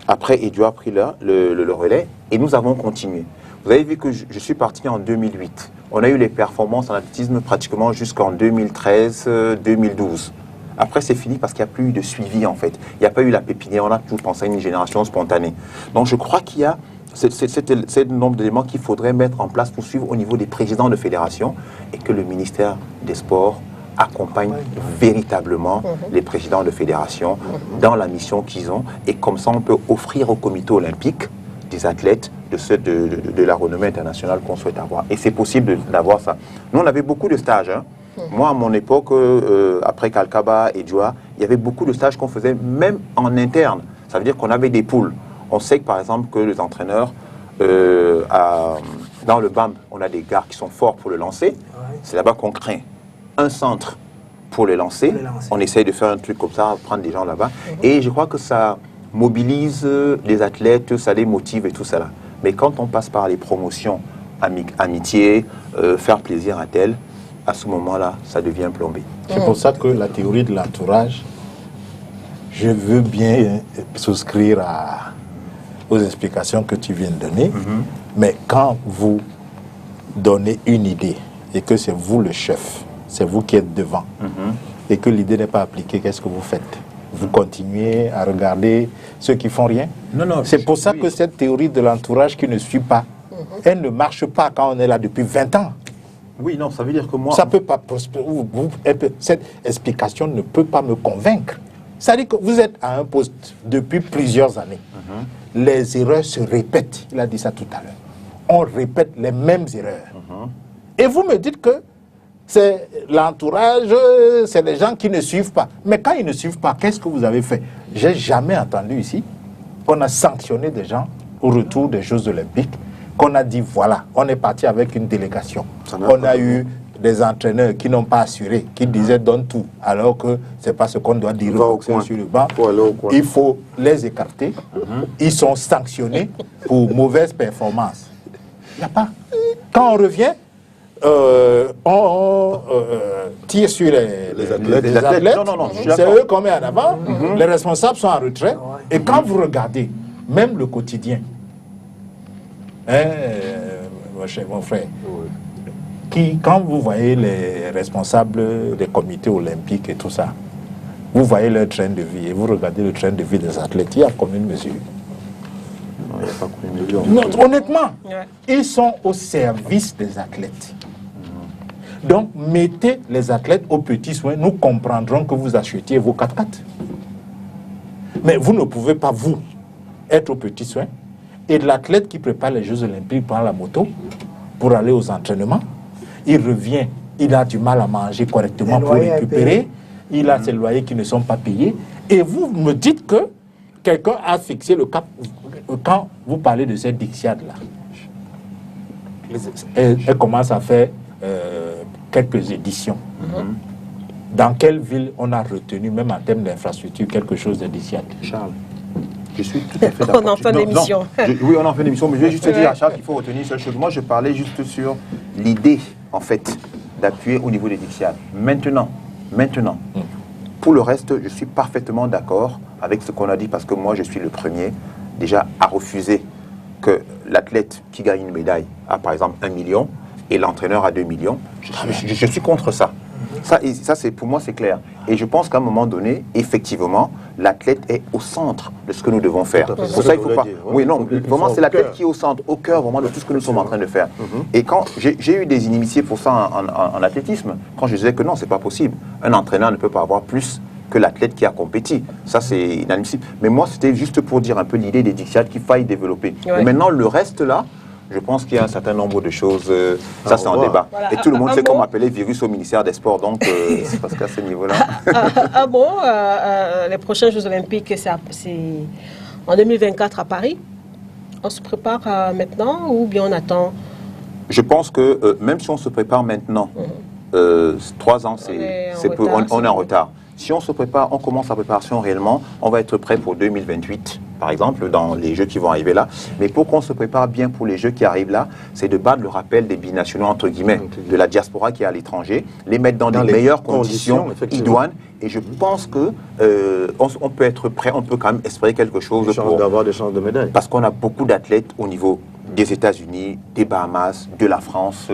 Après, Edio a pris le relais et nous avons continué. Vous avez vu que je suis parti en 2008. On a eu les performances en athlétisme pratiquement jusqu'en 2013-2012. Après, c'est fini parce qu'il n'y a plus eu de suivi, en fait. Il n'y a pas eu la pépinière. On a toujours pensé à une génération spontanée. Donc, je crois qu'il y a c'est le nombre d'éléments qu'il faudrait mettre en place pour suivre au niveau des présidents de fédération et que le ministère des Sports accompagne véritablement les présidents de fédération dans la mission qu'ils ont. Et comme ça, on peut offrir au comité olympique des athlètes de la renommée internationale qu'on souhaite avoir. Et c'est possible d'avoir ça. Nous, on avait beaucoup de stages. Moi, à mon époque, après Kalkaba et Djoa, il y avait beaucoup de stages qu'on faisait même en interne. Ça veut dire qu'on avait des poules. On sait que, par exemple, que les entraîneurs, dans le BAM, on a des gars qui sont forts pour le lancer. Ouais. C'est là-bas qu'on craint un centre pour le lancer. On essaye de faire un truc comme ça, prendre des gens là-bas. Et je crois que ça mobilise les athlètes, ça les motive et tout ça là. Mais quand on passe par les promotions, amitié, faire plaisir à tel, à ce moment-là, ça devient plombé. C'est pour ça que la théorie de l'entourage, je veux bien souscrire aux explications que tu viens de donner, mais quand vous donnez une idée et que c'est vous le chef, c'est vous qui êtes devant, et que l'idée n'est pas appliquée, qu'est-ce que vous faites? Vous continuez à regarder ceux qui font rien? Non, c'est pour ça que cette théorie de l'entourage qui ne suit pas, elle ne marche pas quand on est là depuis 20 ans. Oui, non, ça veut dire que moi... Ça peut pas prospérer. Cette explication ne peut pas me convaincre. C'est-à-dire que vous êtes à un poste depuis plusieurs années. Les erreurs se répètent. Il a dit ça tout à l'heure. On répète les mêmes erreurs. Et vous me dites que c'est l'entourage, c'est les gens qui ne suivent pas. Mais quand ils ne suivent pas, qu'est-ce que vous avez fait? J'ai jamais entendu ici qu'on a sanctionné des gens au retour des Jeux Olympiques, qu'on a dit voilà, on est parti avec une délégation. On a eu des entraîneurs qui n'ont pas assuré, qui disaient donne tout, alors que ce n'est pas ce qu'on doit dire sur le banc. Il faut les écarter. Ils sont sanctionnés pour mauvaise performance. Il n'y a pas. Quand on revient, on tire sur les athlètes. Non, c'est eux qu'on met en avant. Les responsables sont en retrait. Et quand vous regardez, même le quotidien, mon frère, quand vous voyez les responsables des comités olympiques et tout ça, vous voyez leur train de vie et vous regardez le train de vie des athlètes, il y a combien de mesures? Non, il n'y a pas combien de mesures. Non, honnêtement, ils sont au service des athlètes. Donc, mettez les athlètes aux petits soins, nous comprendrons que vous achetiez vos 4x4. Mais vous ne pouvez pas, vous, être aux petits soins et l'athlète qui prépare les Jeux Olympiques prend la moto pour aller aux entraînements. Il revient, il a du mal à manger correctement pour récupérer. Il a ses loyers qui ne sont pas payés. Et vous me dites que quelqu'un a fixé le cap quand vous parlez de cette Dixiade-là. Elle commence à faire quelques éditions. Dans quelle ville on a retenu, même en termes d'infrastructure, quelque chose de Dixiade? Charles, je suis tout à fait d'accord. On en fait l'émission. Oui, on en fait l'émission, mais je vais juste te dire à Charles qu'il faut retenir une seule chose. Moi, je parlais juste sur l'idée, en fait, d'appuyer au niveau des Dixiades. Maintenant, pour le reste, je suis parfaitement d'accord avec ce qu'on a dit parce que moi, je suis le premier déjà à refuser que l'athlète qui gagne une médaille a par exemple 1 million et l'entraîneur a 2 millions. Je suis contre ça. Ça, pour moi, c'est clair. Et je pense qu'à un moment donné, effectivement, l'athlète est au centre de ce que nous devons faire. Pour ça, il faut pas. Oui, non, vraiment, c'est l'athlète qui est au centre, au cœur vraiment de tout ce que nous sommes en train de faire. Et quand j'ai eu des inimitiés pour ça en athlétisme, quand je disais que non, c'est pas possible. Un entraîneur ne peut pas avoir plus que l'athlète qui a compéti. Ça, c'est inadmissible. Mais moi, c'était juste pour dire un peu l'idée des Dixiades qu'il faille développer. Ouais. Et maintenant, le reste là, je pense qu'il y a un certain nombre de choses, ça c'est en débat. Voilà. Et tout le monde sait qu'on m'appelait virus au ministère des Sports, donc c'est parce qu'à ce niveau-là... les prochains Jeux Olympiques, c'est en 2024 à Paris. On se prépare maintenant ou bien on attend? Je pense que même si on se prépare maintenant, 3 ans, on est en retard. Si on se prépare, on commence la préparation réellement, on va être prêt pour 2028, par exemple, dans les Jeux qui vont arriver là. Mais pour qu'on se prépare bien pour les Jeux qui arrivent là, c'est de battre le rappel des binationaux, entre guillemets, de la diaspora qui est à l'étranger, les mettre dans les meilleures conditions idoines. Et je pense que on peut être prêt, on peut quand même espérer quelque chose pour d'avoir des chances de médaille. Parce qu'on a beaucoup d'athlètes au niveau des États-Unis, des Bahamas, de la France.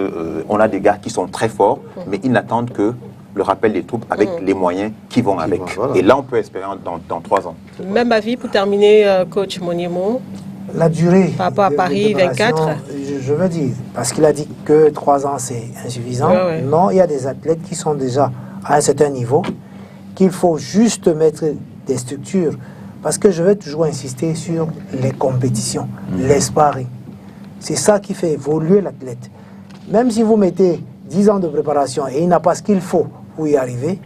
On a des gars qui sont très forts, mais ils n'attendent que le rappel des troupes avec les moyens qui vont avec. Voilà. Et là, on peut espérer dans 3 ans. Même avis pour terminer, coach Moniemo. La durée par rapport à Paris 24. Je veux dire, parce qu'il a dit que 3 ans, c'est insuffisant. Ouais. Non, il y a des athlètes qui sont déjà à un certain niveau, qu'il faut juste mettre des structures. Parce que je vais toujours insister sur les compétitions, les sparring. C'est ça qui fait évoluer l'athlète. Même si vous mettez 10 ans de préparation et il n'a pas ce qu'il faut pour y arriver,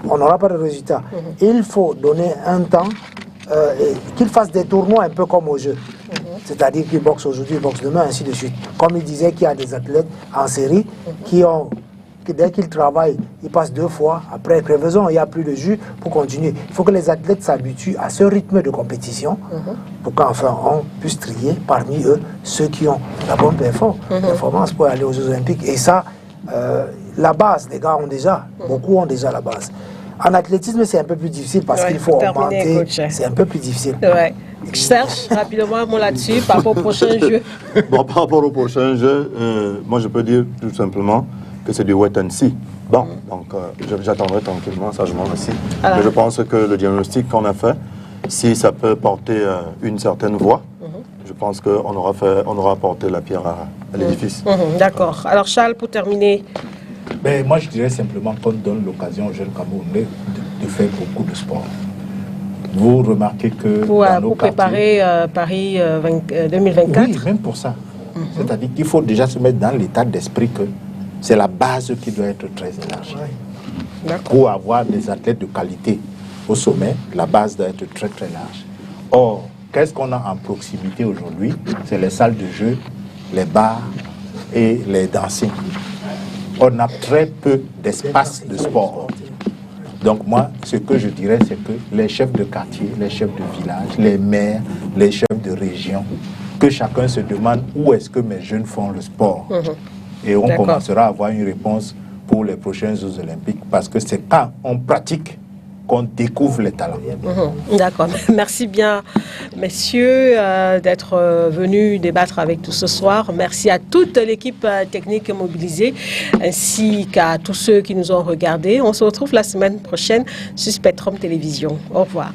on n'aura pas de résultat. Il faut donner un temps, qu'il fasse des tournois un peu comme au jeu. C'est-à-dire qu'il boxe aujourd'hui, il boxe demain, ainsi de suite. Comme il disait qu'il y a des athlètes en série qui dès qu'ils travaillent, ils passent 2 fois. Après prévision, il n'y a plus de jus pour continuer. Il faut que les athlètes s'habituent à ce rythme de compétition pour qu'enfin on puisse trier parmi eux ceux qui ont la bonne performance pour aller aux Jeux Olympiques. Et ça, la base, les gars ont déjà, beaucoup ont déjà la base. En athlétisme, c'est un peu plus difficile parce qu'il faut augmenter. C'est un peu plus difficile. Ouais. Serge, rapidement, moi là-dessus, par rapport au prochain jeu. Bon, par rapport au prochain jeu, moi je peux dire tout simplement que c'est du wait and see. Bon, donc j'attendrai tranquillement, sagement aussi. Alors. Mais je pense que le diagnostic qu'on a fait, si ça peut porter une certaine voie, je pense qu'on aura apporté la pierre à l'édifice. D'accord. Alors Charles, pour terminer. Ben, moi je dirais simplement qu'on donne l'occasion aux jeunes Camerounais de faire beaucoup de sport. Vous remarquez que pour préparer Paris 2024. Oui, même pour ça. C'est-à-dire qu'il faut déjà se mettre dans l'état d'esprit que c'est la base qui doit être très élargie. Pour avoir des athlètes de qualité au sommet, la base doit être très très large. Or, qu'est-ce qu'on a en proximité aujourd'hui? C'est les salles de jeu, les bars et les dancing. On a très peu d'espace de sport. Donc moi, ce que je dirais, c'est que les chefs de quartier, les chefs de village, les maires, les chefs de région, que chacun se demande où est-ce que mes jeunes font le sport. Et on commencera à avoir une réponse pour les prochains Jeux Olympiques, parce que c'est quand on pratique qu'on découvre les talents. D'accord. Merci bien, messieurs, d'être venus débattre avec nous ce soir. Merci à toute l'équipe technique mobilisée, ainsi qu'à tous ceux qui nous ont regardés. On se retrouve la semaine prochaine sur Spectrum Télévision. Au revoir.